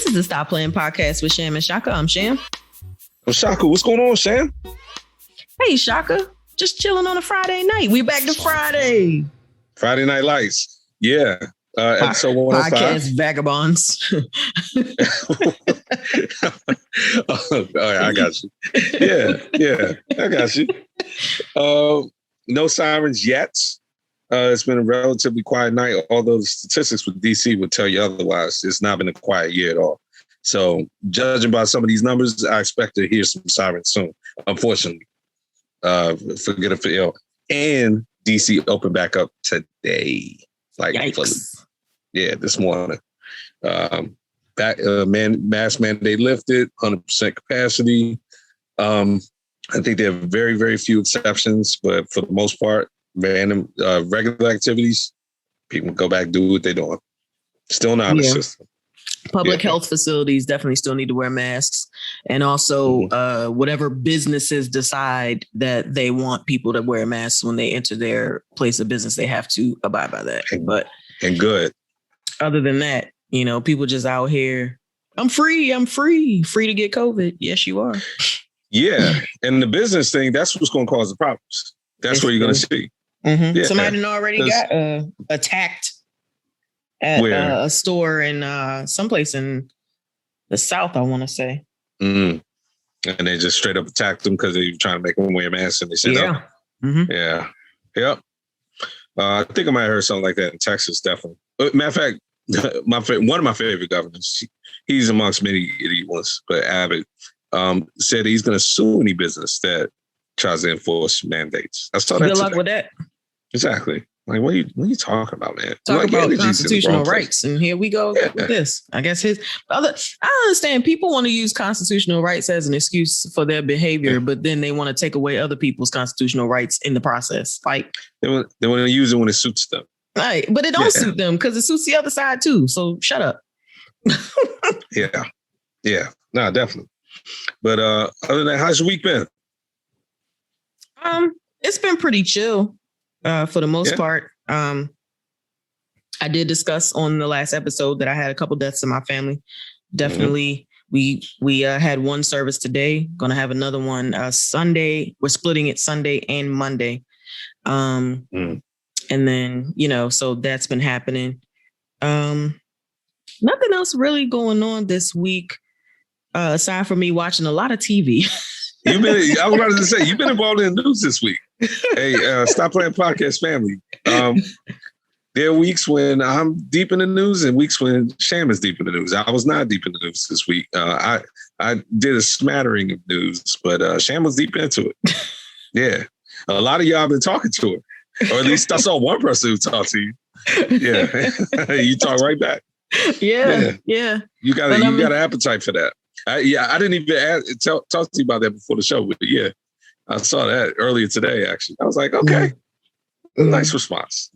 This is the Stop Playing podcast with Sham and Shaka. I'm Sham. I'm Shaka. What's going on, Sham? Hey, Shaka. Just chilling on a Friday night. We back to Friday. Friday Night Lights. Yeah. Episode 105. Podcast vagabonds. All right, I got you. Yeah, I got you. No sirens yet. It's been a relatively quiet night, although the statistics with DC would tell you otherwise. It's not been a quiet year at all. So, judging by some of these numbers, I expect to hear some sirens soon, unfortunately. For good or for ill. And DC opened back up today. This morning. Mask mandate lifted, 100% capacity. I think there are very, very few exceptions, but for the most part, random regular activities, people go back, do what they're doing. Still not a system. Public health facilities definitely still need to wear masks. And also whatever businesses decide that they want people to wear masks when they enter their place of business, they have to abide by that. And good. Other than that, people just out here. I'm free to get COVID. Yes, you are. Yeah. And the business thing, that's what's going to cause the problems. That's what you're going to see. Mm-hmm. Yeah. Somebody already got attacked at a store in someplace in the South, I want to say. Mm. And they just straight up attacked them because they were trying to make them wear masks, and they said, "Yeah, yeah, yep." I think I might have heard something like that in Texas. Definitely. Matter of fact, one of my favorite governors, he's amongst many idiot ones, but Abbott said he's going to sue any business that tries to enforce mandates. I saw that. Good luck with that. Exactly. Like, what are you talking about, man? Talk about constitutional rights. And here we go with this. I guess I understand people want to use constitutional rights as an excuse for their behavior, but then they want to take away other people's constitutional rights in the process. Like they want to use it when it suits them. Right. But it don't suit them because it suits the other side too. So shut up. Yeah. No, definitely. But other than that, how's your week been? It's been pretty chill. For the most part. I did discuss on the last episode that I had a couple deaths in my family. Definitely. Mm-hmm. We had one service today, gonna have another one Sunday. We're splitting it Sunday and Monday. And then, so that's been happening. Nothing else really going on this week, aside from me watching a lot of TV. I was about to say, you've been involved in the news this week. Hey, Stop Playing Podcast family. There are weeks when I'm deep in the news and weeks when Sham is deep in the news. I was not deep in the news this week. I did a smattering of news, but Sham was deep into it. Yeah. A lot of y'all have been talking to her. Or at least I saw one person who talked to you. Yeah. You talk right back. Yeah. You got an appetite for that. I didn't even talk to you about that before the show, but yeah, I saw that earlier today. Actually, I was like, okay, nice response.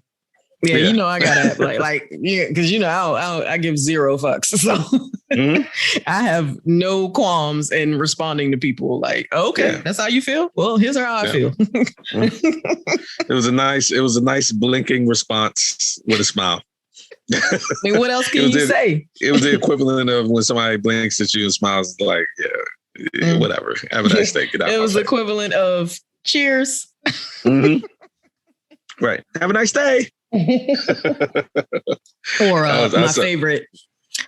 Yeah, I gotta because I give zero fucks, so I have no qualms in responding to people. Like, okay, that's how you feel. Well, here's how I feel. It was a nice blinking response with a smile. I mean, what else can you say? It was the equivalent of when somebody blinks at you and smiles like, whatever. Have a nice day. Get out. It was the equivalent of cheers. Mm-hmm. Right. Have a nice day. Or my favorite.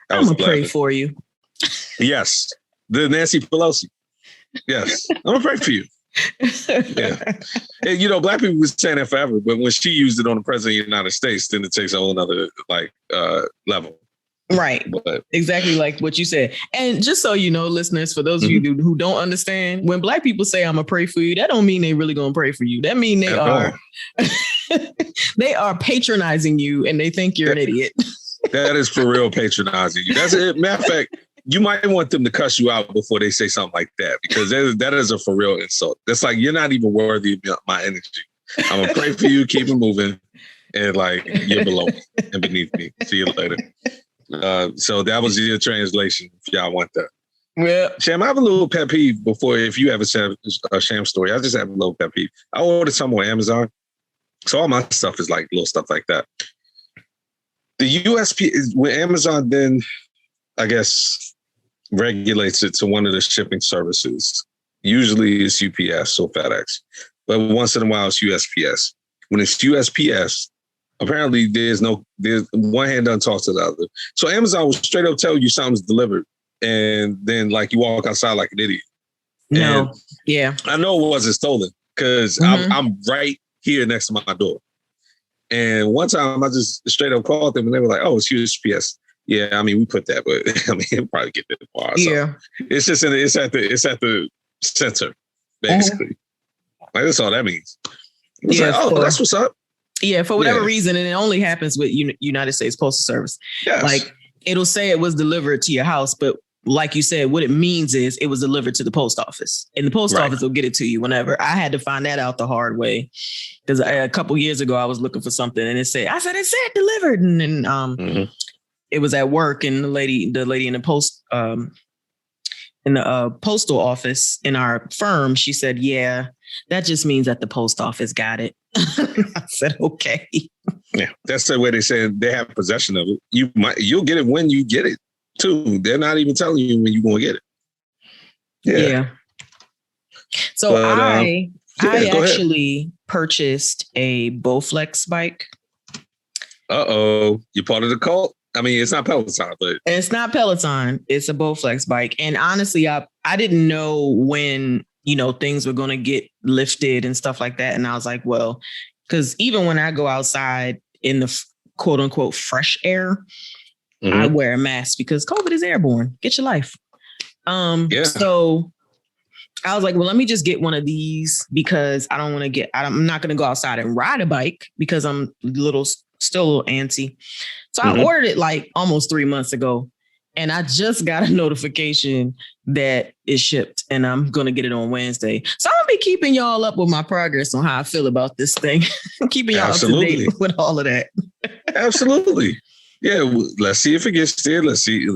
I'm going to pray for you. Yes. The Nancy Pelosi. Yes. I'm going to pray for you. Yeah. And, black people was saying that forever, but when she used it on the president of the United States, then it takes a whole nother level. Right. But exactly like what you said. And just so you know, listeners, for those of you who don't understand, when black people say I'm gonna pray for you, that don't mean they really gonna pray for you. That mean they are they are patronizing you and they think you're an idiot. That is for real patronizing you. That's it. Matter of fact, you might want them to cuss you out before they say something like that, because that is a for real insult. That's like, you're not even worthy of my energy. I'm going to pray for you, keep it moving, and you're below me and beneath me. See you later. So that was your translation, if y'all want that. Yeah. Sham, I have a little pet peeve before, if you have a Sham story, I just have a little pet peeve. I ordered some on Amazon. So all my stuff is little stuff like that. The USP is when Amazon then, I guess, regulates it to one of the shipping services. Usually it's UPS or FedEx, but once in a while it's USPS. When it's USPS, apparently there's one hand doesn't talk to the other. So Amazon will straight up tell you something's delivered, and then like you walk outside like an idiot. No, and yeah, I know it wasn't stolen because I'm right here next to my door. And one time I just straight up called them and they were like, "Oh, it's USPS." Yeah, I mean we put that, but I mean it'll probably get that far. Yeah, so it's just it's at the center basically. Like that's all that means. It's like, oh, that's what's up. Yeah, for whatever reason, and it only happens with United States Postal Service. Yes. Like it'll say it was delivered to your house, but like you said, what it means is it was delivered to the post office, and the post office will get it to you whenever. I had to find that out the hard way because a couple years ago I was looking for something and it said delivered, and then it was at work, and the lady in the postal office in our firm, she said, "Yeah, that just means that the post office got it." I said, "Okay." Yeah, that's the way they say they have possession of it. You'll get it when you get it too. They're not even telling you when you're going to get it. Yeah. So I actually purchased a Bowflex bike. You're part of the cult? I mean, it's not Peloton, but it's not Peloton. It's a Bowflex bike. And honestly, I didn't know when, things were going to get lifted and stuff like that. And I was like, well, because even when I go outside in the quote unquote fresh air, I wear a mask because COVID is airborne. Get your life. So I was like, well, let me just get one of these because I'm not going to go outside and ride a bike because I'm still a little antsy. So I ordered it like almost 3 months ago, and I just got a notification that it shipped, and I'm going to get it on Wednesday. So I'm going to be keeping y'all up with my progress on how I feel about this thing. Keeping y'all up to date with all of that. Absolutely. Yeah, let's see if it gets there. Let's see.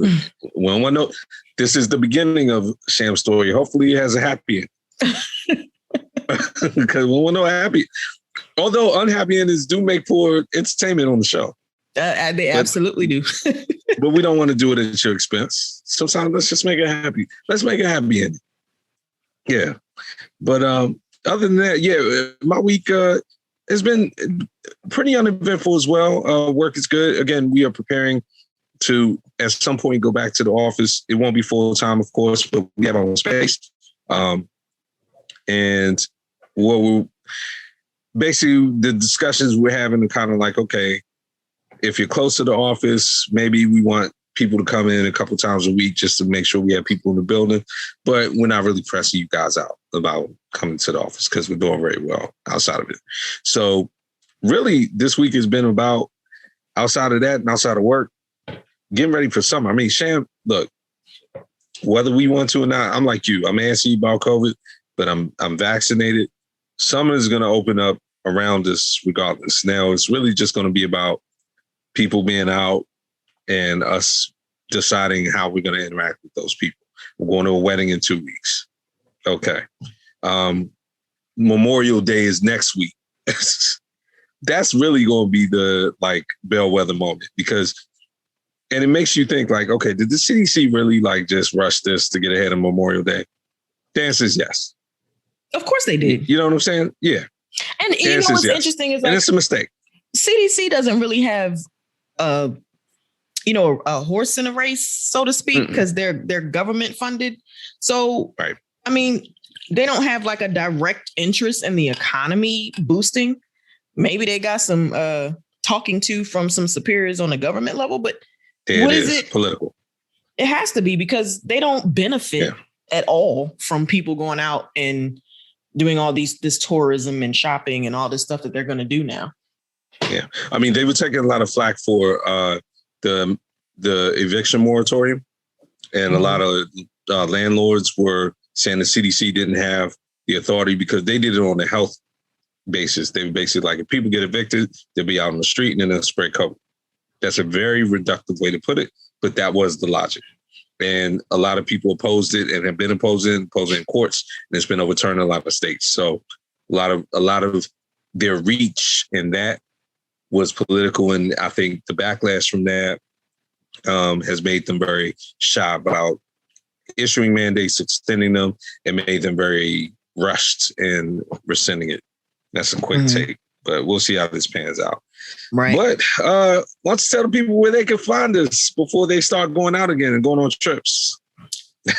One note. This is the beginning of Sham's story. Hopefully it has a happy end. Because we want to know happy. Although unhappy endings do make for entertainment on the show. They absolutely do. But we don't want to do it at your expense. Sometimes let's just make it happy. Let's make it happy ending. Yeah. But other than that, my week has been pretty uneventful as well. Work is good. Again, we are preparing to, at some point, go back to the office. It won't be full time, of course, but we have our own space. And what basically the discussions we're having are kind of like, okay, if you're close to the office, maybe we want people to come in a couple times a week just to make sure we have people in the building. But we're not really pressing you guys out about coming to the office because we're doing very well outside of it. So really, this week has been about, outside of that and outside of work, getting ready for summer. I mean, Sham, look, whether we want to or not, I'm like you. I'm antsy about COVID, but I'm vaccinated. Summer is going to open up around us regardless. Now, it's really just going to be about people being out and us deciding how we're going to interact with those people. We're going to a wedding in 2 weeks. Okay. Memorial Day is next week. That's really going to be the bellwether moment and it makes you think okay, did the CDC really just rush this to get ahead of Memorial Day? The answer is yes. Of course they did. You know what I'm saying? Yeah. And you know what's interesting is and it's a mistake. CDC doesn't really have a horse in a race, so to speak, because they're government funded. So, right. I mean, they don't have a direct interest in the economy boosting. Maybe they got some talking to from some superiors on the government level, but what is it? Political. It has to be because they don't benefit at all from people going out and doing all this tourism and shopping and all this stuff that they're going to do now. Yeah. I mean, they were taking a lot of flack for the eviction moratorium. And a lot of landlords were saying the CDC didn't have the authority because they did it on a health basis. They were basically if people get evicted, they'll be out on the street and then they'll spread COVID. That's a very reductive way to put it, but that was the logic. And a lot of people opposed it and have been opposing in courts, and it's been overturned in a lot of states. So a lot of their reach in that was political, and I think the backlash from that has made them very shy about issuing mandates, extending them, and made them very rushed in rescinding it. That's a quick take, but we'll see how this pans out. Right. But let's tell the people where they can find us before they start going out again and going on trips.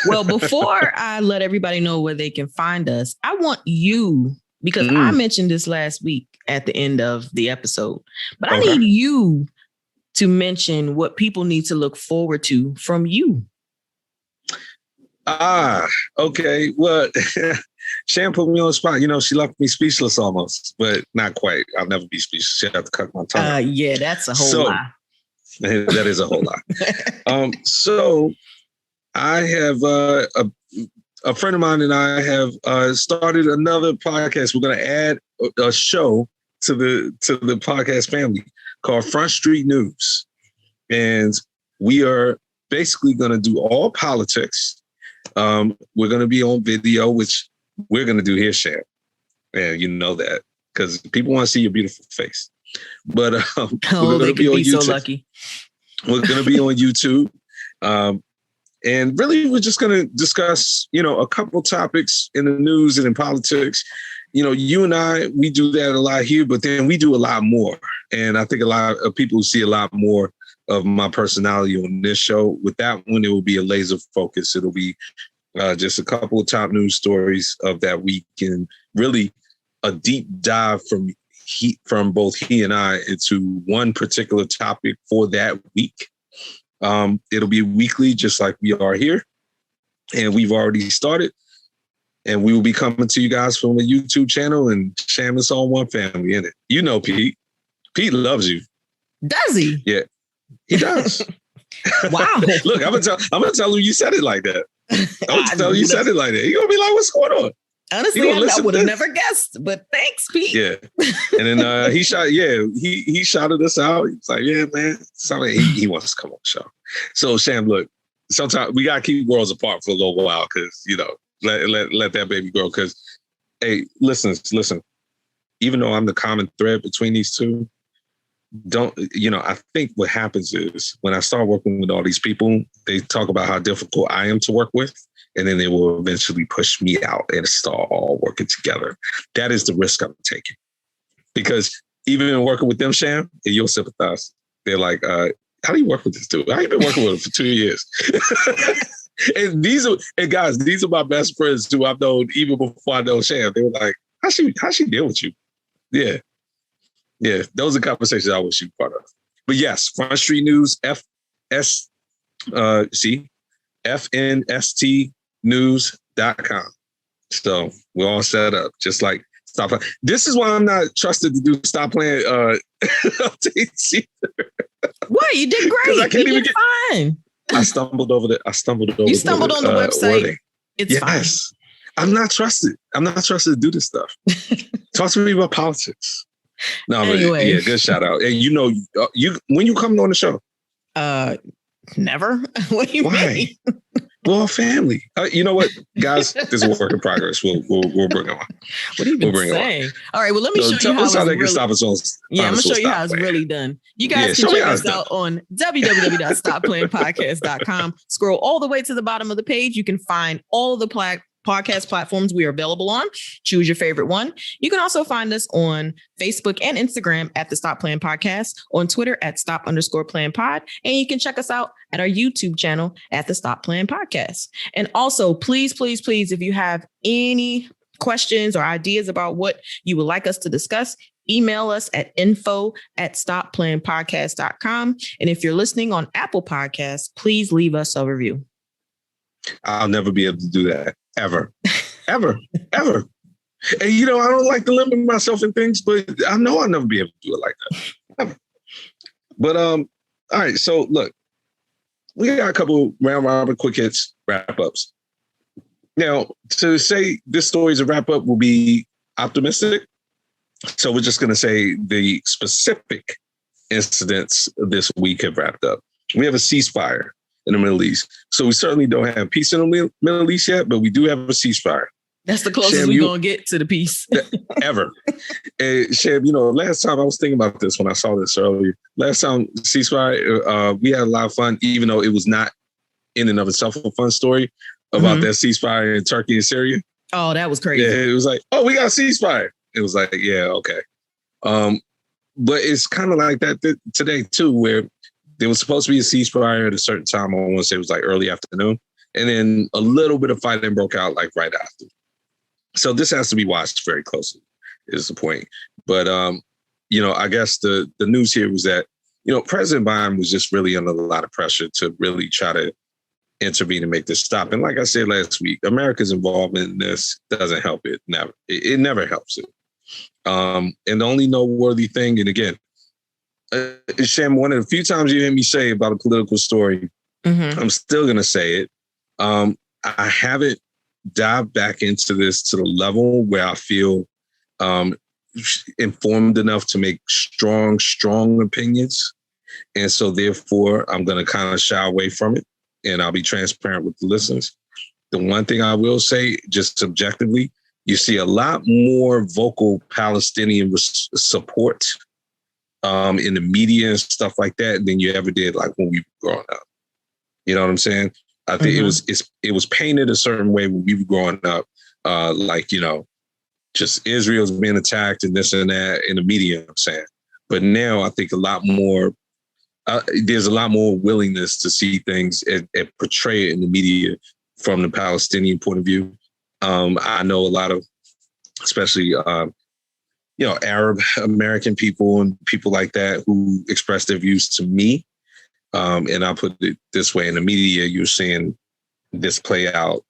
Well, before I let everybody know where they can find us, I want you, because I mentioned this last week at the end of the episode, but I need you to mention what people need to look forward to from you. Okay. Well, Shan put me on the spot. You know, she left me speechless almost, but not quite. I'll never be speechless. She had to cut my tongue. Yeah, that's a whole lie. That is a whole lot. So I have a friend of mine and I have started another podcast. We're going to add a show to the podcast family called Front Street News. And we are basically going to do all politics. We're going to be on video, which we're going to do here, Shan. And you know that because people want to see your beautiful face. But we're going to be on YouTube. So lucky. We're going to be on YouTube. And really, we're just going to discuss, a couple topics in the news and in politics. You and I, we do that a lot here, but then we do a lot more. And I think a lot of people see a lot more of my personality on this show. With that one, it will be a laser focus. It'll be just a couple of top news stories of that week and really a deep dive from both he and I into one particular topic for that week. It'll be weekly, just like we are here. And we've already started. And we will be coming to you guys from a YouTube channel and Sham, it's all one family in it. You know, Pete. Pete loves you. Does he? Yeah, he does. Wow. Look, I'm gonna tell him you said it like that. I'm gonna tell you said it like that. You're gonna be like, what's going on? Honestly, I would have never guessed, but thanks, Pete. Yeah. And then he shouted us out. He's like, yeah, man. He wants to come on the show. So Sham, look, sometimes we gotta keep worlds apart for a little while because, let that baby grow. Because, hey, listen. Even though I'm the common thread between these two, I think what happens is when I start working with all these people, they talk about how difficult I am to work with. And then they will eventually push me out and start all working together. That is the risk I'm taking. Because even in working with them, Sham, and you'll sympathize, they're like, how do you work with this dude? How you been working with him for 2 years? And guys, these are my best friends who I've known even before I know Sham. They were like, how she deal with you? Yeah. Yeah. Those are conversations I wish you were part of. But yes, Front Street News, FNSTnews.com. So we're all set up, just like Stop Playing. This is why I'm not trusted to do Stop Playing updates either. What? You did great. I can't even get fine. I stumbled over You stumbled on the website. It's fine. I'm not trusted. I'm not trusted to do this stuff. Talk to me about politics. No, anyway. Yeah, good shout out. And when you coming on the show? Never. What do you mean? Well, family. You know what, guys? This is a work in progress. We'll bring it on. What are you saying? All right. Well, let me show you how they can stop us on. Yeah, I'm gonna show you how it's really done. You guys can check us out on www.stopplayinpodcast.com. Scroll all the way to the bottom of the page. You can find all of the podcast platforms we are available on. Choose your favorite one. You can also find us on Facebook and Instagram at the Stop Playing Podcast, on Twitter at @stop_playing_pod, and you can check us out at our YouTube channel at the Stop Playing Podcast. And also, please, please, please, if you have any questions or ideas about what you would like us to discuss, email us at info@stopplayingpodcast.com. And if you're listening on Apple Podcasts, please leave us a review. I'll never be able to do that. Ever. And I don't like to limit myself in things, but I know I'll never be able to do it like that. Ever. But all right. So look, we got a couple round robin quick hits wrap ups. Now, to say this story is a wrap up will be optimistic. So we're just going to say the specific incidents this week have wrapped up. We have a ceasefire in the Middle East. So we certainly don't have peace in the Middle East yet, but we do have a ceasefire. That's the closest we're going to get to the peace. Ever. And Sham, last time I was thinking about this when I saw this earlier. Last time ceasefire, we had a lot of fun, even though it was not in and of itself a fun story. about that ceasefire in Turkey and Syria. Oh, that was crazy. Yeah, it was like, oh, we got a ceasefire. It was like, yeah, okay. But it's kind of like that today too, where there was supposed to be a ceasefire at a certain time. I want to say it was like early afternoon, and then a little bit of fighting broke out like right after. So this has to be watched very closely, is the point. But I guess the news here was that President Biden was just really under a lot of pressure to really try to intervene and make this stop. And like I said last week, America's involvement in this doesn't help it. Never. It never helps it. And the only noteworthy thing, and again, Shem, one of the few times you hear me say about a political story, I'm still going to say it. I haven't dived back into this to the level where I feel informed enough to make strong opinions. And so therefore, I'm going to kind of shy away from it. And I'll be transparent with the listeners. The one thing I will say, just subjectively, you see a lot more vocal Palestinian support in the media and stuff like that than you ever did like when we were growing up. You know what I'm saying? I think it was painted a certain way when we were growing up, just Israel's being attacked and this and that in the media, I'm saying. But now I think a lot more, there's a lot more willingness to see things and portray it in the media from the Palestinian point of view. I know a lot of, especially, Arab American people and people like that who express their views to me. And I'll put it this way, in the media, you're seeing this play out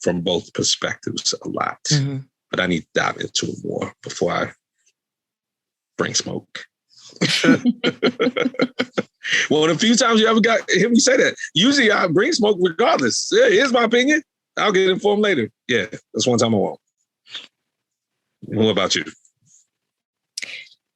from both perspectives a lot. But I need to dive into it more before I bring smoke. Well, the few times you ever hear me say that, usually I bring smoke regardless. Yeah, here's my opinion. I'll get informed later. Yeah, that's one time I won't. What about you?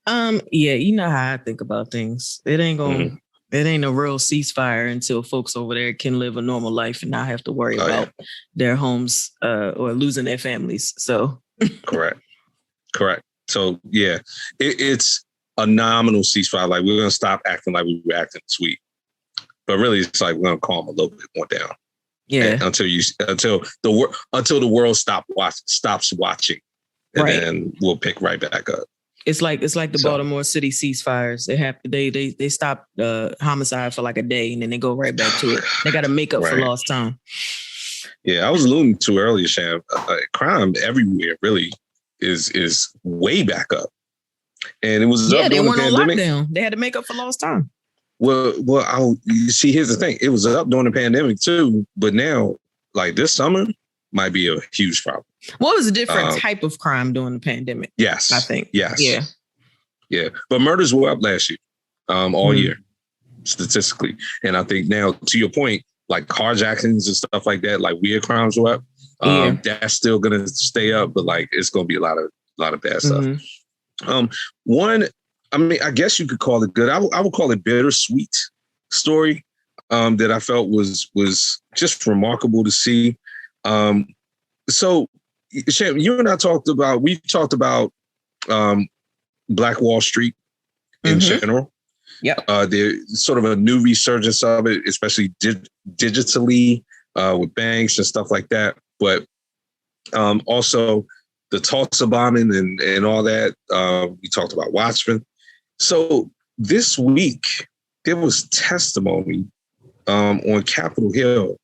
Yeah, you know how I think about things. It ain't a real ceasefire until folks over there can live a normal life and not have to worry about their homes or losing their families. So correct. So yeah, it's a nominal ceasefire. Like, we're gonna stop acting like we were acting this week, but really, it's like we're gonna calm a little bit more down. Yeah, until the world stops watching, and then we'll pick right back up. It's like the Baltimore City ceasefires. They stop homicide for like a day, and then they go right back to it. They got to make up for lost time. Yeah, I was alluding to earlier, Sham. Crime everywhere really is way back up, and it was up they during weren't the pandemic. On lockdown. They had to make up for lost time. Well, you see, here's the thing. It was up during the pandemic too, but now, like this summer, might be a huge problem. What was a different type of crime during the pandemic? Yes, I think. Yes. Yeah. But murders were up last year, all year, statistically. And I think now, to your point, like carjackings and stuff like that, like weird crimes were up. That's still gonna stay up, but like it's gonna be a lot of bad stuff. One, I mean, I guess you could call it good. I would call it bittersweet story that I felt was just remarkable to see. So, Sham, you and I we've talked about Black Wall Street in general. Yeah. There's sort of a new resurgence of it, especially digitally with banks and stuff like that. But also the Tulsa bombing and all that. We talked about Watchmen. So this week, there was testimony on Capitol Hill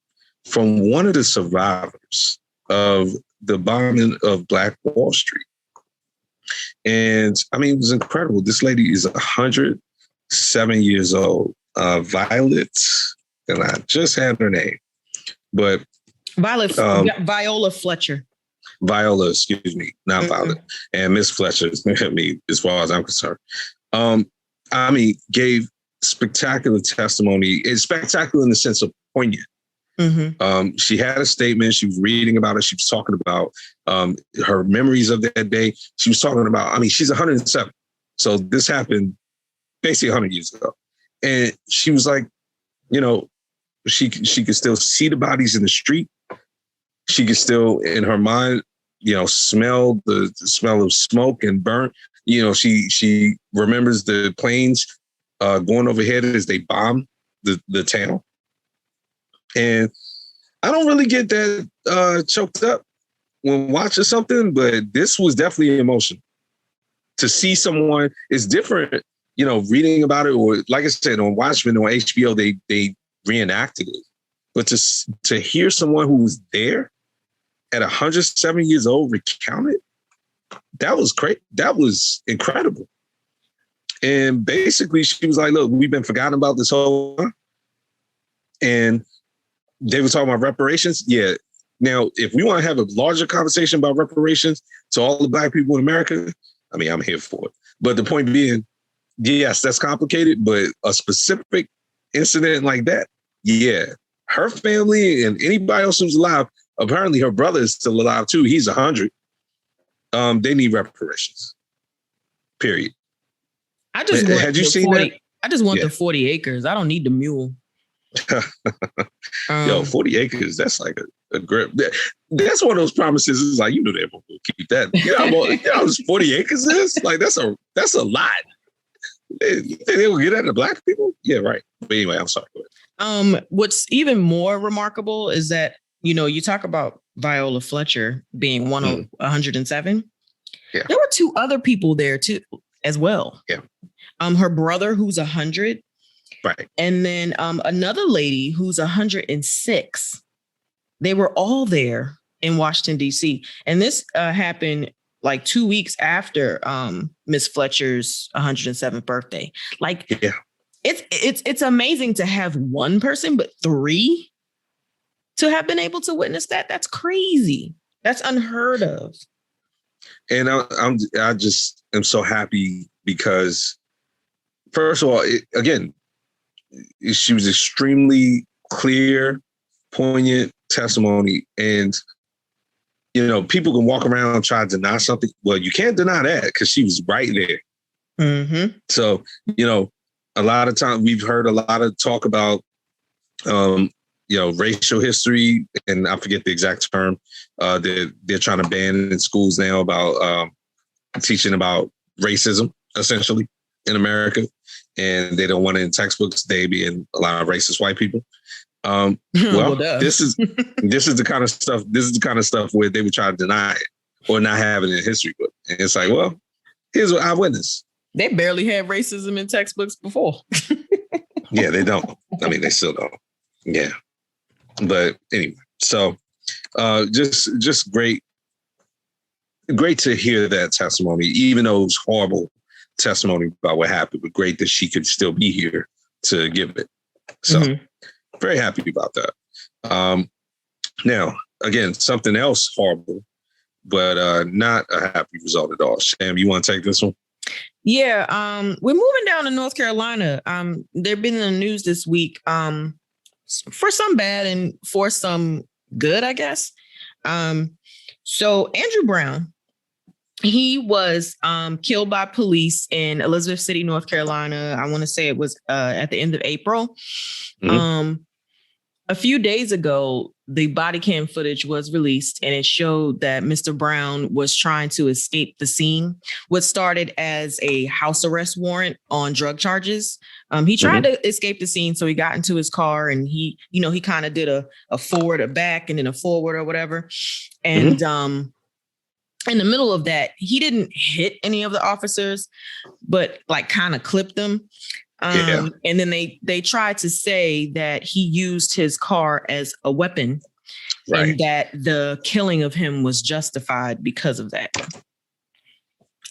from one of the survivors of the bombing of Black Wall Street. And I mean, it was incredible. This lady is 107 years old, Violet, and I just had her name, but Viola Fletcher. Viola, excuse me, not Violet. And Miss Fletcher, me, as far as I'm concerned. I mean, gave spectacular testimony. It's spectacular in the sense of poignant. She had a statement. She was reading about it. She was talking about her memories of that day. She was talking about, I mean, she's 107. So this happened basically 100 years ago. And she was like, you know, she could still see the bodies in the street. She could still, in her mind, you know, smell the smell of smoke and burn. You know, she remembers the planes going overhead as they bombed the town. And I don't really get that choked up when watching something, but this was definitely emotional. To see someone is different, reading about it, or like I said, on Watchmen on HBO, they reenacted it. But to hear someone who was there at 107 years old recount it, that was great. That was incredible. And basically, she was like, look, we've been forgotten about this whole time. And they were talking about reparations. Yeah. Now, if we want to have a larger conversation about reparations to all the Black people in America, I mean, I'm here for it. But the point being, yes, that's complicated, but a specific incident like that, yeah. Her family and anybody else who's alive, apparently her brother is still alive too. He's 100. They need reparations. Period. I just want had you seen 40, that? I just want the 40 acres. I don't need the mule. 40 acres, that's like a grip. That's one of those promises. It's like, they're going to keep that. It's 40 acres is? Like, that's a lot. They will get at the Black people? Yeah, right. But anyway, I'm sorry. Go ahead. What's even more remarkable is that, you talk about Viola Fletcher being one of 107. Yeah. There were 2 other people there too, as well. Yeah. Her brother, who's 100. Right. And then another lady who's 106. They were all there in Washington, D.C. And this happened like 2 weeks after Miss Fletcher's 107th birthday. Like, yeah. It's amazing to have one person, but 3 to have been able to witness that. That's crazy. That's unheard of. And I just am so happy because, first of all, again, she was extremely clear, poignant testimony. And, people can walk around and try to deny something. Well, you can't deny that because she was right there. Mm-hmm. So, a lot of times we've heard a lot of talk about, racial history. And I forget the exact term they're trying to ban in schools now about teaching about racism, essentially, in America. And they don't want it in textbooks, they being a lot of racist white people. This is the kind of stuff. This is the kind of stuff where they would try to deny it or not have it in a history book. And it's like, well, here's what I witnessed. They barely had racism in textbooks before. Yeah, they don't. I mean, they still don't. Yeah, but anyway, so just great to hear that testimony, even though it was horrible testimony about what happened, but great that she could still be here to give it. So very happy about that. Now, again, something else horrible, but not a happy result at all. Sham, you want to take this one? Yeah, we're moving down to North Carolina. They've been in the news this week for some bad and for some good, I guess. So Andrew Brown, he was killed by police in Elizabeth City, North Carolina. I want to say it was at the end of April. A few days ago, the body cam footage was released and it showed that Mr. Brown was trying to escape the scene. What started as a house arrest warrant on drug charges. He tried to escape the scene. So he got into his car and he kind of did a forward, a back, and then a forward or whatever. And in the middle of that, he didn't hit any of the officers, but like kind of clipped them. And then they tried to say that he used his car as a weapon, right, and that the killing of him was justified because of that.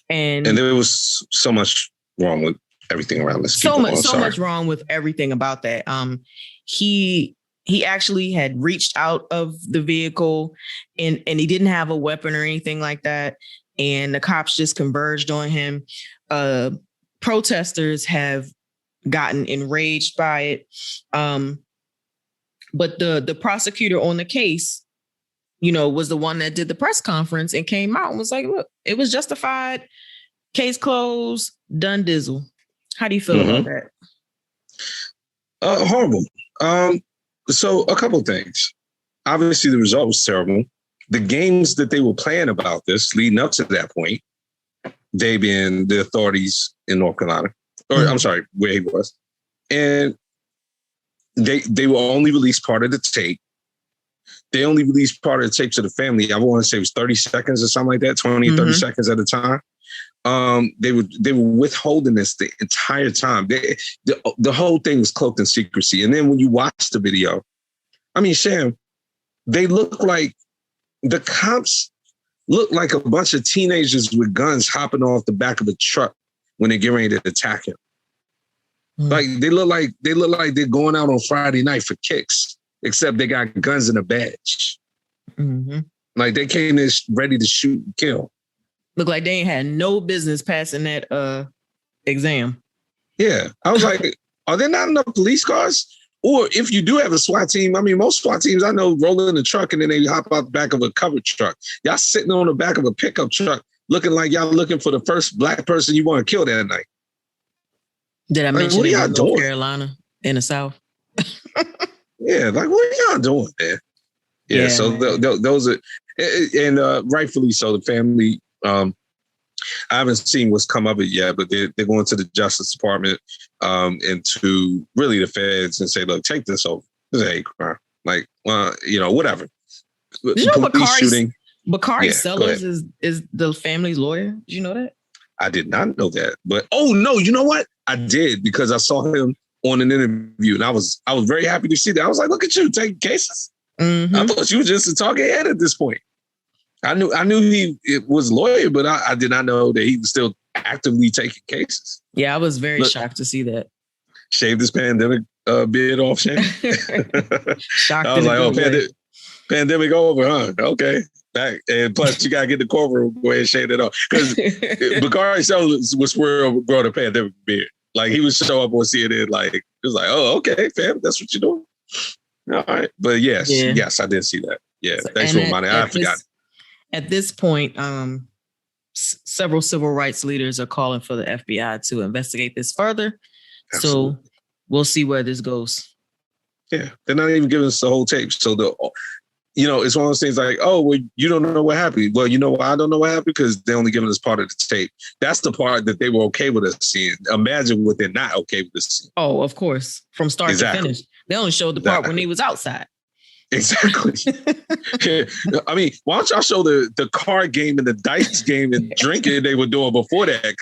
And there was so much wrong with everything around this. So much wrong with everything about that. He actually had reached out of the vehicle and he didn't have a weapon or anything like that. And the cops just converged on him. Protesters have gotten enraged by it. But the prosecutor on the case, was the one that did the press conference and came out and was like, look, it was justified. Case closed, done dizzle. How do you feel about that? Horrible. So a couple of things. Obviously, the result was terrible. The games that they were playing about this leading up to that point, they being the authorities in North Carolina, or I'm sorry, where he was. And they will only release part of the tape. They only released part of the tape to the family. I want to say it was 30 seconds or something like that, 20 or 30 seconds at a time. They were withholding this the entire time. The whole thing was cloaked in secrecy. And then when you watch the video, I mean, Sham, they look like the cops look like a bunch of teenagers with guns hopping off the back of a truck when they get ready to attack him. Like they look like they're going out on Friday night for kicks, except they got guns and a badge. Like they came in ready to shoot and kill. Look like they ain't had no business passing that exam. Yeah. I was like, are there not enough police cars? Or if you do have a SWAT team, I mean, most SWAT teams I know roll in the truck and then they hop out the back of a covered truck. Y'all sitting on the back of a pickup truck looking like y'all looking for the first black person you want to kill that night. Did I mention it in North Carolina in the South? Yeah, like what are y'all doing, man? Yeah, so those are, and rightfully so, the family, I haven't seen what's come of it yet, but they're going to the Justice Department and to really the feds and say, look, take this over. This is a hate crime. Like, whatever. Did you know Bakari Sellers is the family's lawyer? Did you know that? I did not know that. But, oh, no, you know what? I did because I saw him on an interview and I was very happy to see that. I was like, look at you taking cases. I thought you were just a talking head at this point. I knew he was a lawyer, but I did not know that he was still actively taking cases. Yeah, I was very shocked to see that. Shaved his pandemic beard off, Shane. Shocked. I was like, pandemic over, huh? Okay. Back. And plus, you got to get the courtroom, go ahead and shave it off. Because Bakari Sellers was growing a pandemic beard. Like, he would show up on CNN, like, it was like, oh, okay, fam, that's what you're doing? All right. But yes, I did see that. Yeah, thanks for reminding me. I forgot. At this point, several civil rights leaders are calling for the FBI to investigate this further. Absolutely. So we'll see where this goes. Yeah, they're not even giving us the whole tape. So it's one of those things like, oh, well, you don't know what happened. Well, you know why I don't know what happened? Because they're only giving us part of the tape. That's the part that they were okay with us seeing. Imagine what they're not okay with us seeing. Oh, of course. From start to finish. They only showed the part when he was outside. Exactly. I mean, why don't y'all show the card game and the dice game and drinking they were doing before that,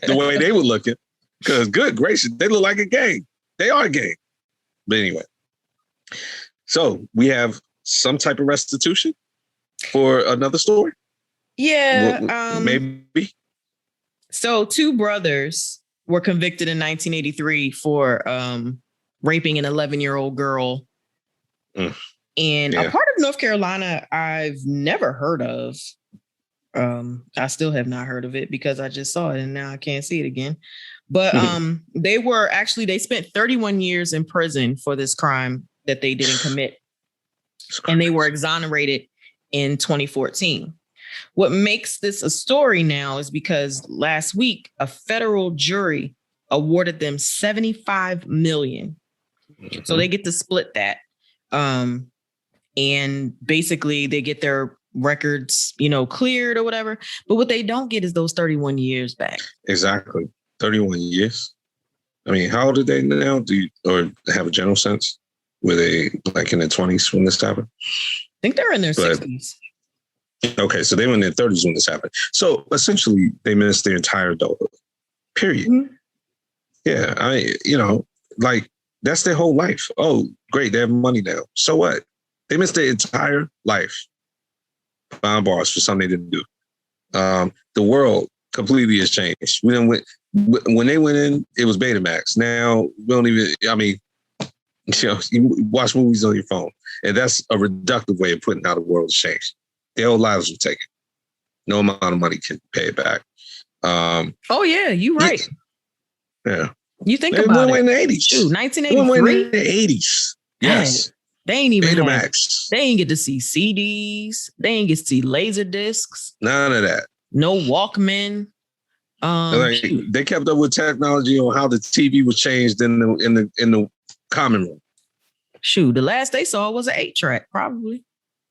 the way they were looking? Because good gracious, they look like a game. They are a game. But anyway, so we have some type of restitution for another story? Yeah. Maybe. So 2 brothers were convicted in 1983 for raping an 11-year-old girl. And a part of North Carolina I've never heard of. I still have not heard of it because I just saw it and now I can't see it again. But they spent 31 years in prison for this crime that they didn't commit. And they were exonerated in 2014. What makes this a story now is because last week, a federal jury awarded them $75 million. So they get to split that. And basically they get their records, cleared or whatever. But what they don't get is those 31 years back. Exactly. 31 years. I mean, how old are they now? Or have a general sense? Were they like in their 20s when this happened? I think they're in their 60s. Okay, so they were in their 30s when this happened. So essentially, they missed their entire adulthood. Period. Mm-hmm. Yeah, like that's their whole life. Oh, great, they have money now. So what? They missed their entire life behind bars for something they didn't do. The world completely has changed. When they went in, it was Betamax. Now we don't even. I mean. You watch movies on your phone, and that's a reductive way of putting how the world has changed. Their whole lives were taken. No amount of money can pay it back. Oh yeah, you're right. Yeah, you think about it. In the 80s, Dude, 1983. In the 80s. Yes, they ain't even. Betamax. They ain't get to see CDs. They ain't get to see laser discs. None of that. No Walkman. They kept up with technology on how the TV was changed in the common room. Shoot, the last they saw was an 8-track, probably.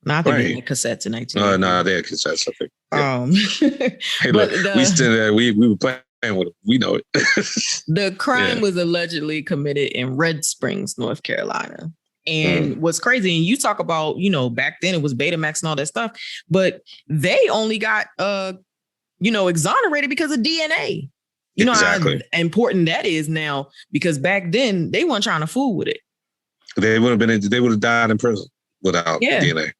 No, I think they had cassettes in 1980. No, they had cassettes, I think. Yeah. Hey, look, we still there. We were playing with them. We know it. The crime was allegedly committed in Red Springs, North Carolina. And what's crazy, and you talk about, back then it was Betamax and all that stuff, but they only got, exonerated because of DNA. You know how important that is now, because back then they weren't trying to fool with it. They would have died in prison without DNA.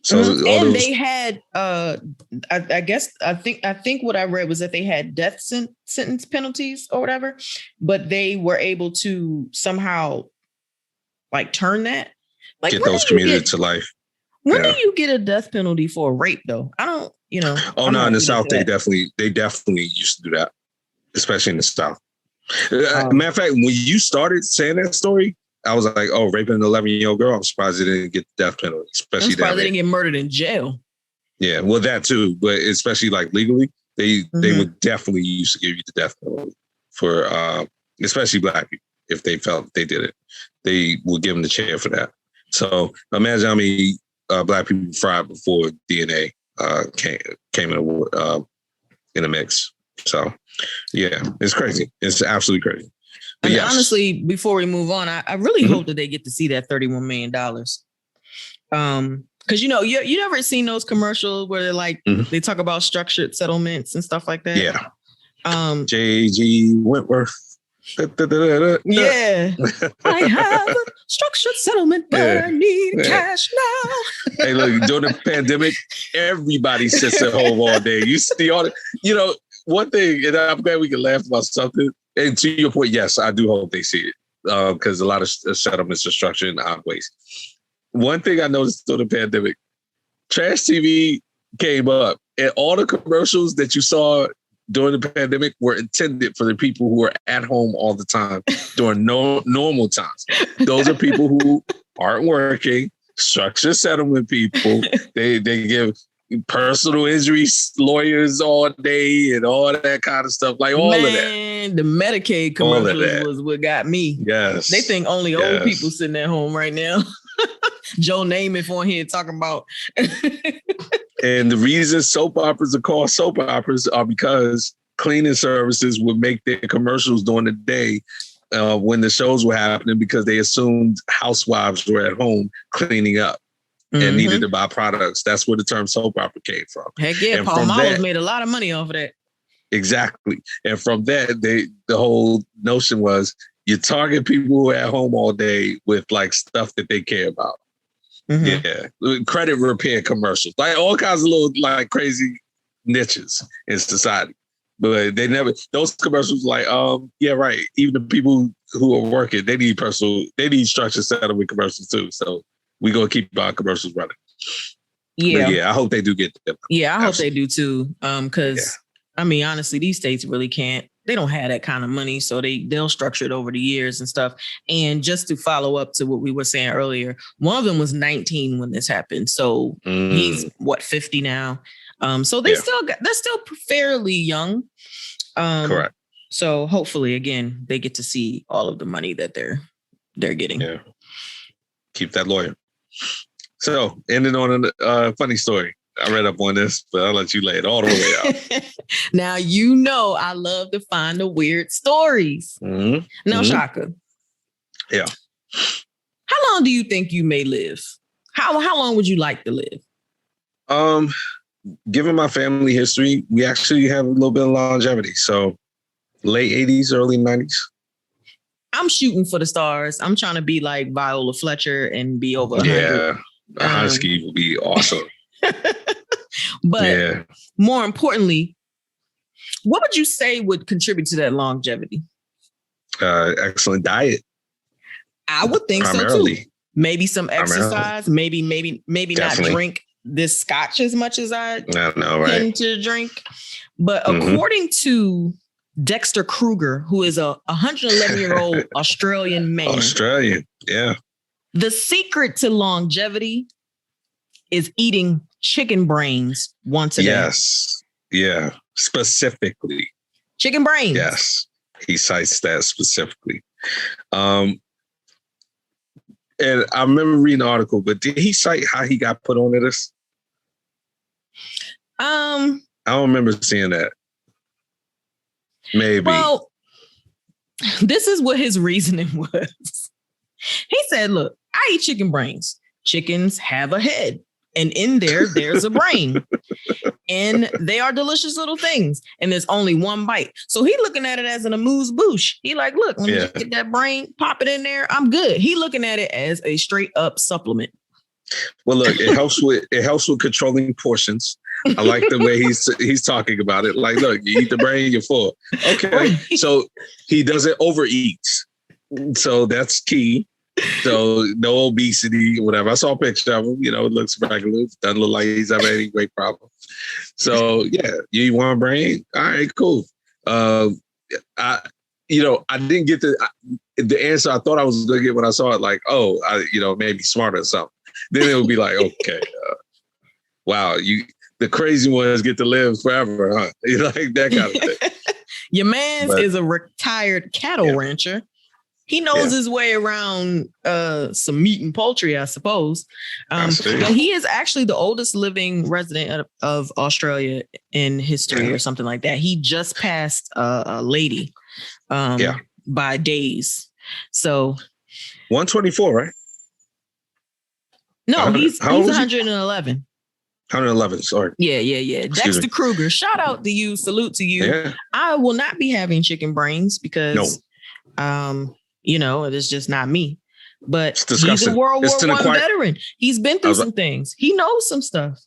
So and they had, I think what I read was that they had death sentence penalties or whatever, but they were able to somehow like turn that, like get those commuted to life. When do you get a death penalty for a rape though? I don't, Oh no, in the South they definitely used to do that, especially in the South. Matter of fact, when you started saying that story, I was like, oh, raping an 11-year-old girl, I'm surprised they didn't get the death penalty. Especially they didn't get murdered in jail. Yeah, well, that too, but especially like legally, they would definitely used to give you the death penalty for, especially Black people. If they felt they did it, they would give them the chair for that. So imagine how many Black people fried before DNA came in the mix. So yeah, it's crazy. It's absolutely crazy. But honestly, before we move on, I really hope that they get to see that $31 million. Because you never seen those commercials where they're like they talk about structured settlements and stuff like that. Yeah. J.G. Wentworth. Yeah. I have a structured settlement, but I need cash now. Hey, look, during the pandemic, everybody sits at home all day. You see all the, one thing, and I'm glad we can laugh about something. And to your point, yes, I do hope they see it, because a lot of settlements are structured in odd ways. One thing I noticed during the pandemic, trash TV came up, and all the commercials that you saw during the pandemic were intended for the people who are at home all the time during normal times. Those are people who aren't working, structured settlement people. They give personal injury lawyers all day and all that kind of stuff, like all of that. The Medicaid commercials was what got me. Yes. They think only old people sitting at home right now. Joe Namath on here talking about. And the reason soap operas are called soap operas are because cleaning services would make their commercials during the day when the shows were happening, because they assumed housewives were at home cleaning up and needed to buy products. That's where the term soap opera came from. Heck yeah, Paul Mooney made a lot of money off of that. Exactly. And from that, the whole notion was you target people who are at home all day with like stuff that they care about. Yeah. Credit repair commercials, like all kinds of little like crazy niches in society. But those commercials like, yeah, right. Even the people who are working, they need structured settlement commercials too. So we gonna keep our commercials running. Yeah. But yeah, I hope they do get them. Yeah, I hope they do too. Because I mean, honestly, these states really can't. They don't have that kind of money, so they'll structure it over the years and stuff. And just to follow up to what we were saying earlier, one of them was 19 when this happened, so he's 50 now. So they're still fairly young. Correct. So hopefully, again, they get to see all of the money that they're getting. Yeah. Keep that lawyer. So ending on a funny story. I read up on this, but I'll let you lay it all the way out. Now, I love to find the weird stories. Now, Shaka. Yeah. How long do you think you may live? How long would you like to live? Given my family history, we actually have a little bit of longevity. So late 80s, early 90s. I'm shooting for the stars. I'm trying to be like Viola Fletcher and be over 100. Yeah, a husky would be awesome. But more importantly, what would you say would contribute to that longevity? Excellent diet. I would think primarily. So too. Maybe some exercise. Maybe Definitely. Not drink this scotch as much as I tend to drink. But according to Dexter Kruger, who is a 111-year-old Australian man. Australian, yeah. The secret to longevity is eating chicken brains once a day. Yes. Yeah. Specifically. Chicken brains. Yes. He cites that specifically. And I remember reading an article, but did he cite how he got put onto this? I don't remember seeing that. Maybe. Well, this is what his reasoning was. He said, look, I I eat chicken brains. Chickens have a head. And in there's a brain. And they are delicious little things. And there's only one bite. So he looking at it as an amuse-bouche. He like, look, let me just get that brain, pop it in there. I'm good. He looking at it as a straight up supplement. Well, look, it helps with controlling portions. I like the way he's talking about it. Like, look, you eat the brain, you're full. Okay. Right. So he doesn't overeat. So that's key. So no obesity, whatever. I saw a picture of him, it looks regular. Doesn't look like he's having any great problem. So yeah, you eat one brain. All right, cool. I didn't get the answer I thought I was going to get when I saw it. Like, maybe smarter or something. Then it would be like, okay, wow, the crazy ones get to live forever, huh? Like that kind of thing. Your man is a retired cattle rancher. He knows his way around some meat and poultry, I suppose. And he is actually the oldest living resident of Australia in history or something like that. He just passed a lady by days. So 124, right? No, he's 111. 111, sorry. Yeah. Dexter Kruger. Shout out to you. Salute to you. Yeah. I will not be having chicken brains because it is just not me. But he's a World War I veteran. He's been through some things. He knows some stuff.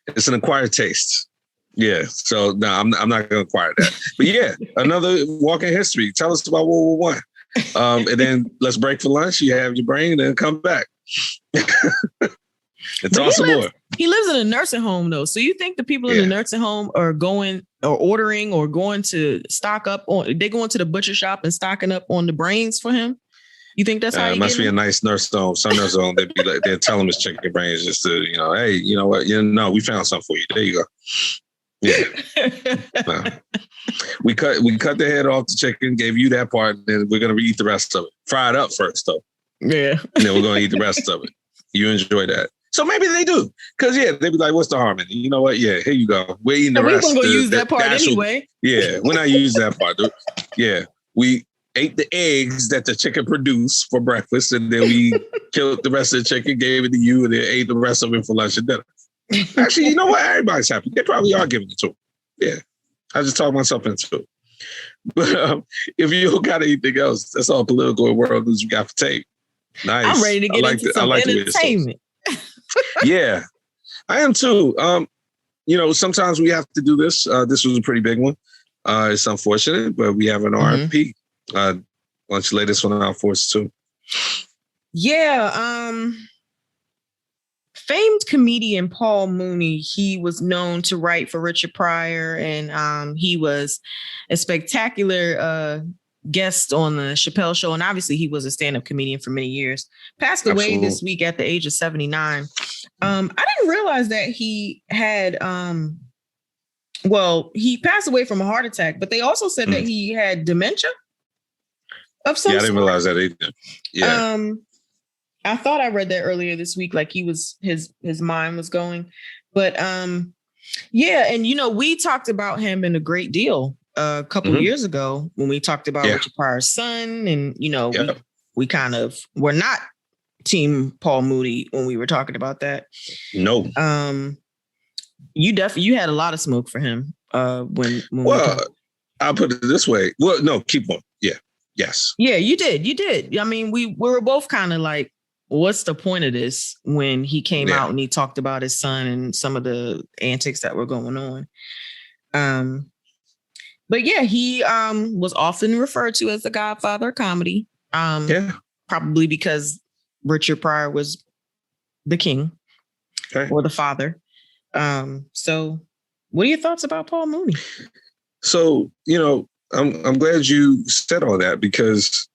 It's an acquired taste. Yeah. So no, I'm not going to acquire that. But yeah, another walk in history. Tell us about World War I. And then let's break for lunch. You have your brain and then come back. It's awesome more. He lives in a nursing home though. So you think the people in the nursing home are going or ordering or going to stock up on, they going to the butcher shop and stocking up on the brains for him? You think that's how it must be a nice nursing home. Some nursing home, they'd be like, they'll tell him it's chicken brains just to, hey, you know what? We found something for you. There you go. Yeah. No. We cut the head off the chicken, gave you that part, and then we're gonna eat the rest of it. Fry it up first though. Yeah. And then we're gonna eat the rest of it. You enjoy that. So maybe they do. Because they'd be like, what's the harm in it? You know what? Yeah, here you go. We're eating the rest. We're gonna use that part anyway. Yeah, we're not using that part. Yeah. We ate the eggs that the chicken produced for breakfast, and then we killed the rest of the chicken, gave it to you, and then ate the rest of it for lunch and dinner. Actually, you know what? Everybody's happy. They probably are giving it to them. Yeah. I just talked myself into it. But if you don't got anything else, that's all political world news we got for tape. Nice. I'm ready to get into some entertainment. Yeah, I am too. Sometimes we have to do this. This was a pretty big one. It's unfortunate, but we have an RFP. Why don't you lay this one out for us too? Yeah. Famed comedian Paul Mooney, he was known to write for Richard Pryor, and he was a spectacular guest on the Chappelle Show. And obviously he was a stand-up comedian for many years. Passed away this week at the age of 79. I didn't realize that he had, he passed away from a heart attack, but they also said that he had dementia of some sort. I didn't realize that either. Yeah. I thought I read that earlier this week, like his mind was going, but and we talked about him in a great deal a couple of years ago when we talked about Richard Pryor's son, and we kind of were not team Paul Mooney when we were talking about that. No. You had a lot of smoke for him when I'll put it this way. Well, no, keep on. Yeah. Yes. Yeah, you did. I mean, we were both kind of like, what's the point of this, when he came out and he talked about his son and some of the antics that were going on. But yeah, he was often referred to as the Godfather of comedy. Probably because Richard Pryor was the king or the father. So what are your thoughts about Paul Mooney? So, I'm glad you said all that, because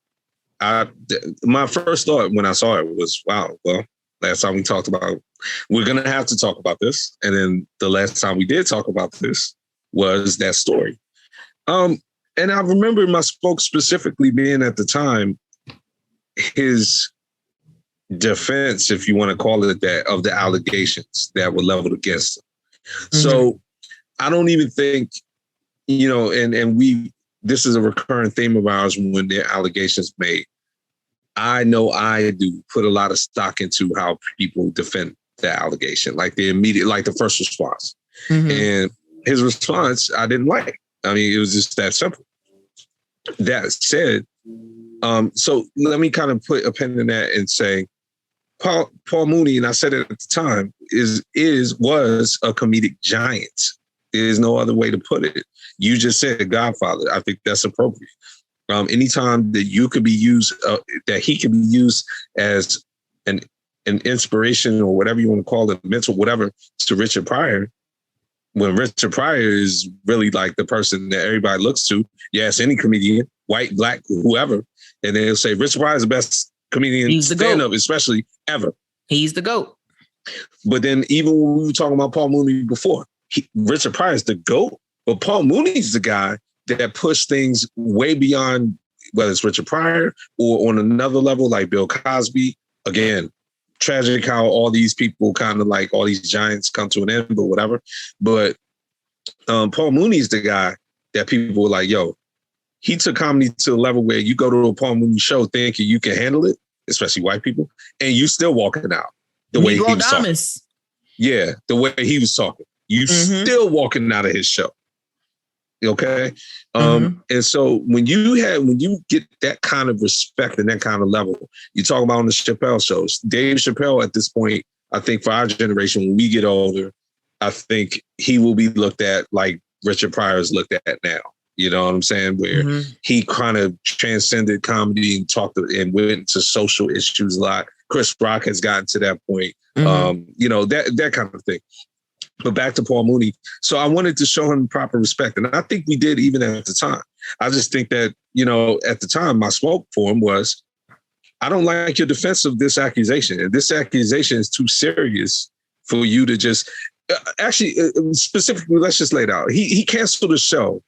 my first thought when I saw it was, wow, well, last time we talked about, we're going to have to talk about this. And then the last time we did talk about this was that story. And I remember my spoke specifically being at the time, his defense, if you want to call it that, of the allegations that were leveled against him. So I don't even think, and this is a recurring theme of ours when there are allegations made. I know I do put a lot of stock into how people defend the allegation, like the first response. Mm-hmm. And his response, I didn't like. I mean, it was just that simple. That said, so let me kind of put a pin in that and say, Paul Mooney, and I said it at the time, was a comedic giant. There's no other way to put it. You just said Godfather. I think that's appropriate. Anytime that you could be used, that he can be used as an inspiration or whatever you want to call it, mental, whatever, to Richard Pryor, when Richard Pryor is really like the person that everybody looks to. Yes, any comedian, white, black, whoever, and they'll say Richard Pryor is the best comedian stand-up, especially ever. He's the GOAT. But then even when we were talking about Paul Mooney before, Richard Pryor is the GOAT, but Paul Mooney's the guy that pushed things way beyond whether it's Richard Pryor or on another level like Bill Cosby. Again, tragic how all these people kind of like all these giants come to an end, but whatever. But Paul Mooney's the guy that people were like, yo, he took comedy to a level where you go to a Paul Mooney show thinking you can handle it, especially white people, and you still walking out the way he was talking. Yeah, the way he was talking. You still walking out of his show. Okay. And so when you get that kind of respect and that kind of level, you talk about on the Chappelle shows, Dave Chappelle at this point, I think for our generation, when we get older, I think he will be looked at like Richard Pryor is looked at now. You know what I'm saying? Where he kind of transcended comedy and talked and went into social issues a lot. Chris Rock has gotten to that point. You know, that kind of thing. But back to Paul Mooney. So I wanted to show him proper respect. And I think we did even at the time. I just think that, you know, at the time, my smoke for him was, I don't like your defense of this accusation. And this accusation is too serious for you to just, specifically, let's just lay it out. He canceled the show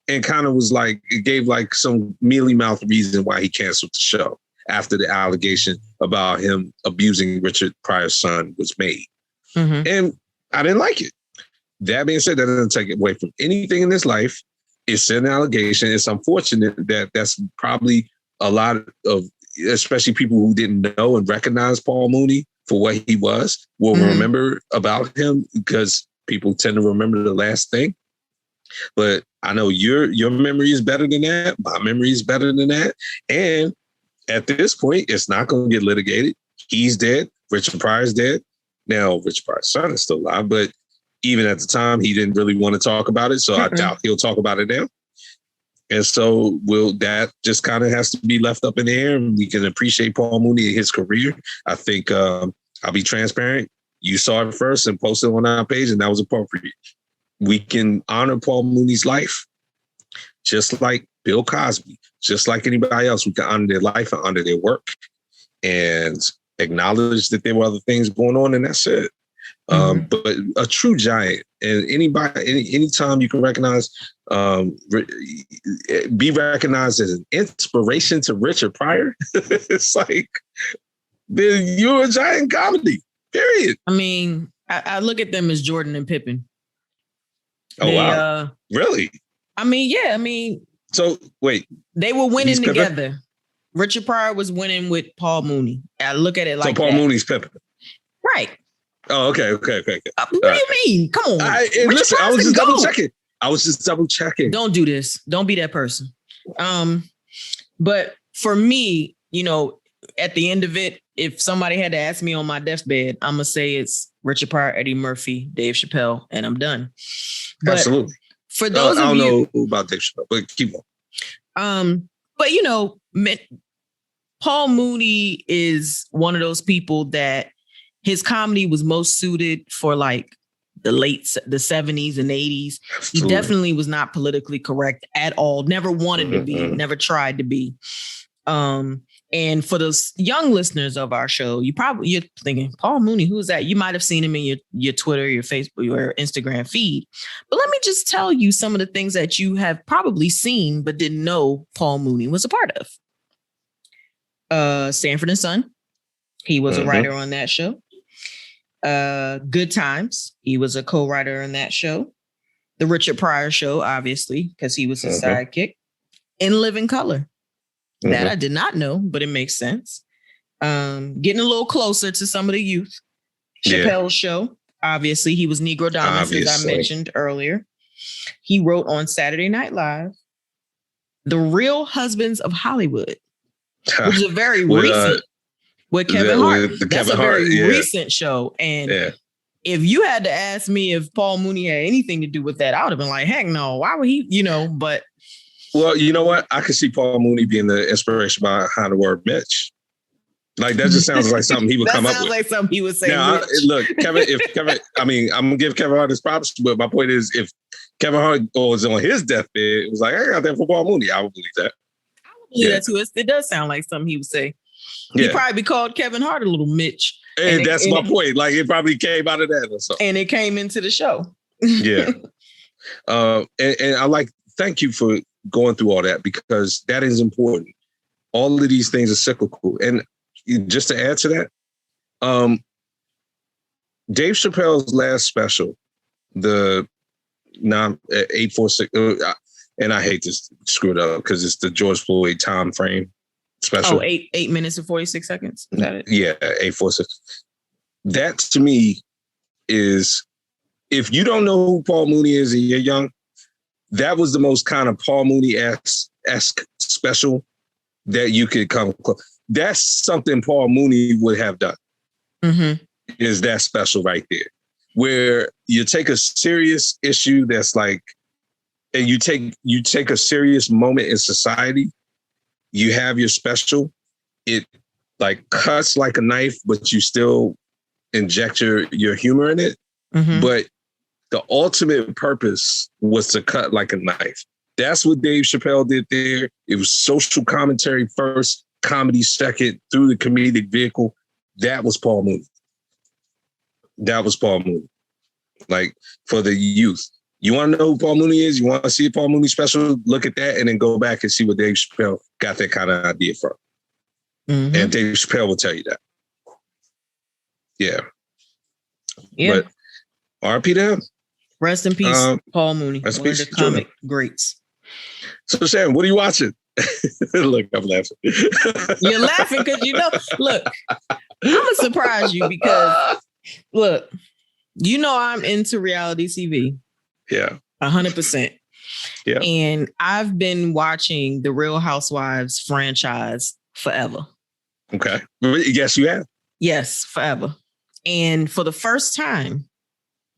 and kind of was like, it gave like some mealy mouth reason why he canceled the show after the allegation about him abusing Richard Pryor's son was made. And I didn't like it. That being said, that doesn't take it away from anything in this life. It's an allegation. It's unfortunate that that's probably a lot of, especially people who didn't know and recognize Paul Mooney for what he was, will remember about him because people tend to remember the last thing. But I know your memory is better than that. My memory is better than that. And at this point, it's not going to get litigated. He's dead. Richard Pryor's dead. Now, Richard Pryor's son is still alive, but even at the time, he didn't really want to talk about it. So I doubt he'll talk about it now. And so that just kind of has to be left up in the air. And we can appreciate Paul Mooney and his career. I think I'll be transparent. You saw it first and posted on our page, and that was appropriate. We can honor Paul Mooney's life, just like Bill Cosby, just like anybody else. We can honor their life and honor their work and acknowledge that there were other things going on, and that's it. But a true giant, and anytime you can recognize, be recognized as an inspiration to Richard Pryor, it's like, you're a giant comedy, period. I mean, I look at them as Jordan and Pippen. Oh, wow. Really? I mean, yeah. I mean, so wait. They were winning together. Richard Pryor was winning with Paul Mooney. I look at it like so Paul Mooney's Pippen. Right. Oh, okay. What do you mean? Come on. Listen, I was just double checking. Don't do this. Don't be that person. But for me, you know, at the end of it, if somebody had to ask me on my deathbed, I'm going to say it's Richard Pryor, Eddie Murphy, Dave Chappelle, and I'm done. But absolutely. For those I of you... I don't know about Dave Chappelle, but keep on. But, you know, Paul Mooney is one of those people that his comedy was most suited for like the 70s and 80s. Absolutely. He definitely was not politically correct at all. Never wanted to be, never tried to be. And for those young listeners of our show, you're thinking, Paul Mooney, who is that? You might have seen him in your Twitter, your Facebook, your Instagram feed. But let me just tell you some of the things that you have probably seen but didn't know Paul Mooney was a part of. Sanford and Son. He was a writer on that show. Good Times. He was a co-writer on that show. The Richard Pryor Show, obviously, because he was his sidekick. In Living Color. That I did not know, but it makes sense. Getting a little closer to some of the youth. Chappelle's show. Obviously, he was Negro Dominus, as I mentioned earlier. He wrote on Saturday Night Live, The Real Husbands of Hollywood, which is a very recent with Kevin Hart. That's a very recent show. And if you had to ask me if Paul Mooney had anything to do with that, I would have been like, heck no. Why would he, but. Well, you know what? I could see Paul Mooney being the inspiration behind the word Mitch. Like, that just sounds like something he would come up with. That sounds like something he would say. Now, look, Kevin, I'm going to give Kevin Hart his props, but my point is, if Kevin Hart was on his deathbed, it was like, I got that for Paul Mooney. I would believe that. I would believe that too. It does sound like something he would say. He'd probably called Kevin Hart a little Mitch. And that's my point. Like, it probably came out of that or something. And it came into the show. Yeah. And I thank you for going through all that, because that is important. All of these things are cyclical. And just to add to that, Dave Chappelle's last special, the 846, and I hate to screw it up because it's the George Floyd time frame special. 8 minutes and 46 seconds. Is that it? Yeah, 846. That to me is, if you don't know who Paul Mooney is and you're young, that was the most kind of Paul Mooney-esque special that you could come close. That's something Paul Mooney would have done. Is that special right there, where you take a serious issue that's like, and you take a serious moment in society, you have your special, it like cuts like a knife, but you still inject your humor in it. But the ultimate purpose was to cut like a knife. That's what Dave Chappelle did there. It was social commentary first, comedy second, through the comedic vehicle. That was Paul Mooney. Like, for the youth. You want to know who Paul Mooney is? You want to see a Paul Mooney special? Look at that and then go back and see what Dave Chappelle got that kind of idea from. And Dave Chappelle will tell you that. Yeah. But RP to him. Rest in peace, Paul Mooney. One of the comic greats. So, Sam, what are you watching? Look, I'm laughing. You're laughing because look, I'm going to surprise you because, look, I'm into reality TV. Yeah. 100%. Yeah. And I've been watching the Real Housewives franchise forever. Okay. Yes, you have. Yes, forever. And for the first time,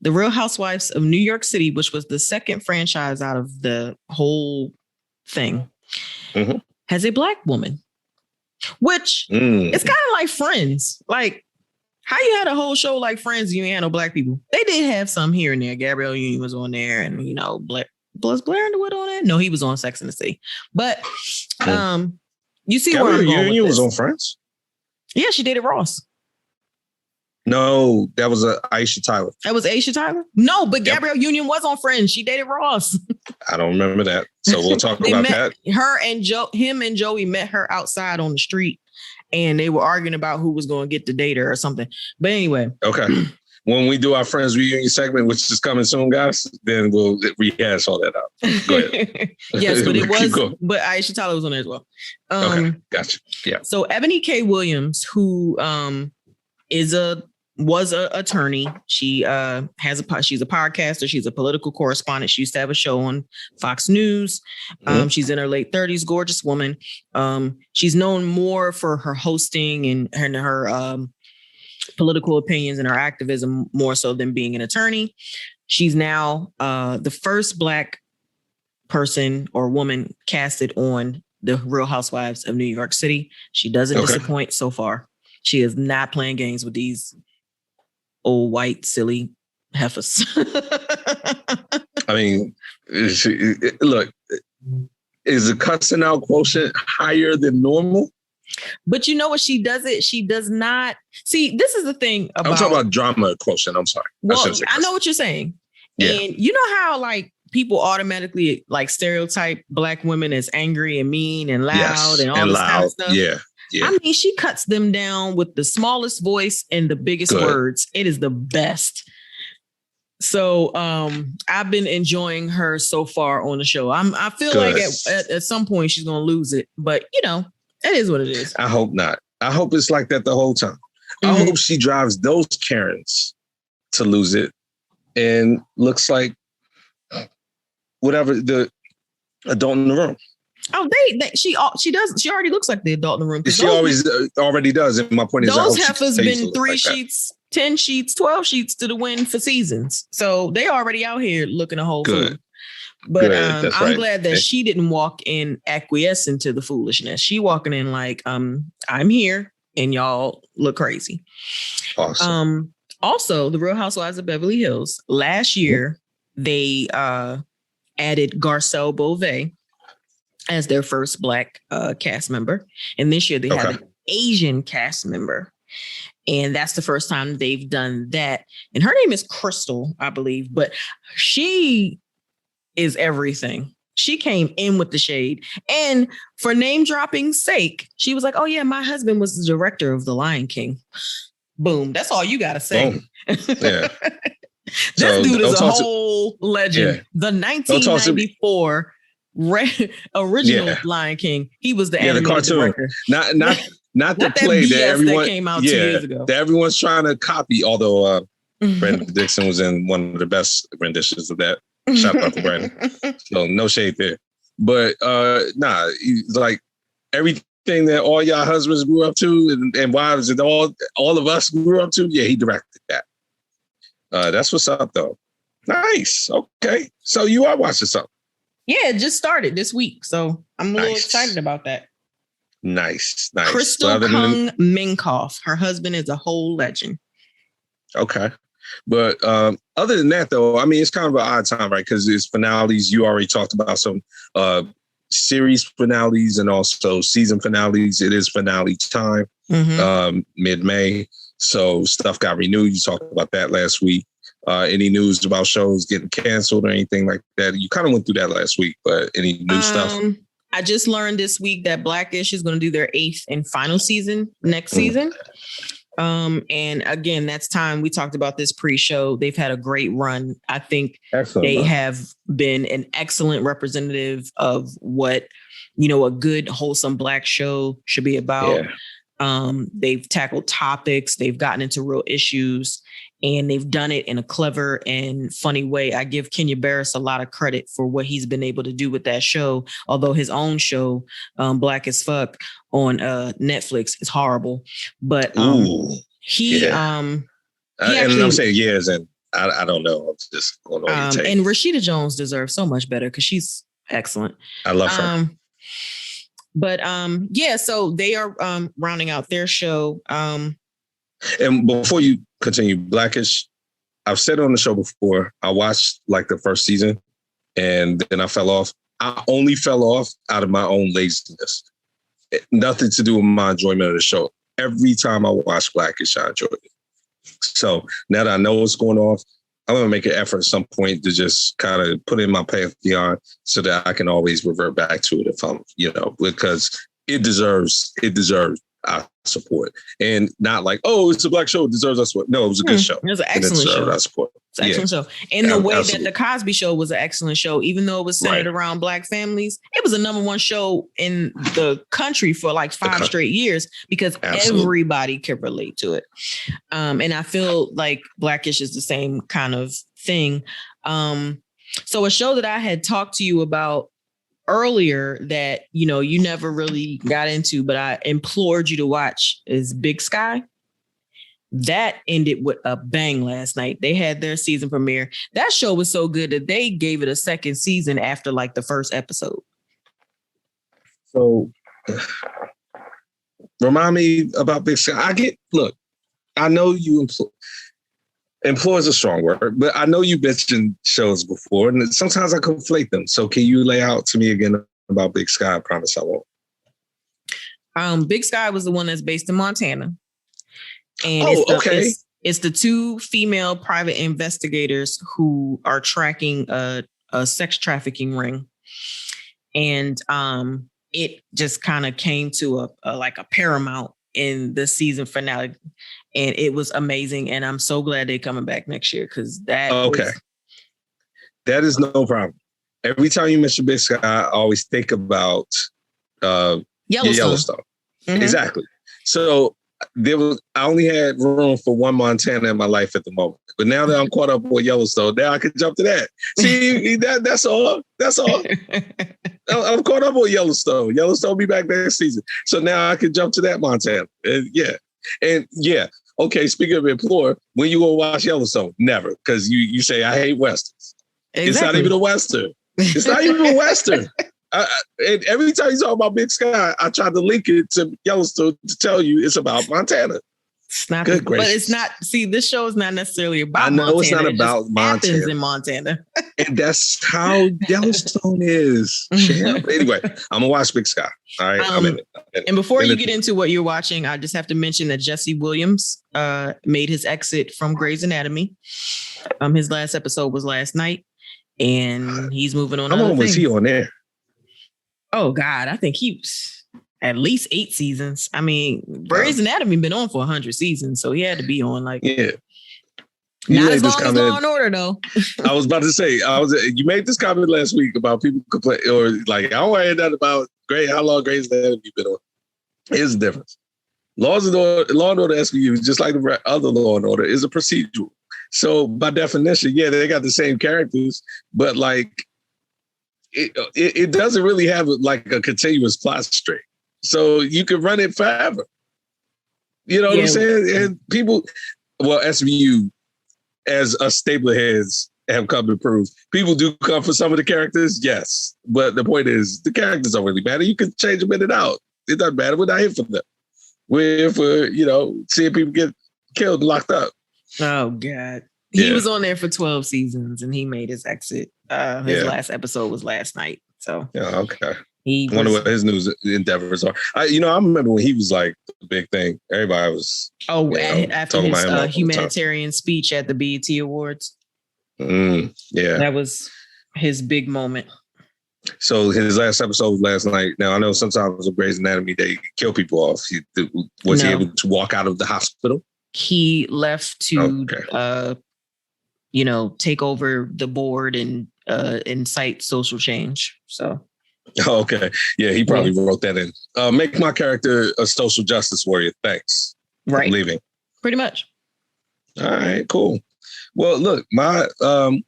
the Real Housewives of New York City, which was the second franchise out of the whole thing, has a Black woman, which it's kind of like Friends. Like, how you had a whole show like Friends and you ain't had no Black people? They did have some here and there. Gabrielle Union was on there, and was Blair Underwood on there? No, he was on Sex and the City. But you see where I'm going Union with was this. on Friends? Yeah, she dated Ross. No, that was Aisha Tyler. That was Aisha Tyler? No, but Gabrielle Union was on Friends. She dated Ross. I don't remember that. So we'll talk about that. Him and Joey met her outside on the street, and they were arguing about who was going to get to date her or something. But anyway. Okay. When we do our Friends reunion segment, which is coming soon, guys, then we'll rehash all that out. Go ahead. Yes, but but Aisha Tyler was on there as well. Okay, gotcha. Yeah. So Ebony K. Williams, who was a attorney. She she's a podcaster. She's a political correspondent. She used to have a show on Fox News. She's in her late 30s, gorgeous woman. She's known more for her hosting and her political opinions and her activism more so than being an attorney. She's now the first Black person or woman casted on the Real Housewives of New York City. She doesn't disappoint so far. She is not playing games with these old white silly heifers. I mean, look, is the cussing out quotient higher than normal? But you know what she does it? She does not. See, this is the thing about... I'm talking about drama quotient. I'm sorry. Well, I know what you're saying. Yeah. And you know how like people automatically like stereotype Black women as angry and mean and loud and all this kind of stuff? Yeah. Yeah. I mean, she cuts them down with the smallest voice and the biggest words. It is the best. So I've been enjoying her so far on the show. I feel Good. like at some point she's gonna lose it, but you know, it is what it is. I hope not. I hope it's like that the whole time. I hope she drives those Karens to lose it and looks like whatever the adult in the room. Oh, she already looks like the adult in the room. She already does. And my point is, those heifers been 3 sheets, 10 sheets, 12 sheets to the wind for seasons. So they already out here looking a whole fool. But I'm glad that she didn't walk in acquiescing to the foolishness. She walking in like, I'm here and y'all look crazy. Awesome. Also, the Real Housewives of Beverly Hills, last year, they added Garcelle Beauvais as their first Black cast member. And this year they have an Asian cast member. And that's the first time they've done that. And her name is Crystal, I believe, but she is everything. She came in with the shade. And for name dropping's sake, she was like, oh yeah, my husband was the director of The Lion King. Boom. That's all you got to say. Yeah. This dude is a whole legend. Yeah. The 1994 original Lion King. He was the animated cartoon. Director. Not the play that everyone that came out 2 years ago. That everyone's trying to copy. Although Brandon Dixon was in one of the best renditions of that. Shout out to Brandon. So no shade there. But like everything that all y'all husbands grew up to and wives and all of us grew up to. Yeah, he directed that. That's what's up though. Nice. Okay. So you are watching something. Yeah, it just started this week. So I'm a little excited about that. Nice. Crystal Kung Minkoff. Her husband is a whole legend. Okay. But other than that, though, I mean, it's kind of an odd time, right? Because it's finales. You already talked about some series finales and also season finales. It is finale time, mid-May. So stuff got renewed. You talked about that last week. Any news about shows getting canceled or anything like that? You kind of went through that last week, but any new stuff? I just learned this week that Blackish is going to do their 8th and final season next season. And again, that's time. We talked about this pre-show. They've had a great run. I think they have been an excellent representative of what, a good, wholesome Black show should be about. Yeah. They've tackled topics. They've gotten into real issues. And they've done it in a clever and funny way. I give Kenya Barris a lot of credit for what he's been able to do with that show. Although his own show, Black as Fuck, on Netflix is horrible. But he and I'm saying years, and I don't know. I'm just going on. And Rashida Jones deserves so much better because she's excellent. I love her. But so they are rounding out their show. And before you continue, Blackish, I've said on the show before, I watched like the first season and then I fell off. I only fell off out of my own laziness. Nothing to do with my enjoyment of the show. Every time I watch Blackish, I enjoy it. So now that I know what's going on, I'm going to make an effort at some point to just kind of put in my pantheon so that I can always revert back to it if I'm, because it deserves our support, and not like, oh, it's a Black show, it deserves our support. No, it was a good show. It was an excellent show. Our support. It's an excellent show. And the way that the Cosby Show was an excellent show, even though it was centered around Black families, it was a number one show in the country for like 5 straight years because everybody could relate to it. And I feel like Blackish is the same kind of thing. So a show that I had talked to you about earlier that, you never really got into, but I implored you to watch is Big Sky. That ended with a bang last night. They had their season premiere. That show was so good that they gave it a second season after like the first episode. So remind me about Big Sky. I know you employ is a strong word, but I know you mentioned shows before, and sometimes I conflate them. So can you lay out to me again about Big Sky? I promise I won't. Big Sky was the one that's based in Montana. And it's the 2 female private investigators who are tracking a sex trafficking ring. And it just kind of came to a paramount in the season finale. and it was amazing. And I'm so glad they're coming back next year because that. Okay, that is no problem. Every time you mention Big Sky, I always think about Yellowstone. Mm-hmm. Exactly. So I only had room for one Montana in my life at the moment. But now that I'm caught up with Yellowstone, now I can jump to that. See, that's all. That's all. I'm caught up with Yellowstone. Yellowstone will be back next season. So now I can jump to that Montana. Okay, speaking of implore, when you go watch Yellowstone? Never. Because you say, I hate Westerns. Exactly. It's not even a Western. It's not even a Western. And every time you talk about Big Sky, I try to link it to Yellowstone to tell you it's about Montana. It's not, but it's not. See, this show is not necessarily about. I know Montana. It's not about Montana. Happens in Montana, and that's how Yellowstone is. Anyway, I'm gonna watch Big Sky. All right, I'm in it. And before you get into what you're watching, I just have to mention that Jesse Williams made his exit from Grey's Anatomy. His last episode was last night, and he's moving on. How long was he on there? Oh God, I think he was at least 8 seasons. I mean, Grey's Anatomy been on for 100 seasons, so he had to be on not as long as Law and Order though. I was about to say, you made this comment last week about people complain or like I don't want to hear that about how long Grey's Anatomy been on. Here's the difference. Law and Order SVU, just like the other Law and Order, is a procedural. So by definition, they got the same characters, but like it doesn't really have like a continuous plot string. So you can run it forever. You know what I'm saying? And people, SVU, as us stapler heads have come to prove, people do come for some of the characters, yes. But the point is, the characters don't really matter. You can change them in and out. It doesn't matter. We're not here for them. We're here for, seeing people get killed and locked up. Oh, God. He was on there for 12 seasons and he made his exit. His last episode was last night. So, okay. I wonder what his news endeavors are. I remember when he was like the big thing. Everybody was after his humanitarian speech at the BET Awards. That was his big moment. So his last episode was last night. Now I know sometimes with Grey's Anatomy they kill people off. Was he able to walk out of the hospital? He left to take over the board and incite social change. So. Oh, okay. Yeah, he probably wrote that in. Make my character a social justice warrior. Thanks. Right. I'm leaving. Pretty much. All right, cool. Well, look, I'm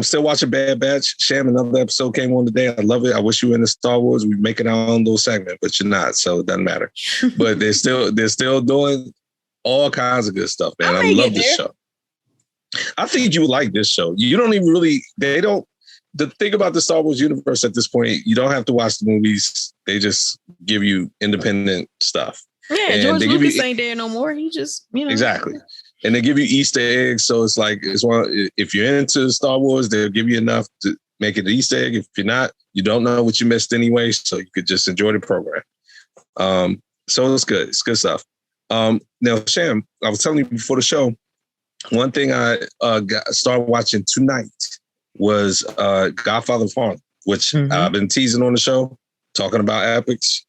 still watching Bad Batch. Sham, another episode came on today. I love it. I wish you were in the Star Wars. We're making our own little segment, but you're not, so it doesn't matter. But they're still doing all kinds of good stuff, man. I love this show. I think you would like this show. You don't even really, the thing about the Star Wars universe at this point, you don't have to watch the movies. They just give you independent stuff. Yeah, and George Lucas ain't there no more. He just, Exactly. And they give you Easter eggs. So it's like, if you're into Star Wars, they'll give you enough to make it an Easter egg. If you're not, you don't know what you missed anyway. So you could just enjoy the program. So it's good. It's good stuff. Now, Sham, I was telling you before the show, one thing I started watching tonight was Godfather of Harlem, which I've been teasing on the show, talking about epics.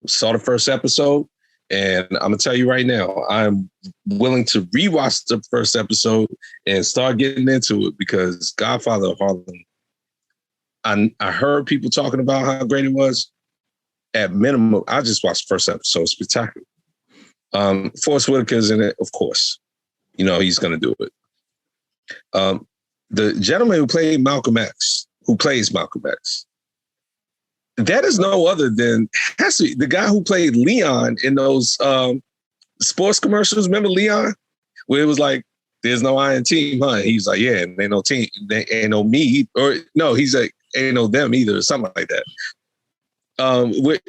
Saw the first episode, and I'm gonna tell you right now, I'm willing to rewatch the first episode and start getting into it because Godfather of Harlem, I heard people talking about how great it was. At minimum, I just watched the first episode. Spectacular. Forrest Whitaker's in it, of course. He's gonna do it. The gentleman who plays Malcolm X, that is no other than the guy who played Leon in those sports commercials. Remember Leon? Where it was like, there's no I in team, huh? He's like, yeah, and ain't no team, they ain't no me. Or no, he's like, ain't no them either, or something like that.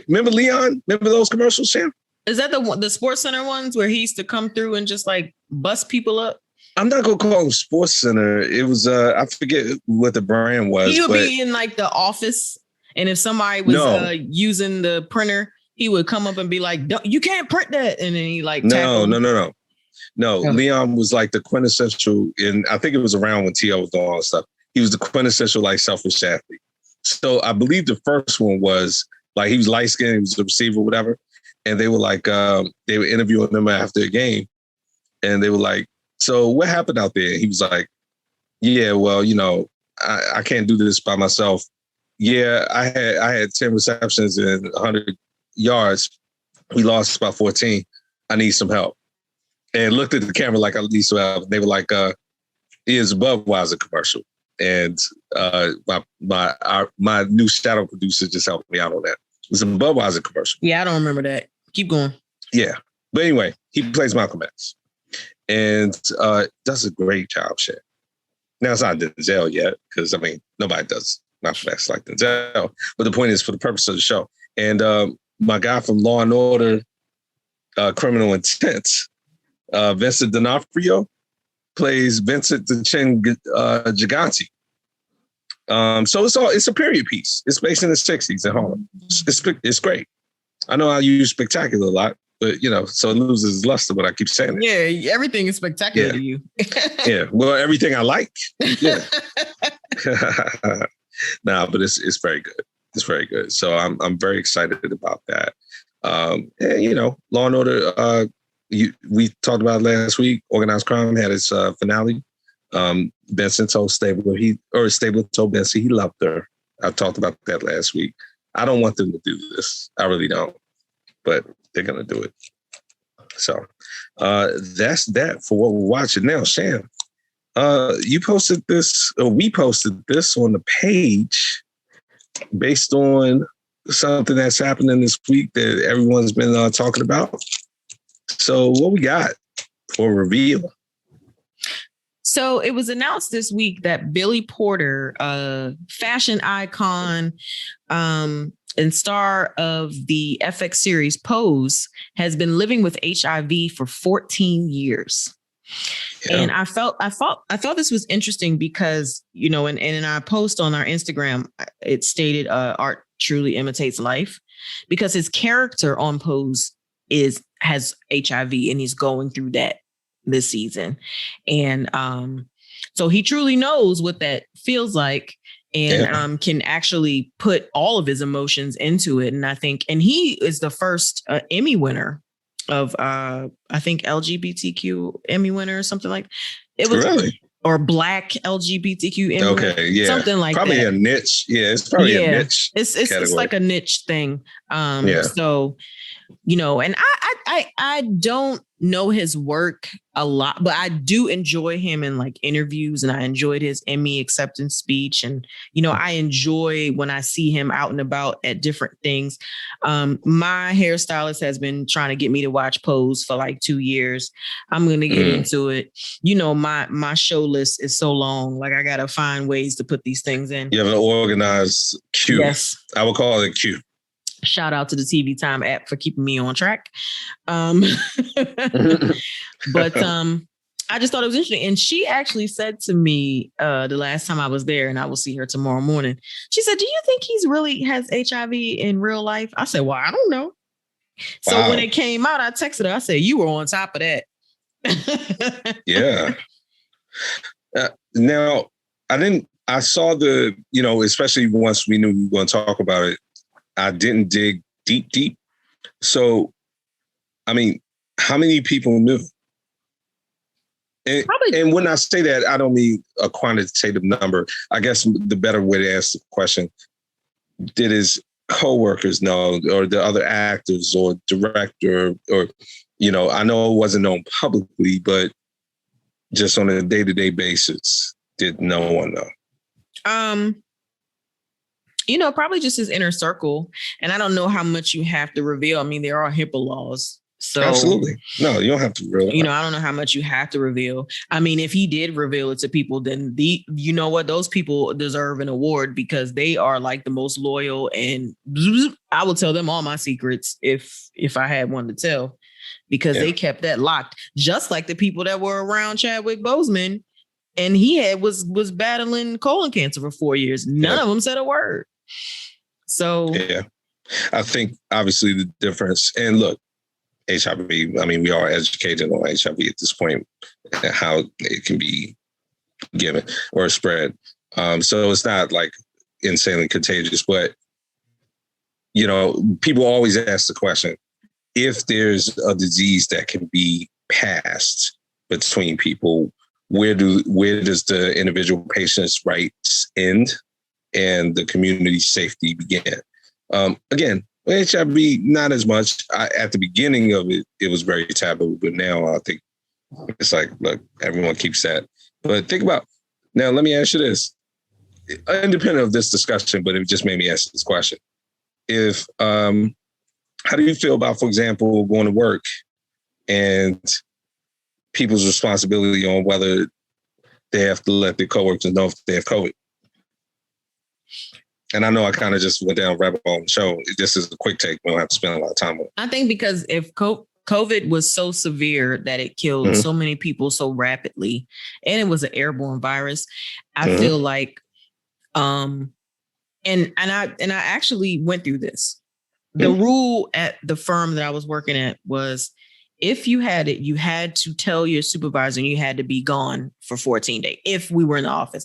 Remember Leon? Remember those commercials, Sam? Is that the Sports Center ones where he used to come through and just like bust people up? I'm not gonna call him Sports Center. It was I forget what the brand was. He would be in like the office, and if somebody was using the printer, he would come up and be like, "You can't print that," and then he like no. Leon was like the quintessential, and I think it was around when T.O. was doing all that stuff. He was the quintessential like selfish athlete. So I believe the first one was like he was light skinned, he was the receiver, whatever, and they were like they were interviewing him after a game. And they were like, so what happened out there? He was like, yeah, well, I can't do this by myself. Yeah, I had 10 receptions and 100 yards. We lost about 14. I need some help. And looked at the camera like, I need some help. They were like, it is a Budweiser commercial. And my new shadow producer just helped me out on that. It was a Budweiser commercial. Yeah, I don't remember that. Keep going. Yeah. But anyway, he plays Malcolm X. And does a great job, Shay. Now, it's not Denzel yet, because, nobody does Malcolm X like Denzel. But the point is, for the purpose of the show. And my guy from Law and Order, Criminal Intent, Vincent D'Onofrio, plays Vincent the Chin Gigante. So it's a period piece. It's based in the 60s in Harlem. It's great. I know I use spectacular a lot, but so it loses luster when I keep saying it. Yeah, everything is spectacular to you. Yeah, well, everything I like. Yeah. Nah, but it's very good. It's very good. So I'm very excited about that. And Law and Order. We talked about it last week. Organized Crime had its finale. Benson told Stabler Stabler told Benson he loved her. I talked about that last week. I don't want them to do this. I really don't. But they're gonna do it. So that's that for what we're watching now. Sham, you posted this, or we posted this on the page based on something that's happening this week that everyone's been talking about. So what we got for reveal? So it was announced this week that Billy Porter, a fashion icon and star of the FX series Pose, has been living with HIV for 14 years. Yeah. And I thought this was interesting because, and in our post on our Instagram, it stated art truly imitates life, because his character on Pose has HIV and he's going through that this season. And so he truly knows what that feels like, and can actually put all of his emotions into it. And I think, and he is the first Emmy winner of I think LGBTQ Emmy winner or something like it was. Really? Or Black LGBTQ Emmy. Okay, yeah. Something like probably that. Probably a niche. Yeah, it's probably a niche. It's like a niche thing. So, and I don't know his work a lot, but I do enjoy him in like interviews, and I enjoyed his Emmy acceptance speech. And, I enjoy when I see him out and about at different things. My hairstylist has been trying to get me to watch Pose for like 2 years. I'm going to get into it. My show list is so long. Like, I got to find ways to put these things in. You have an organized queue. Yes. I would call it a queue. Shout out to the TV Time app for keeping me on track. But I just thought it was interesting. And she actually said to me the last time I was there, and I will see her tomorrow morning. She said, do you think he's really has HIV in real life? I said, well, I don't know. So when it came out, I texted her. I said, you were on top of that. Yeah. Now, I saw the, especially once we knew we were going to talk about it, I didn't dig deep. So, how many people knew? And when I say that, I don't mean a quantitative number. I guess the better way to ask the question, did his coworkers know, or the other actors or director, or, I know it wasn't known publicly, but just on a day-to-day basis, did no one know? Probably just his inner circle. And I don't know how much you have to reveal. There are HIPAA laws. So absolutely. No, you don't have to reveal. I don't know how much you have to reveal. If he did reveal it to people, then those people deserve an award, because they are like the most loyal, and I will tell them all my secrets if I had one to tell, because they kept that locked, just like the people that were around Chadwick Boseman, and he was battling colon cancer for 4 years. None of them said a word. So I think obviously the difference, and look, HIV, we are educated on HIV at this point, and how it can be given or spread. So it's not like insanely contagious, but, people always ask the question, if there's a disease that can be passed, between people. Where does the individual patient's rights end and the community safety begin? Again, HIV, not as much. At the beginning of it, it was very taboo, but now I think it's like, look, everyone keeps that. But think about, now let me ask you this, independent of this discussion, but it just made me ask this question. If, how do you feel about, for example, going to work and people's responsibility on whether they have to let their coworkers know if they have COVID? And I know I kind of just went down a rabbit hole on the show. This is a quick take. We don't have to spend a lot of time on it. I think because if COVID was so severe that it killed so many people so rapidly, and it was an airborne virus, I feel like, and I actually went through this. The rule at the firm that I was working at was, if you had it, you had to tell your supervisor and you had to be gone for 14 days if we were in the office.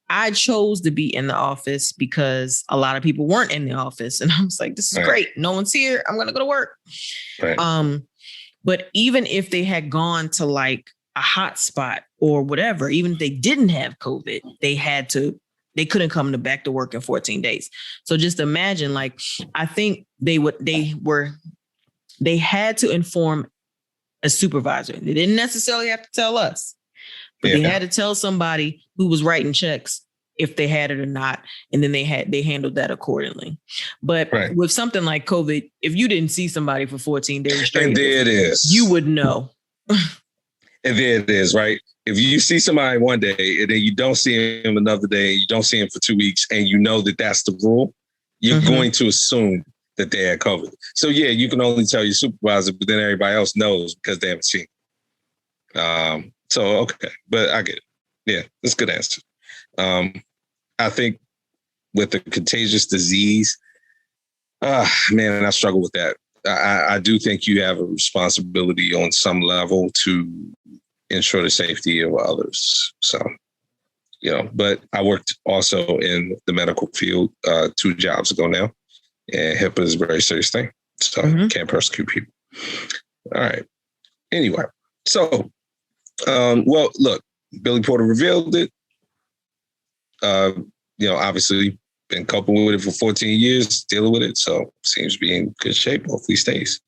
I chose to be in the office because a lot of people weren't in the office. And I was like, this is great. No one's here. I'm going to go to work. Right. But even if they had gone to like a hot spot or whatever, even if they didn't have COVID, they couldn't come back to work in 14 days. So just imagine, like, I think they had to inform a supervisor. They didn't necessarily have to tell us, but they had to tell somebody who was writing checks if they had it or not. And then they handled that accordingly. But with something like COVID, if you didn't see somebody for 14 days straight, and there it is, you would know. And there it is, right? If you see somebody one day and then you don't see him another day, you don't see him for 2 weeks, and you know that that's the rule, you're going to assume that they had COVID. So yeah, you can only tell your supervisor, but then everybody else knows because they haven't seen it. So, okay, but I get it. Yeah, that's a good answer. I think with the contagious disease, man, I struggle with that. I do think you have a responsibility on some level to ensure the safety of others. So, but I worked also in the medical field 2 jobs ago now. And HIPAA is a very serious thing. So you can't persecute people. All right. Anyway, so, well, look, Billy Porter revealed it. Obviously been coping with it for 14 years, dealing with it. So seems to be in good shape. Hopefully stays.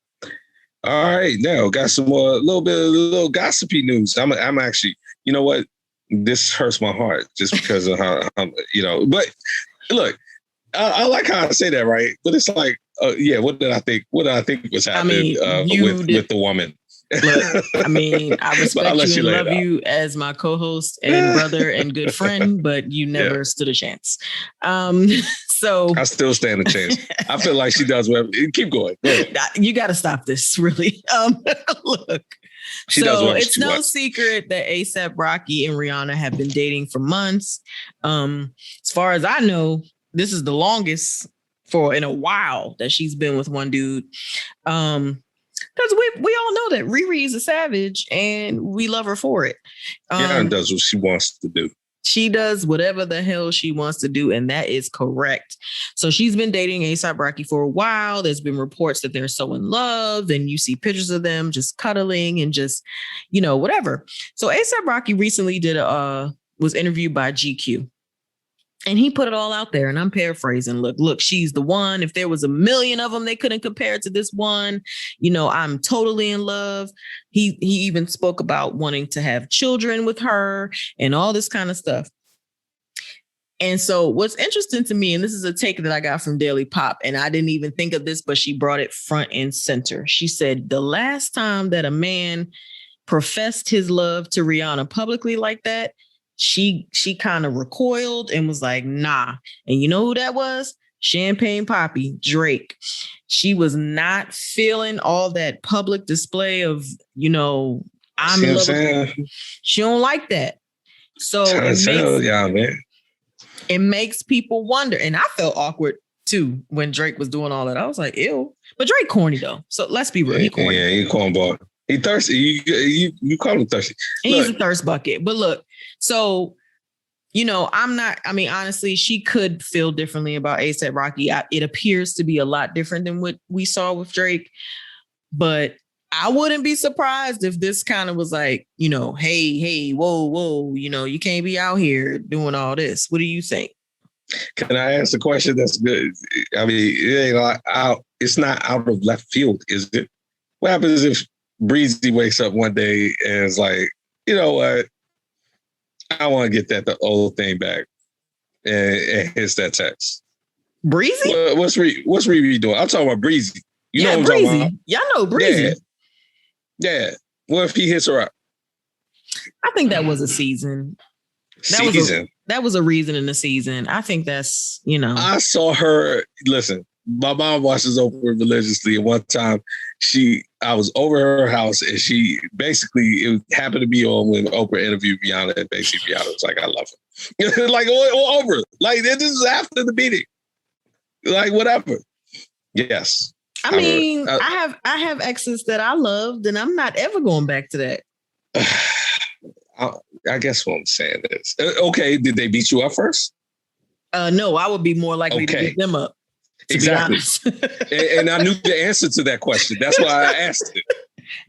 All right. Now got some more, a little gossipy news. I'm actually, you know what? This hurts my heart just because of how, but look, I like how I say that, right? But it's like, what did I think? What did I think was happening with the woman? Look, I respect you and love you as my co-host and brother and good friend, but you never stood a chance. So I still stand a chance. I feel like she does well. Keep going. Go ahead. You got to stop this, really. Look. It's no secret that A$AP Rocky and Rihanna have been dating for months. As far as I know, this is the longest in a while that she's been with one dude. Because we all know that Riri is a savage and we love her for it. Rihanna does what she wants to do. She does whatever the hell she wants to do, and that is correct. So she's been dating A$AP Rocky for a while. There's been reports that they're so in love, and you see pictures of them just cuddling and just, whatever. So A$AP Rocky recently was interviewed by GQ. And he put it all out there, and I'm paraphrasing. Look, she's the one. If there was a million of them, they couldn't compare it to this one. I'm totally in love. He even spoke about wanting to have children with her and all this kind of stuff. And so what's interesting to me, and this is a take that I got from Daily Pop, and I didn't even think of this, but she brought it front and center. She said, the last time that a man professed his love to Rihanna publicly like that, she kind of recoiled and was like, nah. And you know who that was? Champagne Poppy, Drake. She was not feeling all that public display of, I'm in love with you. She don't like that. So it makes people wonder. And I felt awkward too when Drake was doing all that. I was like, ew. But Drake corny though. So let's be real. He corny. Yeah, he cornball. He thirsty. You call him thirsty. He's a thirst bucket. But look, so, honestly, she could feel differently about A$AP Rocky. It appears to be a lot different than what we saw with Drake. But I wouldn't be surprised if this kind of was like, hey, whoa, you can't be out here doing all this. What do you think? Can I ask a question that's good? I mean, it's not out of left field, is it? What happens if Breezy wakes up one day and is like, you know what? I want to get the old thing back, and hits that text. Breezy? What's Riri doing? I'm talking about Breezy. You know what Breezy. I'm talking about? Y'all know Breezy. Yeah. What if he hits her up? I think that was a season. That was a reason in the season. I think that's, I saw her. Listen, my mom watches Oprah religiously. And one time I was over her house and it happened to be on when Oprah interviewed Rihanna, and basically Rihanna was like, I love her. Like, over. Like, this is after the meeting. Like, whatever. Yes. I mean, I have exes that I loved, and I'm not ever going back to that. I guess what I'm saying is, okay, did they beat you up first? No, I would be more likely to beat them up. Exactly. and I knew the answer to that question. That's why I asked it.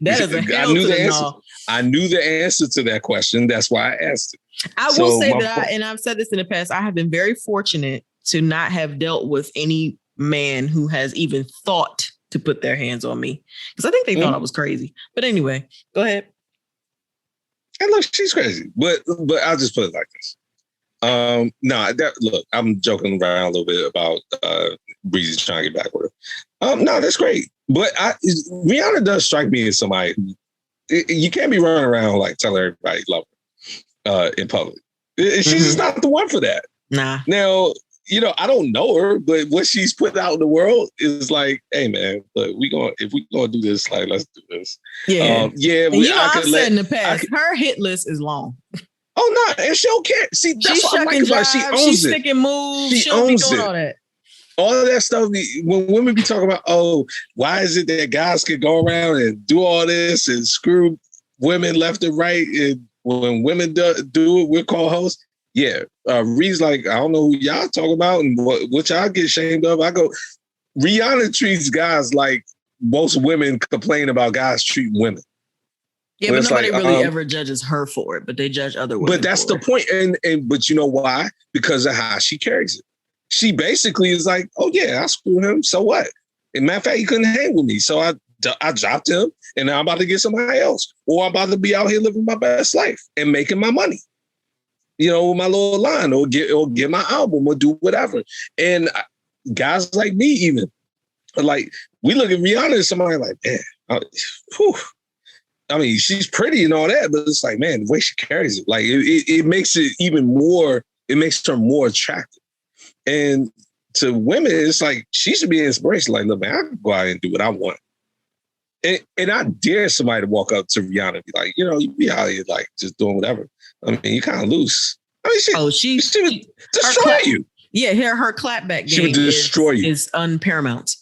That is a hell to the no. I knew the answer to that question. That's why I asked it. I will say that and I've said this in the past, I have been very fortunate to not have dealt with any man who has even thought to put their hands on me, because I think they thought I was crazy. But anyway, go ahead. And look, she's crazy, but I'll just put it like this. Look, I'm joking around a little bit about Breezy trying to get back with her. No, that's great, but Rihanna does strike me as somebody who you can't be running around like telling everybody you love her in public. She's just not the one for that. Nah. Now, I don't know her, but what she's put out in the world is like, hey man, look, if we gonna do this, like, let's do this. Yeah. I've said in the past, her hit list is long. Oh no, and she don't care. See, that's what I like about her. She owns she's it. sticking moves. She She'll owns be doing it. all that. All of that stuff. When women be talking about, why is it that guys can go around and do all this and screw women left and right, and when women do it, we're called hosts. Yeah, Reed's like, I don't know who y'all talking about and what y'all get ashamed of. I go, Rihanna treats guys like most women complain about guys treating women. Yeah, but nobody really ever judges her for it, but they judge other women. But that's the point. But you know why? Because of how she carries it. She basically is like, oh yeah, I screwed him. So what? As a matter of fact, he couldn't hang with me. So I dropped him, and now I'm about to get somebody else. Or I'm about to be out here living my best life and making my money. With my little line, or get my album, or do whatever. And guys like me, even, like, we look at Rihanna as somebody like, man, I mean, she's pretty and all that, but it's like, man, the way she carries it, like, it makes it even more, it makes her more attractive. And to women, it's like, she should be an inspiration. Like, look, man, I can go out and do what I want. And I dare somebody to walk up to Rihanna and be like, you be out here, like, just doing whatever. I mean, you kind of loose. I mean, she would destroy you. Yeah, her clapback game she would destroy you. Is unparamount.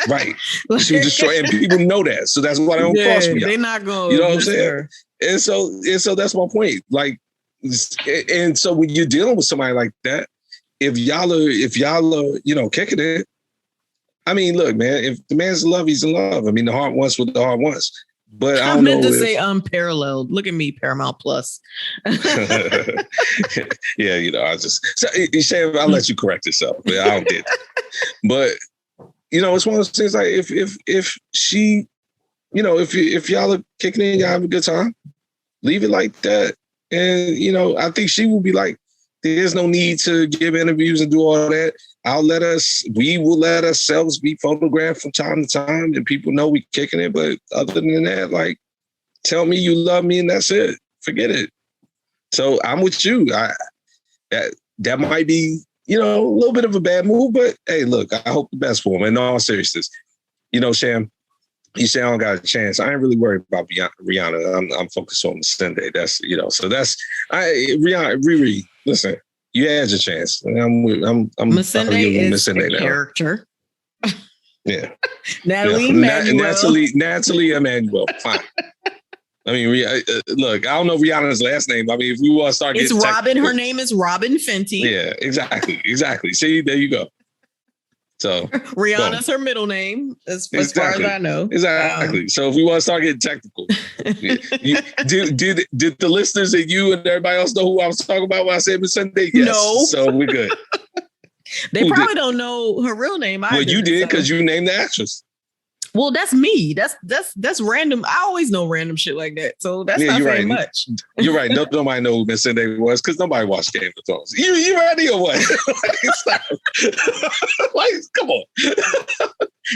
Right. She would destroy, and people know that. So that's why they don't cross me out. They're not going. You know what I'm saying? And so that's my point. Like, and so when you're dealing with somebody like that, if y'all are, kicking it, I mean, look, man, if the man's in love, he's in love. I mean, the heart wants what the heart wants. But I meant to say unparalleled. Look at me, Paramount Plus. Yeah, Sham, I'll let you correct yourself. But I don't get it. But it's one of those things like if she, if y'all are kicking in, y'all have a good time, leave it like that. And I think she will be like, there's no need to give interviews and do all that. We will let ourselves be photographed from time to time, and people know we kicking it. But other than that, like, tell me you love me and that's it. Forget it. So I'm with you. That might be, a little bit of a bad move, but hey, look, I hope the best for him. In all seriousness, Sham, you say I don't got a chance. I ain't really worried about Rihanna. I'm focused on Sunday. That's, so that's Rihanna, Riri. Listen, you had your chance. I'm Masende is a character. Yeah. Natalie Emmanuel. Natalie Emmanuel. Fine. I mean, look, I don't know Rihanna's last name. I mean, if we want to start getting Robin. Her name is Robin Fenty. Yeah, exactly. See, there you go. So Rihanna's her middle name, as far as I know. Exactly. So if we want to start getting technical, did the listeners and you and everybody else know who I was talking about when I said Miss Sunday? Yes. No. So we're good. They probably don't know her real name either. Well, you did because you named the actress. Well, that's me. That's random. I always know random shit like that. So that's not saying much. You're right. Nobody know who Miss Sunday was because nobody watched Game of Thrones. You ready or what? Like, come on.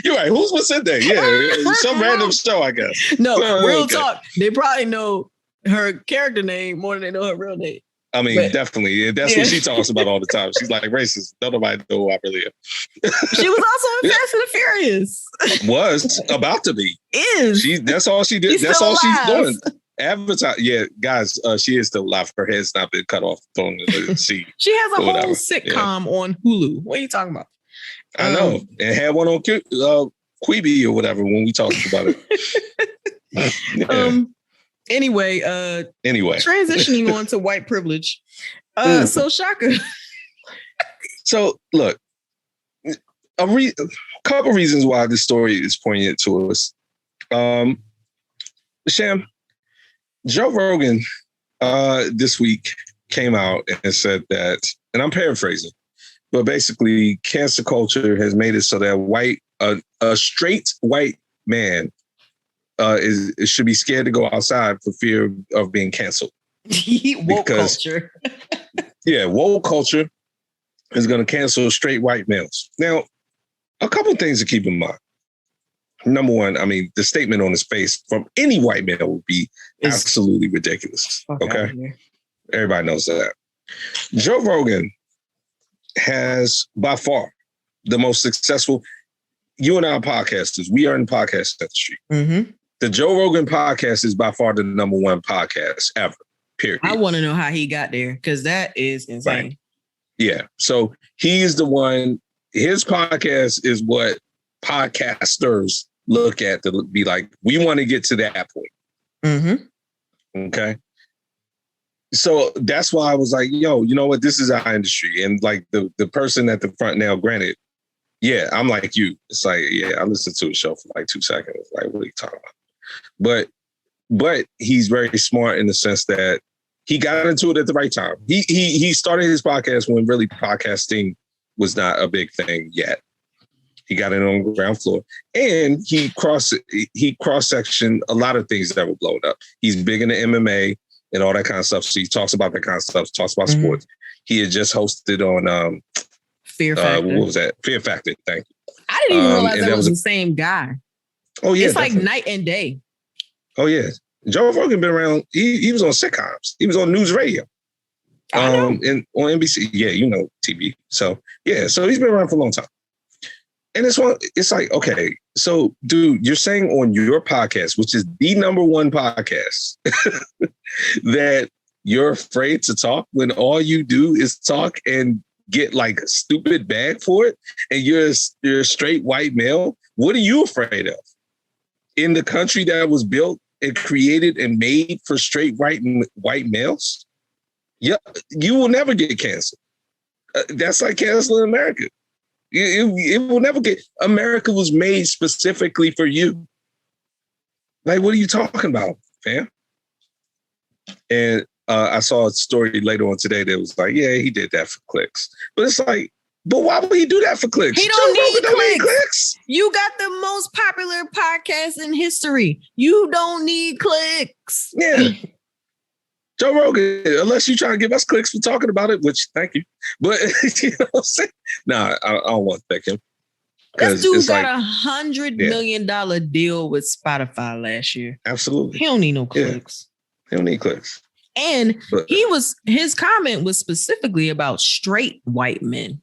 You're right. Who's Miss Sunday? Yeah, some random show, I guess. No, real talk. They probably know her character name more than they know her real name. I mean, definitely. That's what she talks about all the time. She's like racist. Nobody know who I really am. She was also in Fast and the Furious. Was about to be. Is. That's all she did. That's all she's doing. Advertise. Yeah, guys, she is still alive. Her head's not been cut off from the sea. She has a whole sitcom on Hulu. What are you talking about? I know. And had one on Quibi or whatever when we talked about it. Anyway, transitioning on to white privilege. So Shaka. So look, a couple reasons why this story is poignant to us. Sham, Joe Rogan this week came out and said that, and I'm paraphrasing, but basically cancel culture has made it so that a straight white man should be scared to go outside for fear of being canceled. Woke culture. Woke culture is going to cancel straight white males. Now, a couple of things to keep in mind. Number one, I mean, the statement on his face from any white male would be absolutely ridiculous. Okay? Everybody knows that. Joe Rogan has by far the most successful. You and I are podcasters. We are in the podcast industry. Mm-hmm. The Joe Rogan podcast is by far the number one podcast ever, period. I want to know how he got there because that is insane. Right. Yeah. So he's the one, his podcast is what podcasters look at to be like, we want to get to that point. Mm-hmm. Okay. So that's why I was like, yo, you know what? This is our industry. And like the person at the front now, granted, yeah, I'm like you. It's like, yeah, I listened to a show for like 2 seconds. Like, what are you talking about? But he's very smart in the sense that he got into it at the right time. He started his podcast when really podcasting was not a big thing yet. He got it on the ground floor, and he cross-sectioned a lot of things that were blown up. He's big into MMA and all that kind of stuff. So he talks about that kind of stuff. Talks about sports. He had just hosted on Fear Factor. What was that? Fear Factor. Thank you. I didn't even realize that was the same guy. Oh yeah, it's definitely like night and day. Oh yeah, Joe Rogan been around. He was on sitcoms. He was on news radio. And on NBC. Yeah, you know TV. So yeah, so he's been around for a long time. And it's like, okay, so dude, you're saying on your podcast, which is the number one podcast, that you're afraid to talk when all you do is talk and get like a stupid bag for it, and you're a straight white male. What are you afraid of? In the country that was built and created and made for straight white males? Yeah, you will never get canceled. That's like canceling America. It will never get. America was made specifically for you. Like, what are you talking about, fam? And I saw a story later on today that was like, yeah, he did that for clicks. But it's like, but why would he do that for clicks? He don't need clicks. You got the most popular podcast in history. You don't need clicks. Yeah. Joe Rogan, unless you're trying to give us clicks for talking about it, which thank you. But you know what I'm saying? Nah, I don't want to thank him. This dude got $100 million deal with Spotify last year. Absolutely. He don't need no clicks. Yeah. He don't need clicks. And his comment was specifically about straight white men.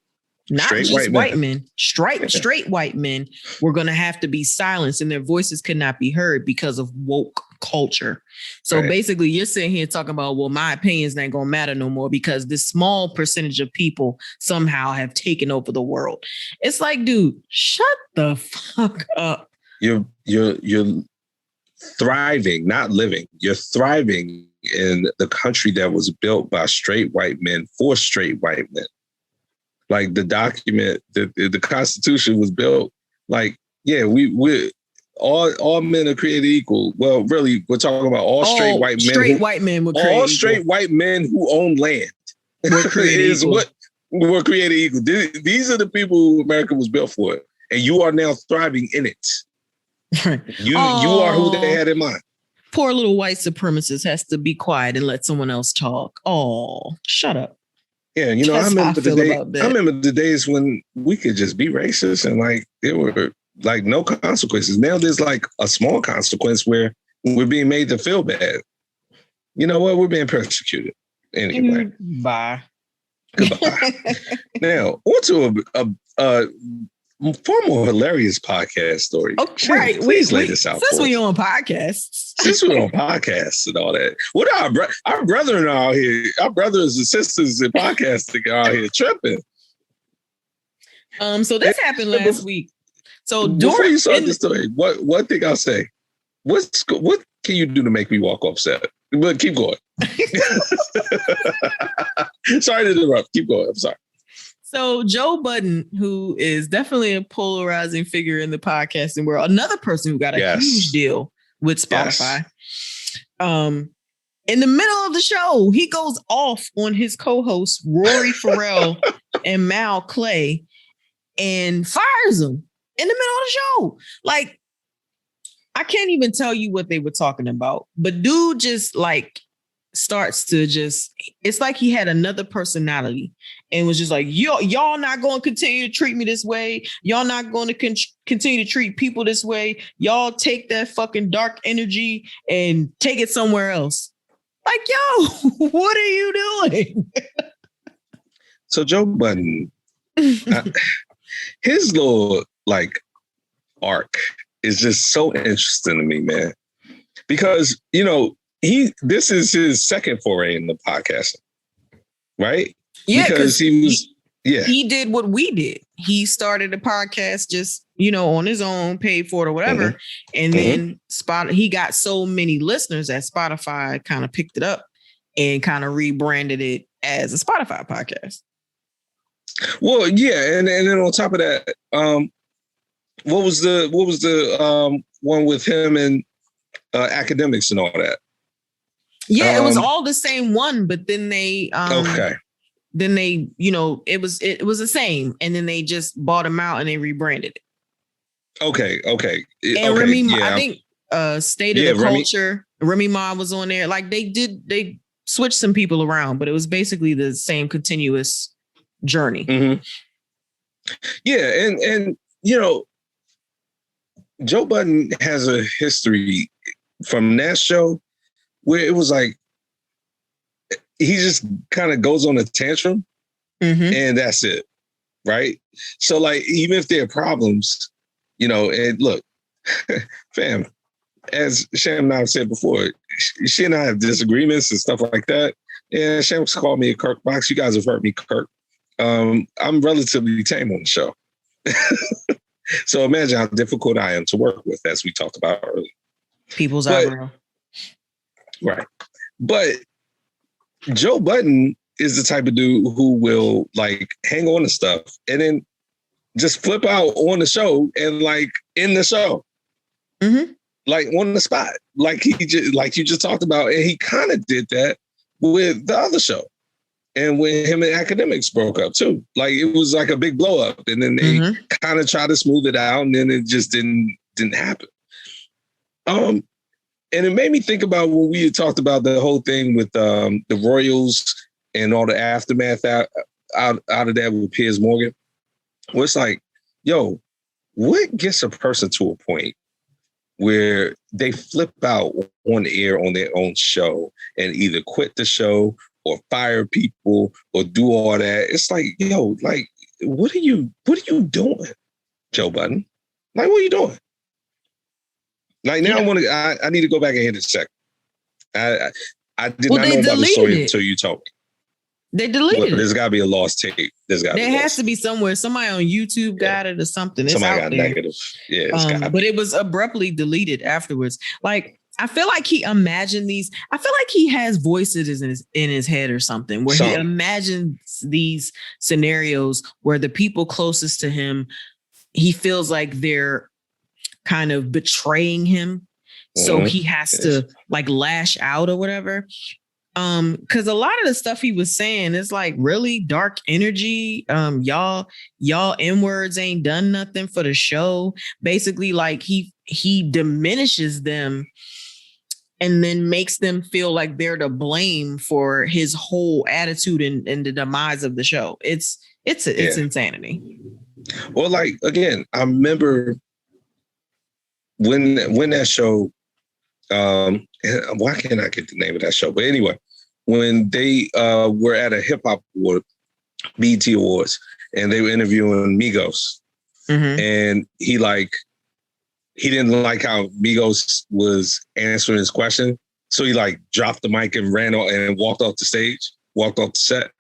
Not just white men. Straight white men were going to have to be silenced and their voices could not be heard because of woke culture. So basically you're sitting here talking about, well, my opinions ain't going to matter no more because this small percentage of people somehow have taken over the world. It's like, dude, shut the fuck up. You're thriving, not living. You're thriving in the country that was built by straight white men for straight white men. like the document, the Constitution was built. Like, yeah, we all men are created equal. Well, really, we're talking about all straight white men. Straight white men were created all straight equal. White men who own land. We're created is equal. what we're created equal. These are the people who America was built for, and you are now thriving in it. You are who they had in mind. Poor little white supremacist has to be quiet and let someone else talk. Oh, shut up. Yeah, you know, I remember the days when we could just be racist and like there were like no consequences. Now there's like a small consequence where we're being made to feel bad. You know what? We're being persecuted anyway. Bye. Goodbye. Now, on to a far more hilarious podcast story. Oh, right. Please lay this out. Since we're on podcasts. Since we're on podcasts and all that. What are our brethren out here? Our brothers and sisters in podcasting are out here tripping. So this happened last week. So before you start the story, what thing I'll say? What can you do to make me walk off set? But keep going. Sorry to interrupt. Keep going. I'm sorry. So Joe Budden, who is definitely a polarizing figure in the podcasting world, another person who got a huge deal with Spotify. Yes. In the middle of the show, he goes off on his co-hosts Rory Farrell and Mal Clay and fires them in the middle of the show. Like, I can't even tell you what they were talking about, but dude just like starts to it's like he had another personality and was just like, y'all not going to continue to treat me this way. Y'all not going to continue to treat people this way. Y'all take that fucking dark energy and take it somewhere else. Like, yo, what are you doing? So Joe Budden, his little like arc is just so interesting to me, man, because, you know, this is his second foray in the podcasting, right? Yeah, because he did what we did. He started a podcast just, you know, on his own, paid for it or whatever. Mm-hmm. And then he got so many listeners that Spotify kind of picked it up and kind of rebranded it as a Spotify podcast. Well, yeah, and then on top of that, what was the one with him and academics and all that? Yeah, it was all the same one, but then they then they, you know, it was the same, and then they just bought him out and they rebranded it. Okay. And Remy, I think State of the Culture, Remy Ma was on there. Like they switched some people around, but it was basically the same continuous journey. Mm-hmm. Yeah, and you know, Joe Budden has a history from that show where it was like he just kind of goes on a tantrum, and that's it, right? So like, even if there are problems, you know, and look, fam, as Sham and I have said before, she and I have disagreements and stuff like that. And Sham's called me a Kirk box. You guys have heard me Kirk. I'm relatively tame on the show. So imagine how difficult I am to work with, as we talked about earlier. People's eyebrow. Right. But Joe Budden is the type of dude who will like hang on to stuff and then just flip out on the show and like in the show. Mm-hmm. Like on the spot. Like like you just talked about. And he kind of did that with the other show. And when him and academics broke up too. Like it was like a big blow up. And then they kind of tried to smooth it out and then it just didn't happen. And it made me think about when we had talked about the whole thing with the Royals and all the aftermath out of that with Piers Morgan. Where it's like, yo, what gets a person to a point where they flip out on the air on their own show and either quit the show or fire people or do all that? It's like, yo, like, what are you doing, Joe Budden? Like, what are you doing? Like now, I need to go back and hit it check. I did not know about the story until you told me. They deleted it. There's got to be a lost tape. There has to be somewhere. Somebody on YouTube got it or something. It's somebody out got there. negative. Yeah, it's but it was abruptly deleted afterwards. Like I feel like he imagined these. I feel like he has voices in his head or something where he imagines these scenarios where the people closest to him, he feels like they're kind of betraying him. So he has to like lash out or whatever. Because a lot of the stuff he was saying is like really dark energy. Y'all N-words ain't done nothing for the show. Basically, like he diminishes them and then makes them feel like they're to blame for his whole attitude and the demise of the show. It's insanity. Well, like again, I remember when that show. Why can't I get the name of that show? But anyway, when they were at a hip hop award, BET Awards, and they were interviewing Migos, and he didn't like how Migos was answering his question, so he like dropped the mic and ran off and walked off the stage, walked off the set.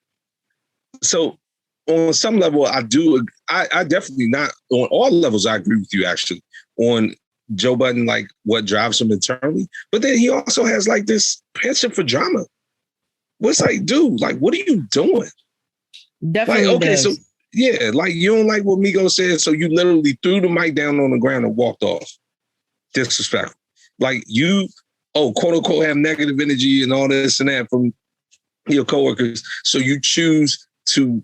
So on some level, I definitely not on all levels. I agree with you actually on Joe Budden, like what drives him internally, but then he also has like this penchant for drama. What's like, dude, like, what are you doing? Definitely. Like, okay, does. so yeah, like you don't like what Migos said, so you literally threw the mic down on the ground and walked off. Disrespectful. Like you, quote unquote, have negative energy and all this and that from your coworkers, so you choose to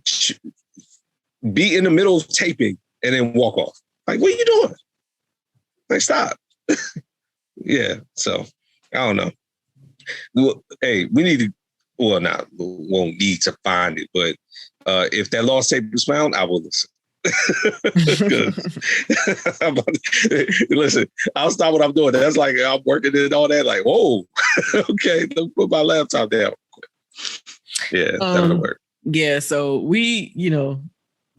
be in the middle of taping and then walk off. Like, what are you doing? Like, stop. Yeah. So I don't know. Well, hey, we need to, won't need to find it, but if that lost tape is found, I will listen. Listen, I'll stop what I'm doing. That's like I'm working and all that. Like, whoa, okay, let me put my laptop down. Yeah, that'll work. Yeah, so we,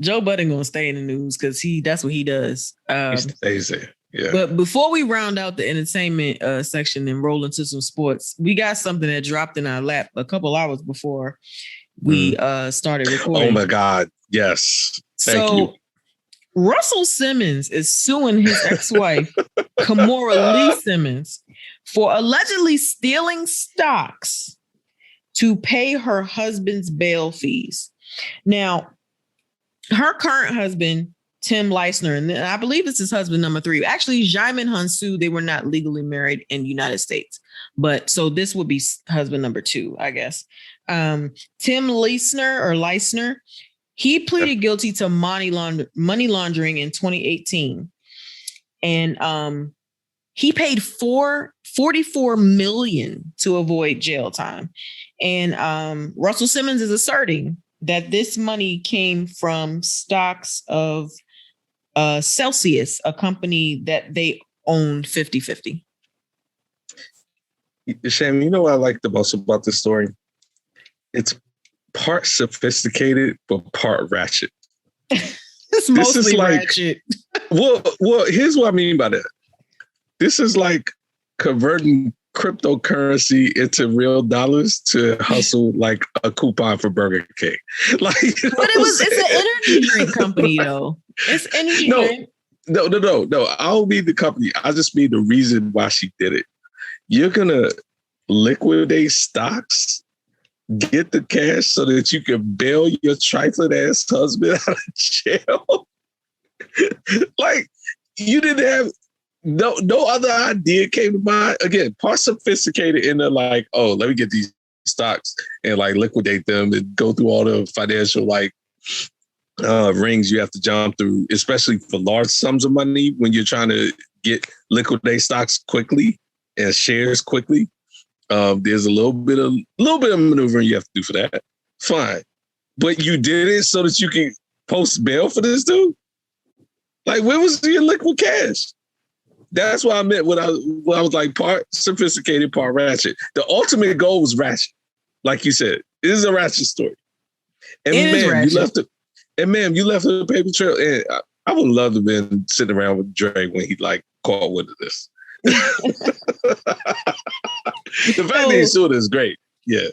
Joe Budden gonna stay in the news because that's what he does. He stays there. Yeah. But before we round out the entertainment section and roll into some sports, we got something that dropped in our lap a couple hours before we started recording. Oh my God. Yes. Thank you. Russell Simmons is suing his ex-wife, Kimora Lee Simmons, for allegedly stealing stocks to pay her husband's bail fees. Now, her current husband, Tim Leisner, and I believe it's his husband number 3. Actually, Jaimin Hansu, they were not legally married in the United States. But so this would be husband number 2, I guess. Tim Leisner, he pleaded guilty to money laundering in 2018. And he paid $44 million to avoid jail time. And Russell Simmons is asserting that this money came from stocks of Celsius, a company that they own 50-50. Sham, you know what I like the most about this story? It's part sophisticated, but part ratchet. It's mostly ratchet. Well, here's what I mean by that. This is like converting cryptocurrency into real dollars to hustle like a coupon for Burger King. Like, but it's an energy drink company though. It's energy drink. No. I don't mean the company. I just mean the reason why she did it. You're gonna liquidate stocks, get the cash so that you can bail your trifling ass husband out of jail. Like, you didn't have no other idea came to mind. Again, part sophisticated in the like, oh, let me get these stocks and like liquidate them and go through all the financial like rings you have to jump through, especially for large sums of money when you're trying to liquidate stocks quickly and shares quickly. There's a little bit of maneuvering you have to do for that. Fine, but you did it so that you can post bail for this dude. Like, where was your liquid cash? That's what I meant when I was like part sophisticated, part ratchet. The ultimate goal was ratchet, like you said. It is a ratchet story. And ma'am, you left a paper trail. And I would love to have been sitting around with Dre when he like caught wind of this. The fact that he sued is great. Yeah.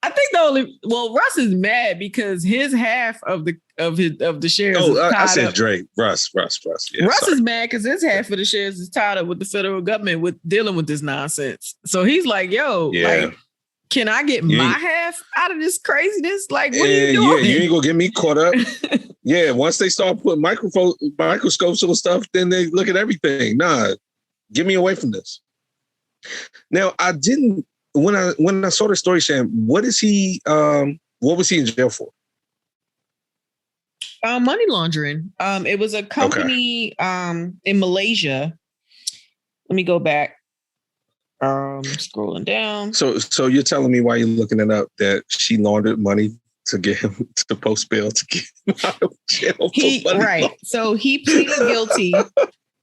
I think Russ is mad because his half of the shares. Oh, is tied I said up. Drake. Russ. Yeah, Russ is mad because his half of the shares is tied up with the federal government with dealing with this nonsense. So he's like, "Yo, like, can I get my half out of this craziness? Like, what are you doing? Yeah, you ain't gonna get me caught up." Yeah, once they start putting microscopes on stuff, then they look at everything. Nah, get me away from this. Now, I didn't. When I saw the story, Sham, what was he in jail for? Money laundering. It was a company in Malaysia. Let me go back. Scrolling down. So you're telling me while you're looking it up that she laundered money to get him to post bail to get him out of jail? So he pleaded guilty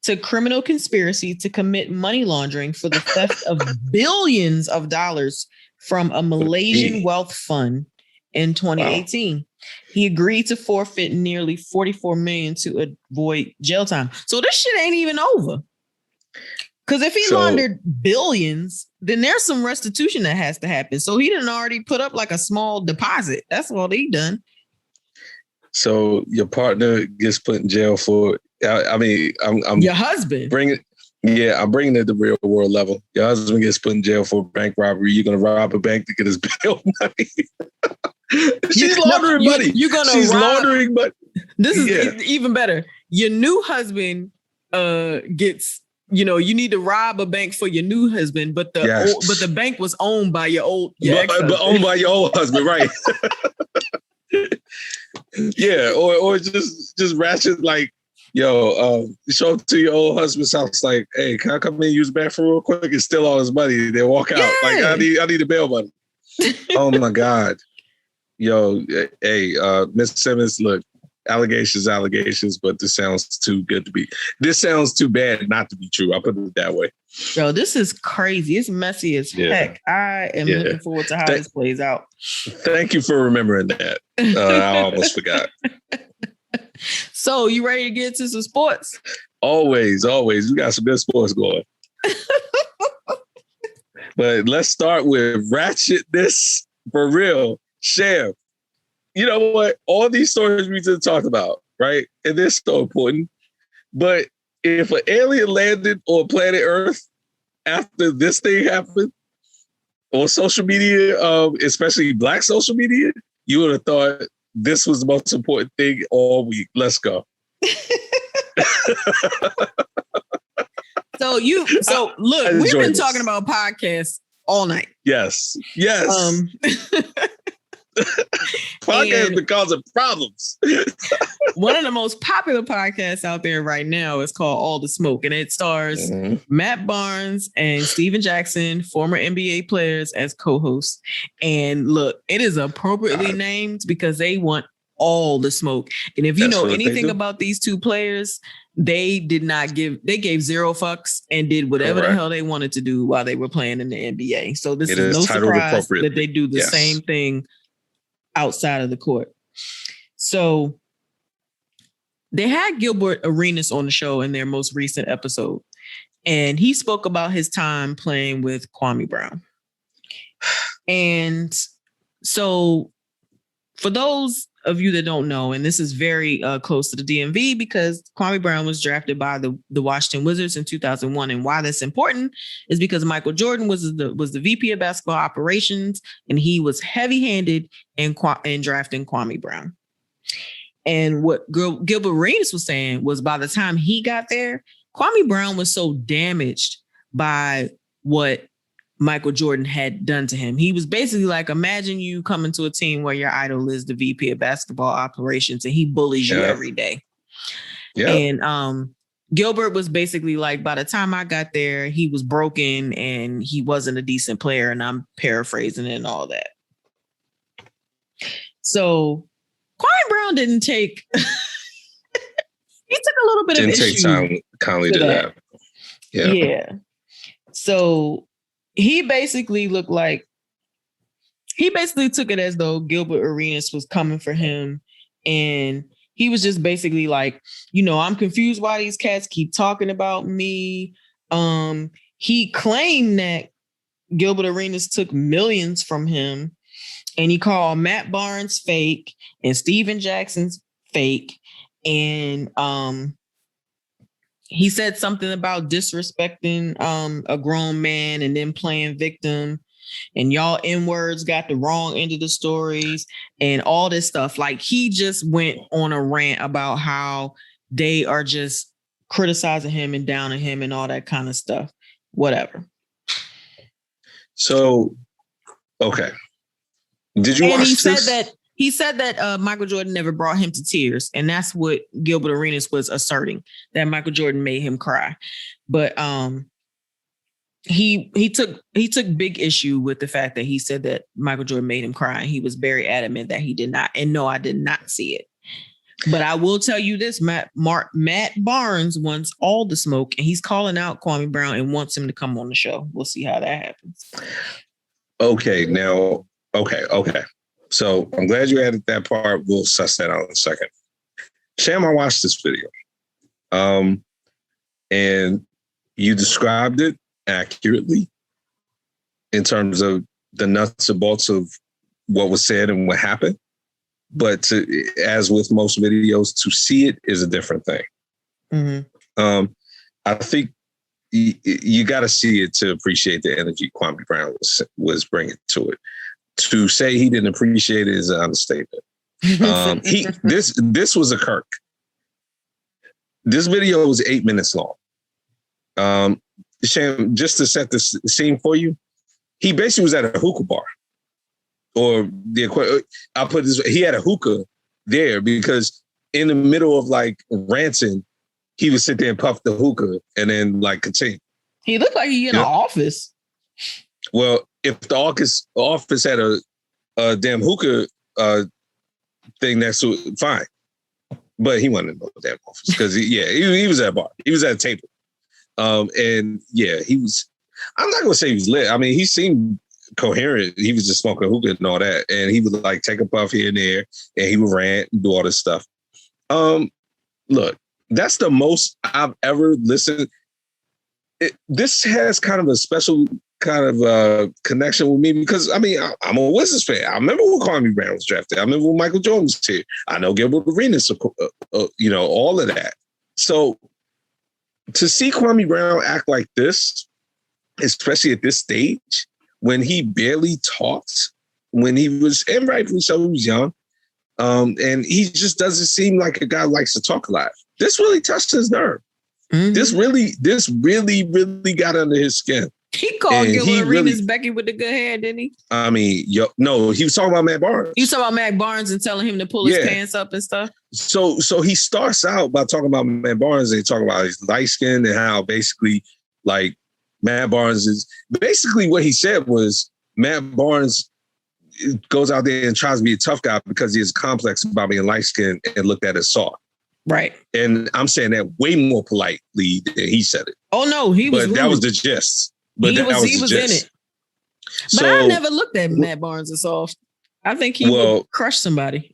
to criminal conspiracy to commit money laundering for the theft of billions of dollars from a Malaysian wealth fund in 2018. Wow. He agreed to forfeit nearly $44 million to avoid jail time. So this shit ain't even over. Because if he laundered billions, then there's some restitution that has to happen. So he didn't already put up like a small deposit. That's all he done. So your partner gets put in jail for. I'm your husband. I'm bringing it to the real world level. Your husband gets put in jail for bank robbery. You're gonna rob a bank to get his bail money. She's laundering money. She's laundering money. This is even better. Your new husband gets. You need to rob a bank for your new husband, but the bank was owned by your owned by your old husband, right? Yeah, or just ratchet like, yo, show up to your old husband's house like, hey, can I come in and use the bathroom real quick and steal all his money? Then walk out like I need the bail money. Oh my God, yo, hey, Miss Simmons, look. Allegations, but this sounds too good to be. This sounds too bad not to be true. I'll put it that way. Yo, this is crazy. It's messy as heck. I am looking forward to how this plays out. Thank you for remembering that. I almost forgot. So, you ready to get to some sports? Always. We got some good sports going. But let's start with ratchetness for real. Sham. You know what? All these stories we just talked about, right? And they're so important. But if an alien landed on planet Earth after this thing happened on social media, especially Black social media, you would have thought this was the most important thing all week. Let's go. So look, we've been talking about podcasts all night. Yes. Podcast because of problems. One of the most popular podcasts out there right now is called All the Smoke, and it stars Matt Barnes and Steven Jackson, former NBA players, as co-hosts. And look, it is appropriately named because they want all the smoke. And if you know anything about these two players, they gave zero fucks and did whatever the hell they wanted to do while they were playing in the NBA. So this is no surprise that they do the same thing outside of the court. So they had Gilbert Arenas on the show in their most recent episode, and he spoke about his time playing with Kwame Brown. And so for those of you that don't know, and this is very close to the DMV because Kwame Brown was drafted by the Washington Wizards in 2001. And why that's important is because Michael Jordan was the VP of basketball operations, and he was heavy-handed in drafting Kwame Brown. And what Gilbert Arenas was saying was by the time he got there, Kwame Brown was so damaged by what Michael Jordan had done to him. He was basically like, imagine you coming to a team where your idol is the VP of basketball operations and he bullies you every day. Yeah. And Gilbert was basically like, by the time I got there, he was broken and he wasn't a decent player. And I'm paraphrasing and all that. So Kwame Brown didn't take, he took a little bit of issue. Didn't take time kindly to that. Yeah. So he basically took it as though Gilbert Arenas was coming for him. And he was just basically like, I'm confused why these cats keep talking about me. He claimed that Gilbert Arenas took millions from him And he called Matt Barnes fake and Steven Jackson's fake. And he said something about disrespecting a grown man and then playing victim. And y'all N-words got the wrong end of the stories and all this stuff. Like, he just went on a rant about how they are just criticizing him and downing him and all that kind of stuff. Whatever. So, okay. Did you watch this? He said that Michael Jordan never brought him to tears. And that's what Gilbert Arenas was asserting, that Michael Jordan made him cry. But he took big issue with the fact that he said that Michael Jordan made him cry. And he was very adamant that he did not. And no, I did not see it. But I will tell you this, Matt Barnes wants all the smoke, and he's calling out Kwame Brown and wants him to come on the show. We'll see how that happens. Okay, now, okay. So I'm glad you added that part. We'll suss that out in a second. Sham, I watched this video. And you described it accurately in terms of the nuts and bolts of what was said and what happened. But as with most videos, to see it is a different thing. Mm-hmm. I think you got to see it to appreciate the energy Kwame Brown was bringing to it. To say he didn't appreciate it is an understatement. This was a Kirk. This video was 8 minutes long. Sham, just to set the scene for you, he basically was at a hookah bar. Or I'll put this, he had a hookah there because in the middle of like ranting, he would sit there and puff the hookah and then like continue. He looked like he in an office. Well, if the office had a damn hookah thing, that's fine. But he wasn't in no damn office because he was at a bar. He was at a table. And yeah, he was, I'm not going to say he was lit. I mean, he seemed coherent. He was just smoking hookah and all that. And he would like take a puff here and there and he would rant and do all this stuff. Look, that's the most I've ever listened. This has kind of a special kind of connection with me because, I mean, I'm a Wizards fan. I remember when Kwame Brown was drafted. I remember when Michael Jordan was here. I know Gilbert Arenas, all of that. So to see Kwame Brown act like this, especially at this stage, when he barely talked, when he was, and rightfully so, he was young, and he just doesn't seem like a guy who likes to talk a lot. This really touched his nerve. Mm-hmm. This really got under his skin. He called Gilbert Arenas Becky with the good hair, didn't he? I mean, no, he was talking about Matt Barnes. He was talking about Matt Barnes and telling him to pull his pants up and stuff. So he starts out by talking about Matt Barnes and talking about his light skin and how basically like Matt Barnes is basically what he said was Matt Barnes goes out there and tries to be a tough guy because he has a complex about being light skinned and looked at as soft. Right. And I'm saying that way more politely than he said it. Oh no, he was. But that was the gist. But he was in it. But I never looked at Matt Barnes as soft. I think he would crush somebody.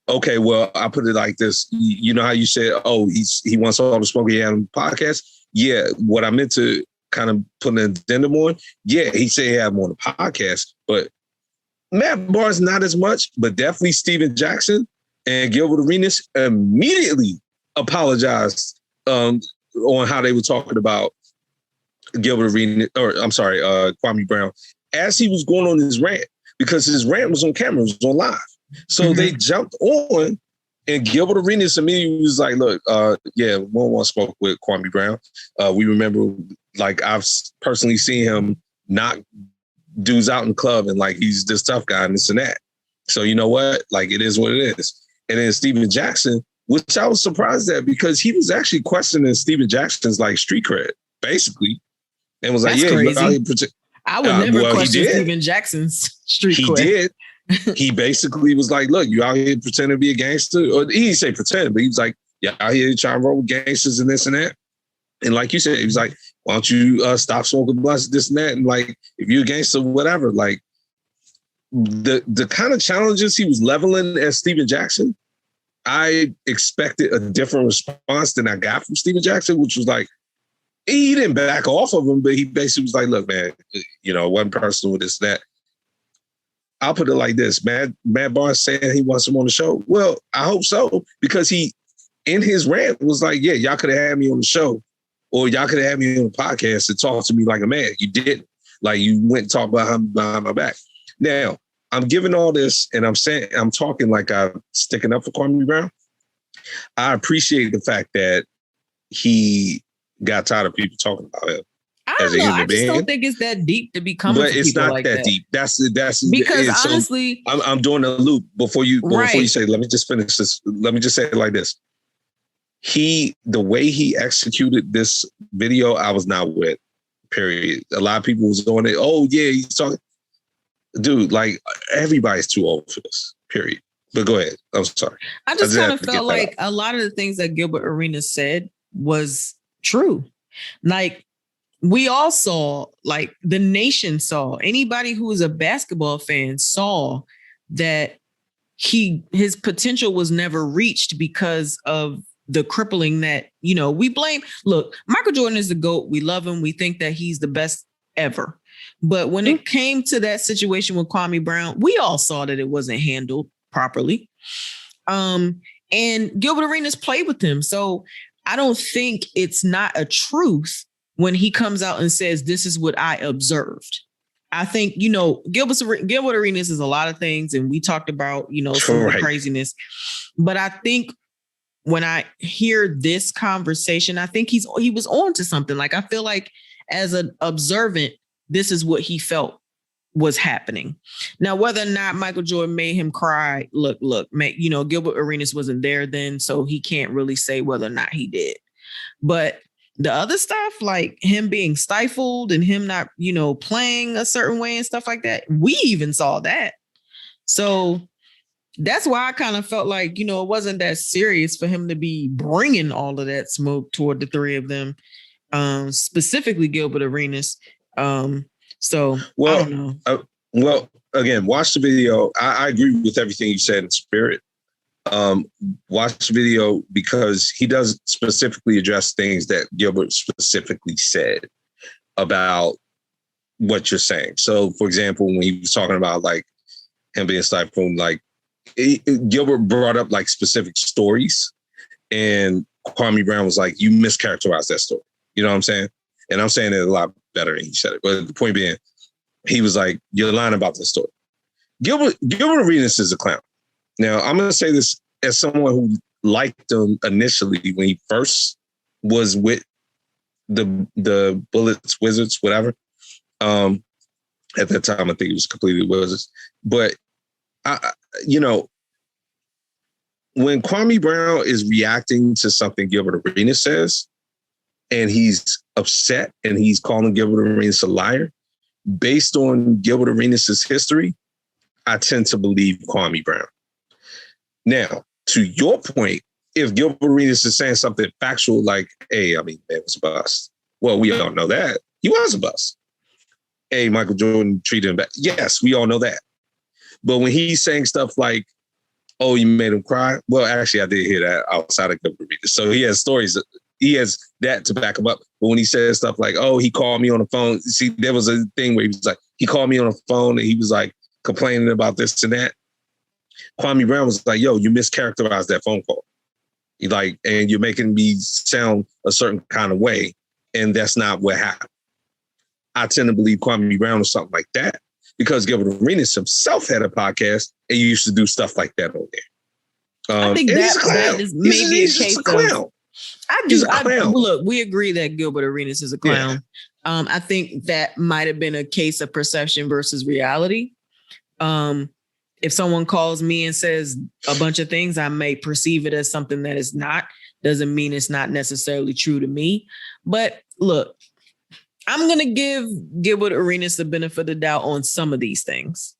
Okay, well, I put it like this. You know how you said, he wants all the smoke he had on the podcast? Yeah, what I meant to kind of put an addendum on, he said he had more on the podcast, but Matt Barnes not as much, but definitely Steven Jackson and Gilbert Arenas immediately apologized on how they were talking about Gilbert Arenas, Kwame Brown, as he was going on his rant, because his rant was on camera, it was on live. So they jumped on, and Gilbert Arenas immediately was like, look, we don't want to smoke with Kwame Brown. We remember, like, I've personally seen him knock dudes out in the club and, like, he's this tough guy and this and that. So you know what? Like, it is what it is. And then Steven Jackson, which I was surprised at because he was actually questioning Steven Jackson's, like, street cred, basically. And was like, crazy. I would never question Steven Jackson's street cred. He did. He basically was like, look, you out here pretending to be a gangster. Or he didn't say pretend, but he was like, out here trying to roll with gangsters and this and that. And like you said, he was like, why don't you stop smoking blunts, this and that? And like, if you're a gangster, whatever. Like, the kind of challenges he was leveling as Steven Jackson, I expected a different response than I got from Steven Jackson, which was like, he didn't back off of him, but he basically was like, look, man, one person with this, that. I'll put it like this: Matt Barnes saying he wants him on the show. Well, I hope so, because he, in his rant, was like, "Yeah, y'all could have had me on the show, or y'all could have had me on the podcast and talk to me like a man. You didn't. Like, you went and talked about him behind my back." Now, I'm giving all this, and I'm talking like I'm sticking up for Kwame Brown. I appreciate the fact that he got tired of people talking about him. I just don't think it's that deep to be coming. But it's not like that deep. That's because honestly, so I'm doing a loop before you say. Let me just finish this. Let me just say it like this. The way he executed this video, I was not with. Period. A lot of people was on it. Oh yeah, he's talking. Dude, like, everybody's too old for this. Period. But go ahead. I'm sorry. I just kind of felt like a lot of the things that Gilbert Arenas said was true. Like, we all saw, like, the nation saw, anybody who was a basketball fan saw that his potential was never reached because of the crippling that, we blame. Look, Michael Jordan is the GOAT. We love him. We think that he's the best ever. But when it came to that situation with Kwame Brown, we all saw that it wasn't handled properly. And Gilbert Arenas played with him. So I don't think it's not a truth when he comes out and says, this is what I observed. I think, Gilbert Arenas is a lot of things. And we talked about, some of the craziness. But I think when I hear this conversation, I think he was on to something. Like, I feel like as an observant, this is what he felt was happening. Now, whether or not Michael Jordan made him cry, look, Gilbert Arenas wasn't there then, so he can't really say whether or not he did. But the other stuff, like him being stifled and him not, playing a certain way and stuff like that, we even saw that. So that's why I kind of felt like, it wasn't that serious for him to be bringing all of that smoke toward the three of them, specifically Gilbert Arenas. I don't know. Again, watch the video. I agree with everything you said in spirit. Watch the video because he does specifically address things that Gilbert specifically said about what you're saying. So, for example, when he was talking about like him being stifled, like Gilbert brought up like specific stories, and Kwame Brown was like, "You mischaracterized that story." You know what I'm saying? And I'm saying it a lot better than he said it. But the point being, he was like, "You're lying about this story." Gilbert Arenas is a clown. Now, I'm going to say this as someone who liked him initially when he first was with the Bullets, Wizards, whatever. At that time, I think it was completely Wizards. But, when Kwame Brown is reacting to something Gilbert Arenas says, and he's upset and he's calling Gilbert Arenas a liar, based on Gilbert Arenas' history, I tend to believe Kwame Brown. Now, to your point, if Gilbert Arenas is saying something factual like, "Hey, man was a bust." Well, we all know that. He was a bust. Hey, Michael Jordan treated him bad. Yes, we all know that. But when he's saying stuff like, "Oh, you made him cry." Well, actually, I did hear that outside of Gilbert Arenas. So he has stories. He has that to back him up. But when he says stuff like, "Oh, he called me on the phone." See, there was a thing where he was like, he called me on the phone and he was like complaining about this and that. Kwame Brown was like, "Yo, you mischaracterized that phone call. And you're making me sound a certain kind of way. And that's not what happened." I tend to believe Kwame Brown or something like that because Gilbert Arenas himself had a podcast and he used to do stuff like that on there. I think that is maybe a case of clown. Look, we agree that Gilbert Arenas is a clown. Yeah. I think that might have been a case of perception versus reality. If someone calls me and says a bunch of things, I may perceive it as something that is not. Doesn't mean it's not necessarily true to me. But look, I'm going to give Gilbert Arenas the benefit of the doubt on some of these things.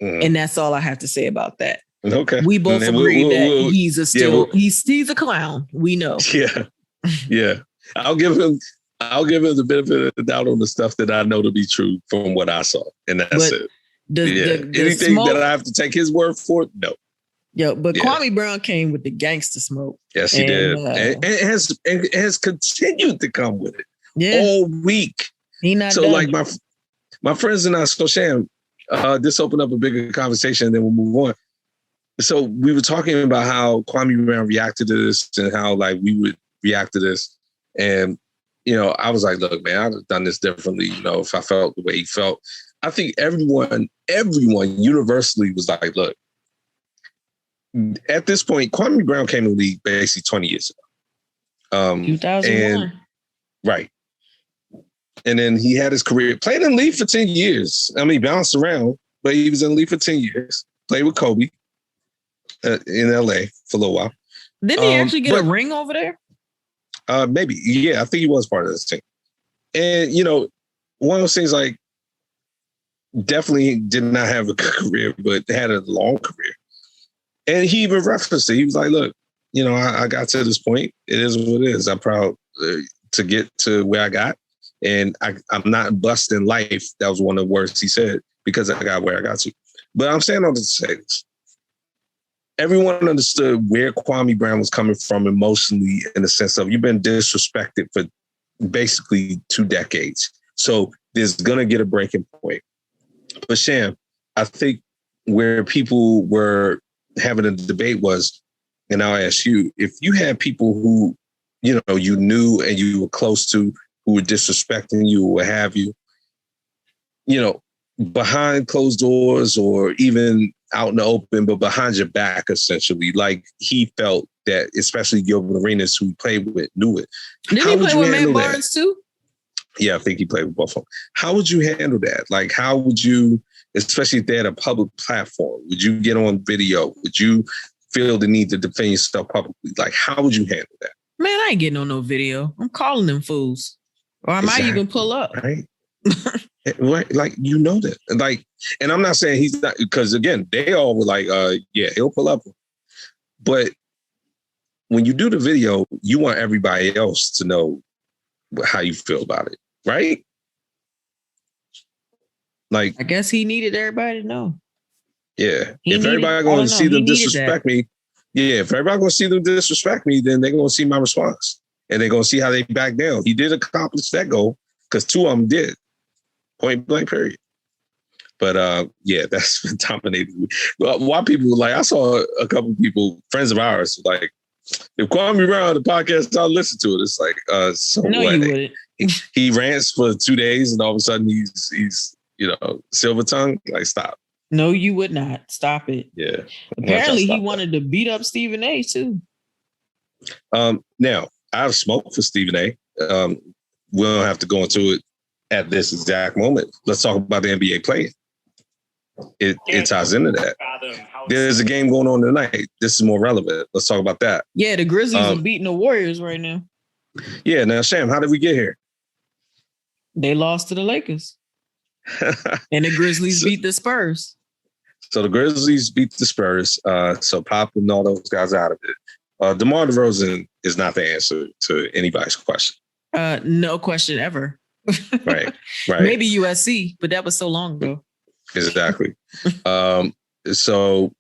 And that's all I have to say about that. Okay. We both agree that he's a clown. We know. Yeah. Yeah. I'll give him the benefit of the doubt on the stuff that I know to be true from what I saw. And that's it. Anything smoke, that I have to take his word for, no. Kwame Brown came with the gangster smoke. Yes, he did. And has continued to come with it all week. He not so done. Like my friends and I, so Sham, this opened up a bigger conversation, and then we'll move on. So we were talking about how Kwame Brown reacted to this and how like we would react to this. And, I was like, look, man, I'd have done this differently, if I felt the way he felt. I think everyone universally was like, look, at this point, Kwame Brown came in the league basically 20 years ago. 2001. Right. And then he had his career, played in the league for 10 years. I mean, bounced around, but he was in the league for 10 years. Played with Kobe in LA for a little while. Didn't he actually get a ring over there? Maybe. Yeah, I think he was part of this team. And, one of those things like definitely did not have a good career, but had a long career. And he even referenced it. He was like, look, I got to this point. It is what it is. I'm proud to get to where I got. And I'm not busting life. That was one of the words he said, because I got where I got to. But I'm saying all this to say this. Everyone understood where Kwame Brown was coming from emotionally, in the sense of you've been disrespected for basically 2 decades. So there's going to get a breaking point. But Sham, I think where people were having a debate was, and I'll ask you, if you had people who, you knew and you were close to, who were disrespecting you or what have you, behind closed doors or even out in the open, but behind your back, essentially, like he felt that, especially Gilbert Arenas, who he played with, knew it. Didn't he play with Matt Barnes too? Yeah, I think he played with both of them. How would you handle that? Like, how would you, especially if they had a public platform, would you get on video? Would you feel the need to defend yourself publicly? Like, how would you handle that? Man, I ain't getting on no video. I'm calling them fools. Or I might even pull up. Right. Right. Like, that. Like, and I'm not saying he's not, because again, they all were like, yeah, he'll pull up. But when you do the video, you want everybody else to know how you feel about it. Right. Like, I guess he needed everybody to know. Yeah. If everybody going to see them disrespect me, if everybody going to see them disrespect me, then they're going to see my response. And they're going to see how they back down. He did accomplish that goal because 2 of them did. Point blank, period. But yeah, that's been dominating me. Why people like, I saw a couple of people, friends of ours, like, if Kwame Brown on the podcast, I'll listen to it. It's like, so no, what? You wouldn't. He rants for 2 days and all of a sudden he's silver tongue. Like, stop. No, you would not. Stop it. Yeah. Apparently he wanted to beat up Stephen A too. Now, I've smoked for Stephen A. We don't have to go into it at this exact moment. Let's talk about the NBA play. It ties into that. There's a game going on tonight. This is more relevant. Let's talk about that. Yeah, the Grizzlies are beating the Warriors right now. Yeah. Now, Sham, how did we get here? They lost to the Lakers. And the Grizzlies beat the Spurs. So the Grizzlies beat the Spurs. So Pop and all those guys out of it. DeMar DeRozan is not the answer to anybody's question. No question ever. Right. Maybe USC, but that was so long ago. Exactly. So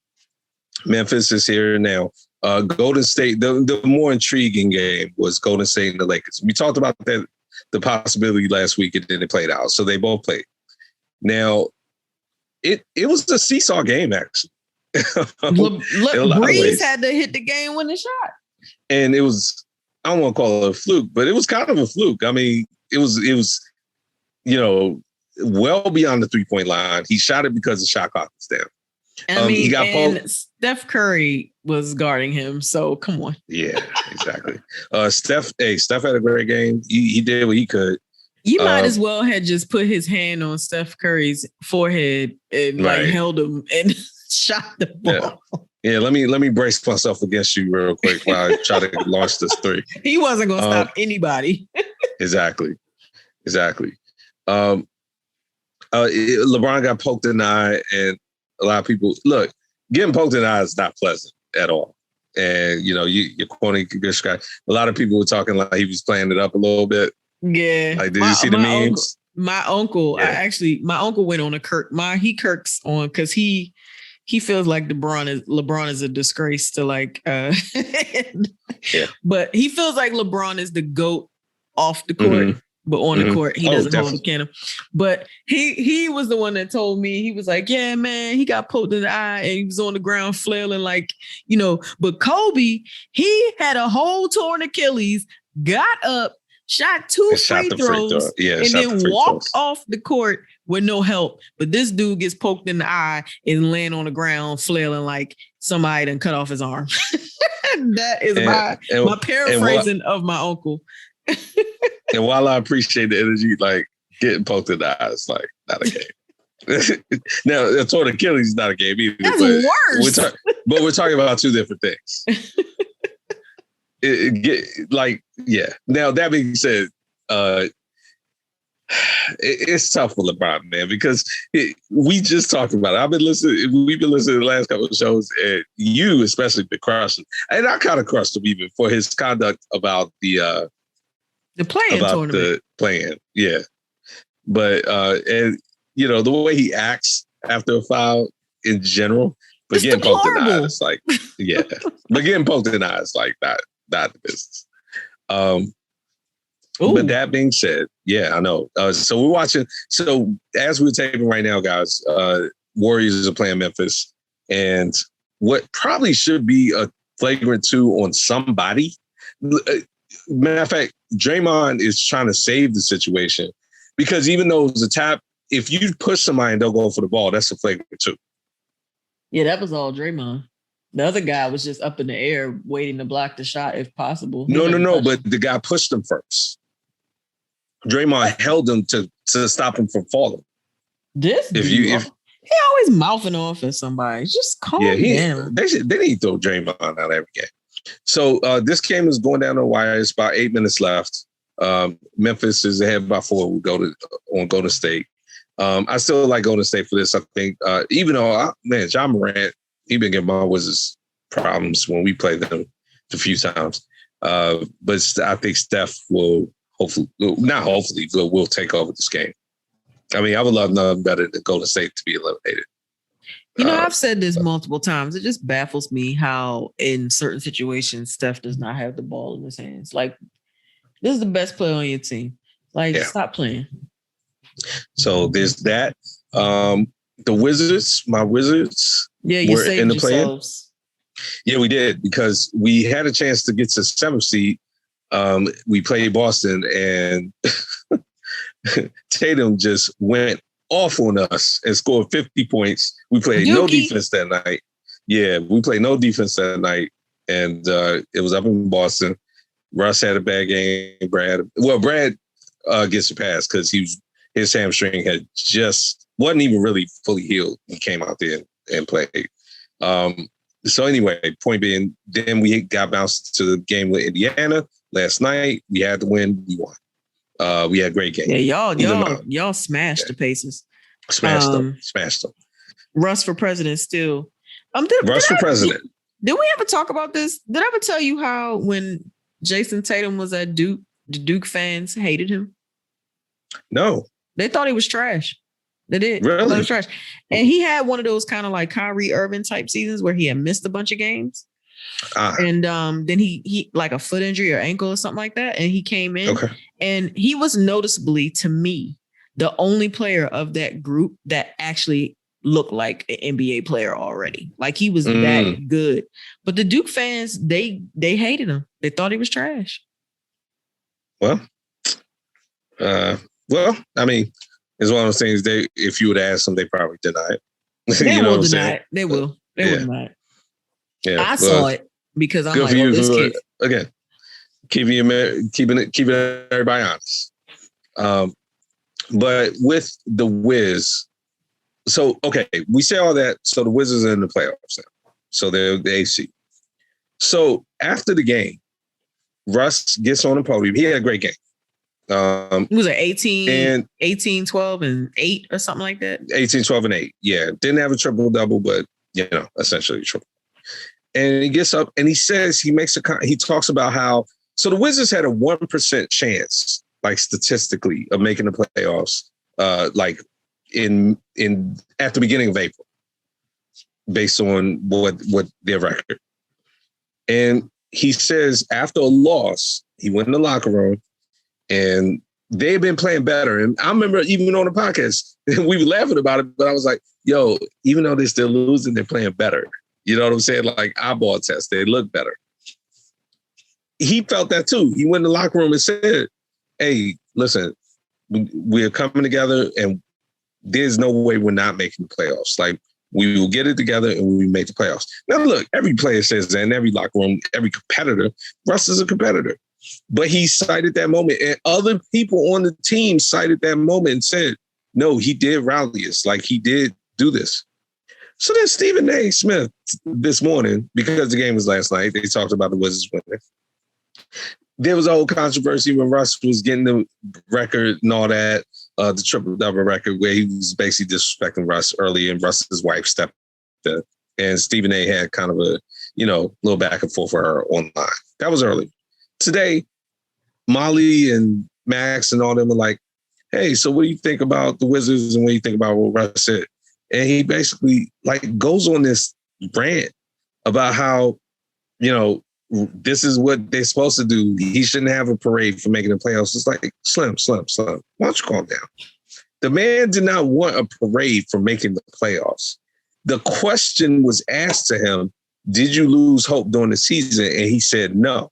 Memphis is here now. Golden State, the more intriguing game was Golden State and the Lakers. We talked about that, the possibility last week, and then it played out. So they both played. Now, it was a seesaw game, actually. Breeze had to hit the game-winning shot. And it was, I don't want to call it a fluke, but it was kind of a fluke. I mean, it was, well beyond the 3-point line. He shot it because the shot clock was down. He got Steph Curry was guarding him, so come on. Yeah, exactly. Steph had a great game. He did what he could. You might as well had just put his hand on Steph Curry's forehead and held him and shot the ball. Yeah, let me brace myself against you real quick while I try to launch this 3. He wasn't going to stop anybody. Exactly. LeBron got poked in the eye, and a lot of people, look, getting poked in the eye is not pleasant at all. And, you're corny, good guy. A lot of people were talking like he was playing it up a little bit. Yeah. Like, did you see the memes? My uncle went on he kirks on because he feels like LeBron is a disgrace to but he feels like LeBron is the GOAT off the court. but on the court, he doesn't hold a candle. But he was the one that told me, he was like, yeah, man, he got poked in the eye and he was on the ground flailing like, but Kobe, he had a whole torn Achilles, got up, shot two free throws, and then walked off the court with no help. But this dude gets poked in the eye and laying on the ground flailing like somebody done cut off his arm. That is my paraphrasing of my uncle. And while I appreciate the energy, like getting poked in the eye is like not a game. Now, a torn Achilles is not a game either. That's worse. But we're talking about two different things. Now, that being said, it's tough for LeBron, man, because we just talked about it. We've been listening to the last couple of shows, and you especially been crushing. And I kind of crushed him even for his conduct about the play-in tournament. The play-in, yeah. But and the way he acts after a foul in general, but getting poked in the eye, it's like, yeah. But getting poked in the eye is like not the business. But that being said, yeah, I know. So we're watching. So as we're taping right now, guys, Warriors are playing Memphis, and what probably should be a flagrant 2 on somebody. Matter of fact, Draymond is trying to save the situation because even though it's a tap, if you push somebody and they'll go for the ball, that's a flagrant 2. Yeah, that was all Draymond. The other guy was just up in the air waiting to block the shot if possible. No, but the guy pushed him first. Draymond held him to stop him from falling. He always mouthing off at somebody. Just calm down. They need to throw Draymond out every game. So this game is going down the wire. It's about 8 minutes left. Memphis is ahead by 4. We go on Golden State. I still like Golden State for this. I think even though John Morant, he been giving my Wizards problems when we played them a few times. But I think Steph will will take over this game. I mean, I would love nothing better than Golden State to be eliminated. I've said this multiple times. It just baffles me how in certain situations Steph does not have the ball in his hands. Like, this is the best player on your team. Like, stop playing. So there's that. The Wizards, my Wizards, you were in the play-in. Yeah, we did, because we had a chance to get to 7th seed. We played Boston, and Tatum just went off on us and scored 50 points. We played no defense that night. Yeah, we played no defense that night, and it was up in Boston. Russ had a bad game. Brad gets a pass because his hamstring had wasn't even really fully healed. He came out there and played. So anyway, point being, then we got bounced to the game with Indiana last night. We had to win. We won. We had a great game. Yeah, y'all smashed the Pacers. Smashed them. Russ for president still. Russ for president. Did we ever talk about this? Did I ever tell you how when Jason Tatum was at Duke, the Duke fans hated him? No. They thought he was trash. They did. Really? He was trash. And he had one of those kind of like Kyrie Irving type seasons where he had missed a bunch of games. And then he like a foot injury or ankle or something like that. And he came in and he was noticeably, to me, the only player of that group that actually looked like an NBA player already. Like, he was that good. But the Duke fans, they hated him. They thought he was trash. Well, I mean, it's one of those things. If you would ask them, they probably deny it. They will deny it. They will. They will deny it. Yeah, I saw it because I'm like, oh, this kid. Again, keeping everybody honest. But with the Wiz, so we say all that. So the Wizards are in the playoffs now. So they're the AC. So after the game, Russ gets on the podium. He had a great game. It was like 18, 12, and 8 or something like that. 18, 12, and 8. Yeah. Didn't have a triple-double, but, essentially triple. And he gets up and he says, he talks about how, so the Wizards had a 1% chance, like statistically, of making the playoffs, like at the beginning of April, based on what their record. And he says after a loss, he went in the locker room and they've been playing better. And I remember even on the podcast, we were laughing about it, but I was like, yo, even though they're still losing, they're playing better. You know what I'm saying? Like eyeball test, they look better. He felt that too. He went in the locker room and said, hey, listen, we're coming together and there's no way we're not making the playoffs. Like, we will get it together and we make the playoffs. Now, look, every player says that in every locker room, every competitor. Russ is a competitor. But he cited that moment. And other people on the team cited that moment and said, no, he did rally us. Like, he did do this. So then Stephen A. Smith this morning, because the game was last night, they talked about the Wizards winning. There was a whole controversy when Russ was getting the record and all that, the triple-double record, where he was basically disrespecting Russ early, and Russ's wife stepped in. And Stephen A. had kind of a, little back and forth for her online. That was early. Today, Molly and Max and all them are like, hey, so what do you think about the Wizards and what do you think about what Russ said? And he basically goes on this rant about how, this is what they're supposed to do. He shouldn't have a parade for making the playoffs. It's like, Slim. Why don't you calm down? The man did not want a parade for making the playoffs. The question was asked to him, did you lose hope during the season? And he said no.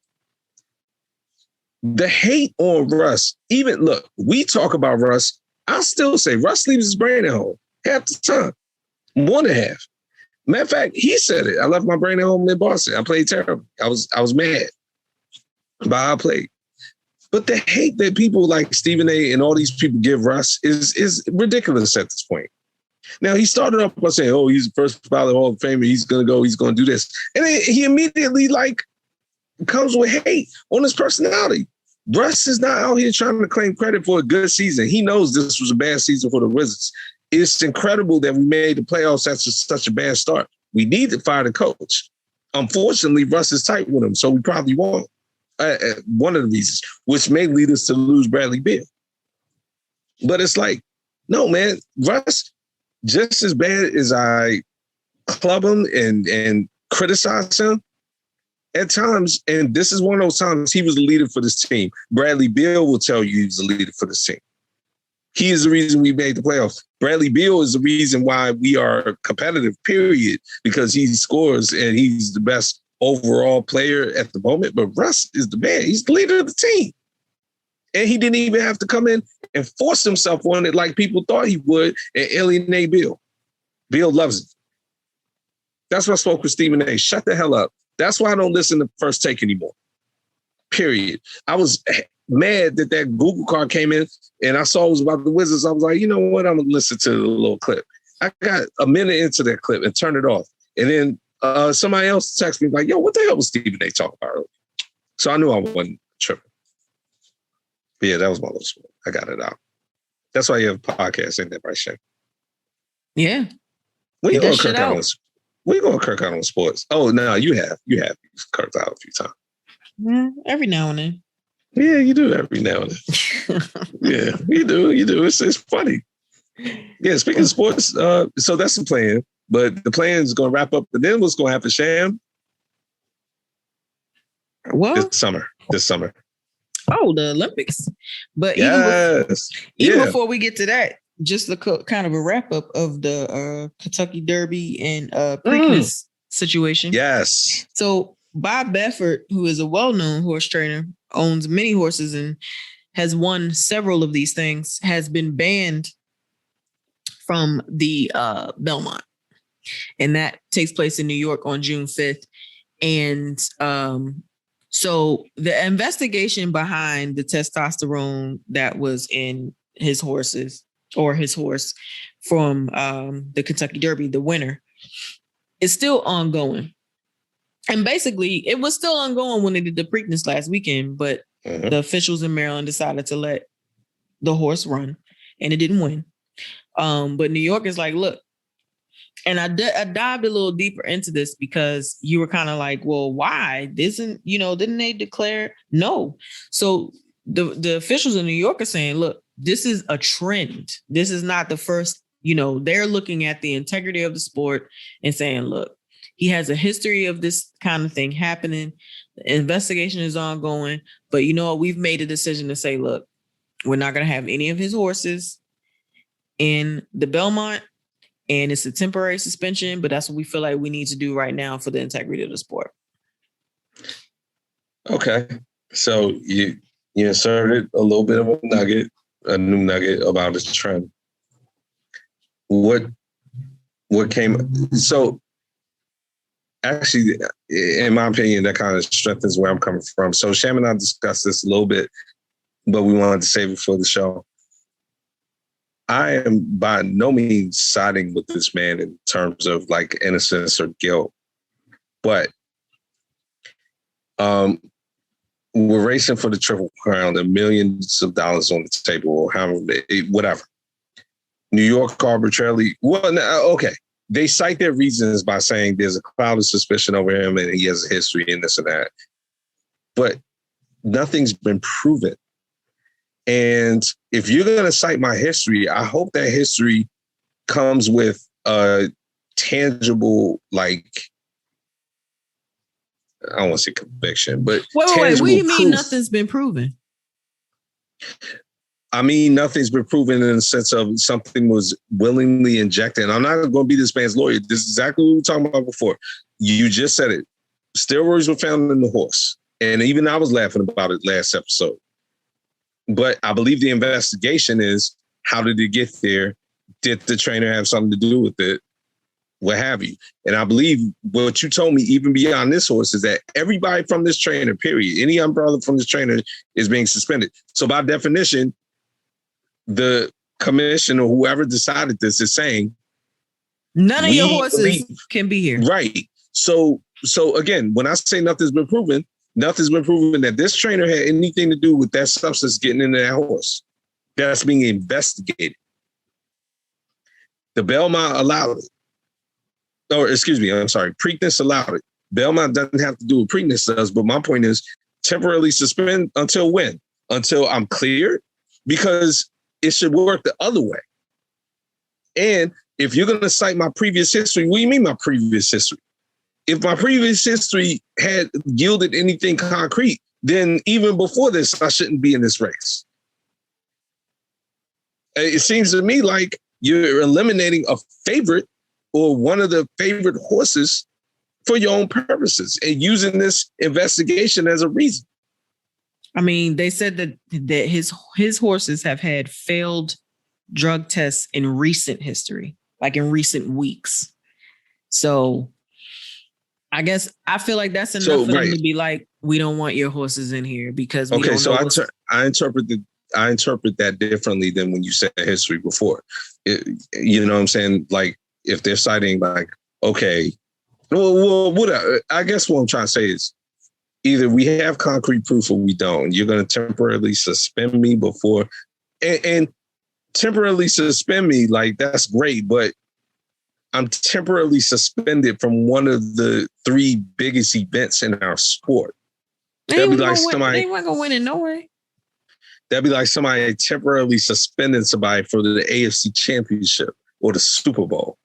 The hate on Russ, look, we talk about Russ. I still say Russ leaves his brain at home half the time, more than half. Matter of fact, he said it. I left my brain at home in Boston. I played terrible. I was mad about how I played. But the hate that people like Stephen A. and all these people give Russ is ridiculous at this point. Now, he started off by saying, oh, he's the first ballot Hall of Famer. He's going to go. He's going to do this. And then he immediately comes with hate on his personality. Russ is not out here trying to claim credit for a good season. He knows this was a bad season for the Wizards. It's incredible that we made the playoffs after such a bad start. We need to fire the coach. Unfortunately, Russ is tight with him, so we probably won't. One of the reasons, which may lead us to lose Bradley Beal. But it's like, no, man, Russ, just as bad as I club him and criticize him at times, and this is one of those times he was the leader for this team. Bradley Beal will tell you he was the leader for this team. He is the reason we made the playoffs. Bradley Beal is the reason why we are competitive, period, because he scores and he's the best overall player at the moment. But Russ is the man. He's the leader of the team. And he didn't even have to come in and force himself on it like people thought he would and alienate Bill. Bill loves it. That's why I spoke with Stephen A. Shut the hell up. That's why I don't listen to First Take anymore. Period. I was mad that Google card came in and I saw it was about the Wizards. I was like, you know what? I'm going to listen to the little clip. I got a minute into that clip and turned it off. And then somebody else texted me like, yo, what the hell was Stephen A. talking about earlier? So I knew I wasn't tripping. But yeah, that was my little sport. I got it out. That's why you have a podcast, ain't that right, Shay? Yeah. When you going to Kirk out? When you going to Kirk out on sports? Oh, no, you have. You've Kirked out a few times. Yeah, every now and then. Yeah, you do every now and then. Yeah, you do. It's funny. Yeah, speaking of sports, so that's the plan. But the plan is going to wrap up. And then what's going to happen, Sham? What? This summer. Oh, the Olympics. But even before we get to that, just the kind of a wrap up of the Kentucky Derby and Preakness situation. Yes. So Bob Baffert, who is a well-known horse trainer, owns many horses and has won several of these things, has been banned from the Belmont. And that takes place in New York on June 5th. And so the investigation behind the testosterone that was in his horses or his horse from the Kentucky Derby, the winner, is still ongoing. And basically, it was still ongoing when they did the Preakness last weekend, but the officials in Maryland decided to let the horse run, and it didn't win. But New York is like, look, and I dived a little deeper into this because you were kind of like, well, why? Didn't they declare? No. So the officials in New York are saying, look, this is a trend. This is not the first, they're looking at the integrity of the sport and saying, look, he has a history of this kind of thing happening. The investigation is ongoing. But you know what? We've made a decision to say, look, We're not going to have any of his horses in the Belmont, and it's a temporary suspension, but that's what we feel like we need to do right now for the integrity of the sport. Okay. So you inserted a little bit of a new nugget about this trend. What came? So actually, in my opinion, that kind of strengthens where I'm coming from. So Sham and I discussed this a little bit, but we wanted to save it for the show. I am by no means siding with this man in terms of like innocence or guilt, but we're racing for the Triple Crown and millions of dollars on the table, or whatever. New York arbitrarily, okay. They cite their reasons by saying there's a cloud of suspicion over him and he has a history in this and that, but nothing's been proven. And if you're going to cite my history, I hope that history comes with a tangible, like, I don't want to say conviction, but wait. What do you mean nothing's been proven? I mean, nothing's been proven in the sense of something was willingly injected. And I'm not going to be this man's lawyer. This is exactly what we were talking about before. You just said it. Steroids were found in the horse. And even I was laughing about it last episode. But I believe the investigation is, how did it get there? Did the trainer have something to do with it? What have you? And I believe what you told me, even beyond this horse, is that everybody from this trainer, period, any umbrella from this trainer is being suspended. So by definition, the commission or whoever decided this is saying, none of your horses can be here. Right. So again, when I say nothing's been proven that this trainer had anything to do with that substance getting into that horse. That's being investigated. The Belmont allowed it. Or excuse me, I'm sorry, Preakness allowed it. Belmont doesn't have to do what Preakness does, but my point is temporarily suspend until when? Until I'm cleared? Because it should work the other way. And if you're going to cite my previous history, what do you mean my previous history? If my previous history had yielded anything concrete, then even before this, I shouldn't be in this race. It seems to me like you're eliminating a favorite or one of the favorite horses for your own purposes and using this investigation as a reason. I mean, they said that his horses have had failed drug tests in recent history, like in recent weeks. So I guess I feel like that's enough for them to be like, we don't want your horses in here because we don't know. So I interpret that differently than when you said history before. You know what I'm saying? Like if they're citing like, okay, well, I guess what I'm trying to say is either we have concrete proof or we don't. You're going to temporarily suspend me before and temporarily suspend me. Like that's great, but I'm temporarily suspended from one of the three biggest events in our sport. That'd be like somebody. They weren't gonna win it no way. That'd be like somebody temporarily suspending somebody for the AFC Championship or the Super Bowl.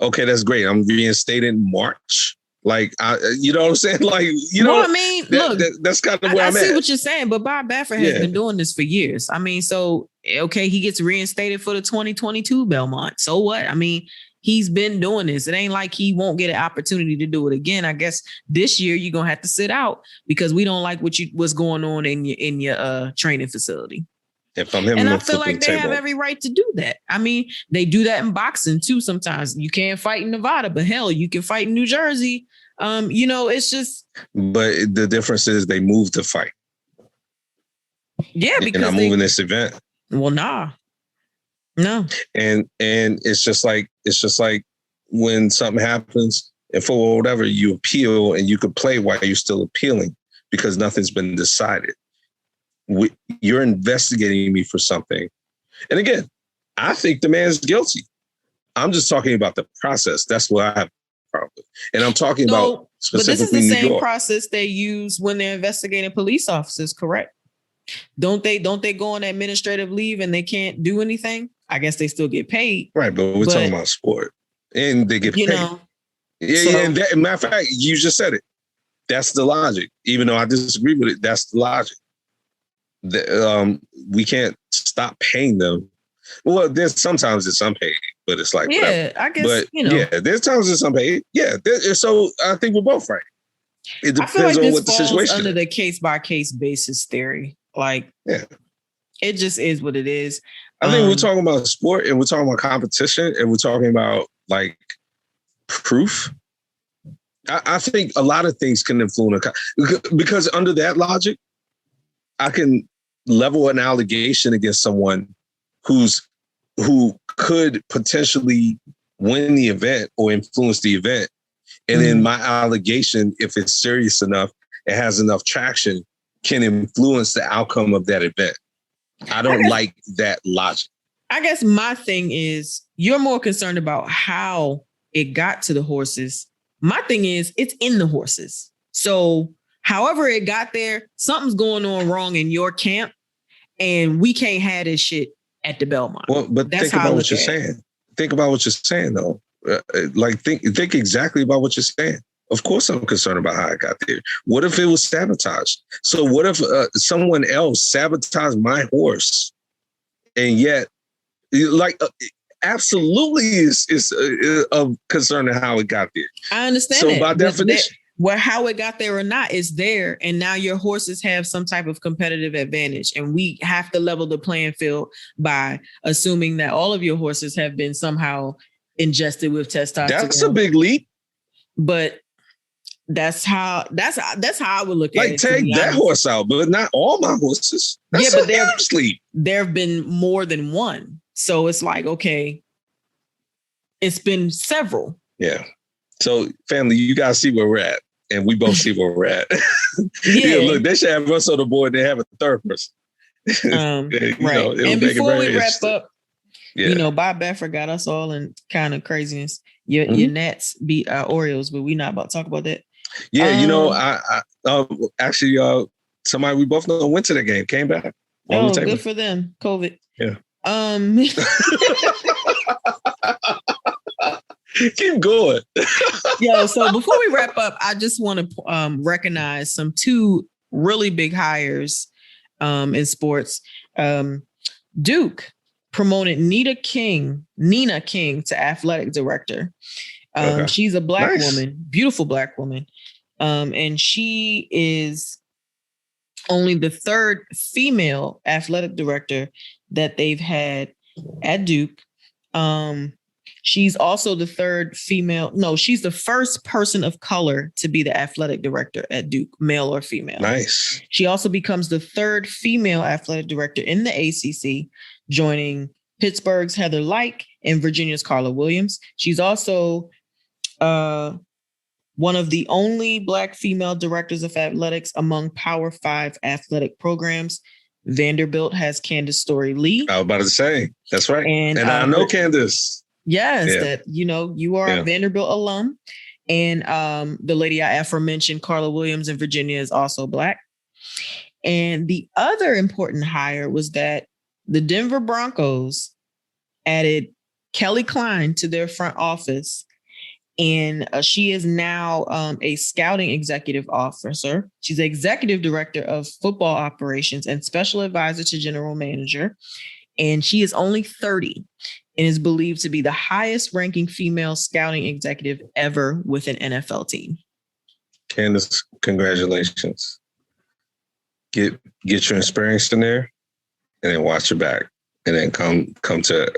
Okay, that's great. I'm reinstated in March. Like, you know what I'm saying? Like, you know, I mean, look, that's kind of where I'm at. I see what you're saying, but Bob Baffert has been doing this for years. I mean, so, okay, he gets reinstated for the 2022 Belmont. So what? I mean, he's been doing this. It ain't like he won't get an opportunity to do it again. I guess this year you're going to have to sit out because we don't like what's going on in your training facility. If I'm him, and I feel like they have every right to do that. I mean, they do that in boxing too. Sometimes you can't fight in Nevada, but hell, you can fight in New Jersey. You know, it's just. But the difference is they moved the fight. Yeah, because I'm moving this event. Well, nah, no. And it's just like when something happens and for whatever you appeal and you could play while you're still appealing because nothing's been decided. You're investigating me for something. And again, I think the man's guilty. I'm just talking about the process. That's what I have a problem with. And I'm talking about specifically but this is the same York. process they use when they're investigating police officers, correct? Don't they go on administrative leave and they can't do anything? I guess they still get paid. Right, but we're talking about sport. And they get paid. And matter of fact, you just said it. That's the logic. Even though I disagree with it, that's the logic. we can't stop paying them. Well, sometimes it's unpaid, but it's like, yeah, whatever. I guess, but yeah, there's times it's unpaid. Yeah. So I think we're both right. It depends I feel like on this what the falls situation under is. the case by case basis theory. Like, it just is what it is. I think we're talking about sport and we're talking about competition and we're talking about like proof. I think a lot of things can influence because under that logic, I can level an allegation against someone who could potentially win the event or influence the event. And then my allegation, if it's serious enough, it has enough traction, can influence the outcome of that event. I don't like that logic. I guess my thing is you're more concerned about how it got to the horses. My thing is it's in the horses. So however it got there, something's going on wrong in your camp and we can't have this shit at the Belmont. Well, but think about what you're saying. Think about what you're saying, though. Think exactly about what you're saying. Of course, I'm concerned about how I got there. What if it was sabotaged? So what if someone else sabotaged my horse, and yet, absolutely is of concern of how it got there. I understand. So by definition, how it got there or not is there, and now your horses have some type of competitive advantage, and we have to level the playing field by assuming that all of your horses have been somehow ingested with testosterone. That's a big leap, but that's how I would look at it. Like take that horse out, but not all my horses. That's a huge leap. There have been more than one, so it's like, okay, it's been several. Yeah. So family, you guys see where we're at, and we both see where we're at. Yeah. Look, they should have us on the board. They have a third person. Right. And before we wrap up, Bob Baffert got us all in kind of craziness. Your Nats beat our Orioles, but we're not about to talk about that. Yeah, I actually somebody we both know went to the game, came back. Oh, good for them. COVID. Yeah. Keep going. So before we wrap up, I just want to recognize two really big hires in sports. Duke promoted Nina King to athletic director. She's a Black woman, beautiful Black woman. And she is only the third female athletic director that they've had at Duke. She's also the third female. No, she's the first person of color to be the athletic director at Duke, male or female. Nice. She also becomes the third female athletic director in the ACC, joining Pittsburgh's Heather Lyke and Virginia's Carla Williams. She's also one of the only Black female directors of athletics among Power 5 athletic programs. Vanderbilt has Candace Story-Lee. I was about to say, that's right. And I know Candace. Yes, that you are a Vanderbilt alum. And the lady I aforementioned, Carla Williams in Virginia, is also Black. And the other important hire was that the Denver Broncos added Kelly Klein to their front office. And she is now a scouting executive officer. She's the executive director of football operations and special advisor to general manager. And she is only 30 and is believed to be the highest ranking female scouting executive ever with an NFL team. Candace, congratulations. Get your experience in there and then watch your back and then come to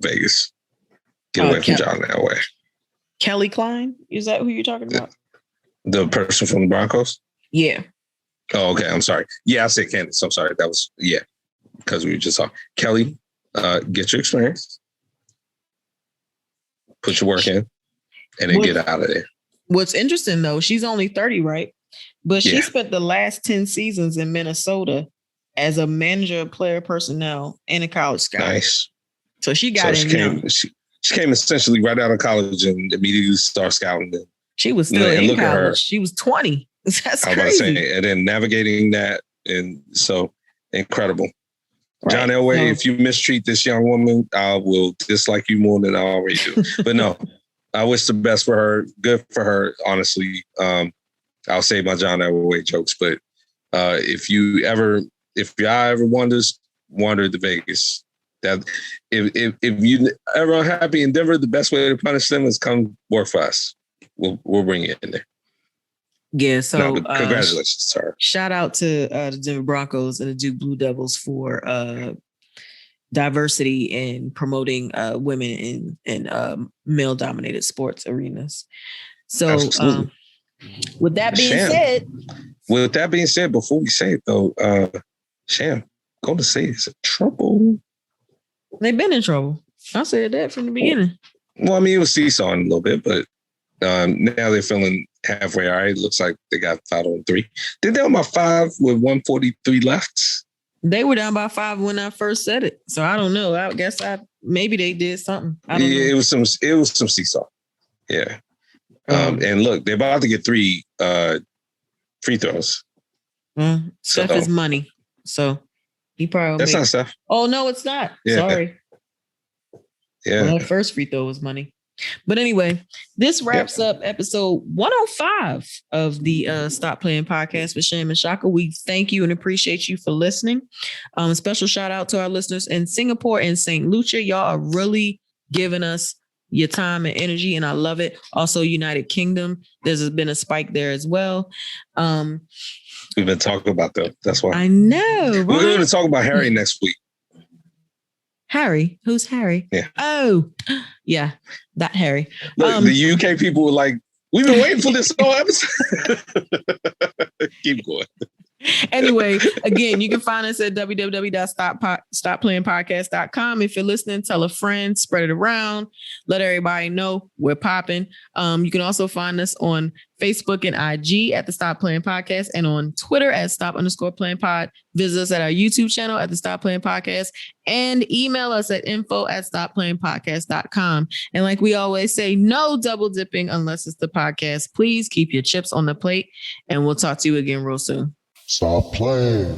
Vegas. Get away from John that way. Kelly Klein? Is that who you're talking about? The person from the Broncos? Yeah. Oh, okay. I'm sorry. Yeah, I said Candace. I'm sorry. That was, because we were just talking. Kelly, get your experience. Put your work in and then get out of there. What's interesting, though, she's only 30, right? But she spent the last 10 seasons in Minnesota as a manager of player personnel and a college scout. Nice. So she got in. She came essentially right out of college and immediately started scouting. She was still in college. She was 20. That's crazy. I was about to say, and then navigating that, and so incredible. Right. John Elway, if you mistreat this young woman, I will dislike you more than I already do. But no, I wish the best for her. Good for her, honestly. I'll save my John Elway jokes, but if if y'all ever wander to Vegas, that if you ever unhappy in Denver, the best way to punish them is come work for us. We'll bring you in there. Yeah, so congratulations, sir. Shout out to the Denver Broncos and the Duke Blue Devils for diversity in promoting women in male-dominated sports arenas. So with that being said, before we say it though, Sham, Golden State is in trouble. They've been in trouble. I said that from the beginning. Well, I mean, it was seesawing a little bit, but now they're feeling halfway all right. Looks like they got 5 on 3. They're down by 5 with 143 left. They were down by 5 when I first said it. So I don't know. I guess maybe they did something. I don't know. It was some seesaw. Yeah. And look, they're about to get 3 free throws. Steph is money. So he probably that's not Steph. Oh no, it's not. Yeah. Sorry. Yeah. Well, that first free throw was money. But anyway, this wraps up episode 105 of the Stop Playing Podcast with Sham and Shaka. We thank you and appreciate you for listening. Special shout out to our listeners in Singapore and St. Lucia. Y'all are really giving us your time and energy, and I love it. Also, United Kingdom, there's been a spike there as well. We've been talking about that. That's why. I know. Right? We're going to talk about Harry next week. Harry? Who's Harry? Yeah. Oh, yeah, that Harry. Look, the UK people were like, we've been waiting for this whole episode. Keep going. Anyway, again, you can find us at www.stopplayinpodcast.com. If you're listening, tell a friend, spread it around, let everybody know we're popping. You can also find us on Facebook and IG at the Stop Playing Podcast and on Twitter at stop_playing_pod. Visit us at our YouTube channel at the Stop Playing Podcast and email us at info@stopplayingpodcast.com. And like we always say, no double dipping unless it's the podcast. Please keep your chips on the plate, and we'll talk to you again real soon. Stop playing.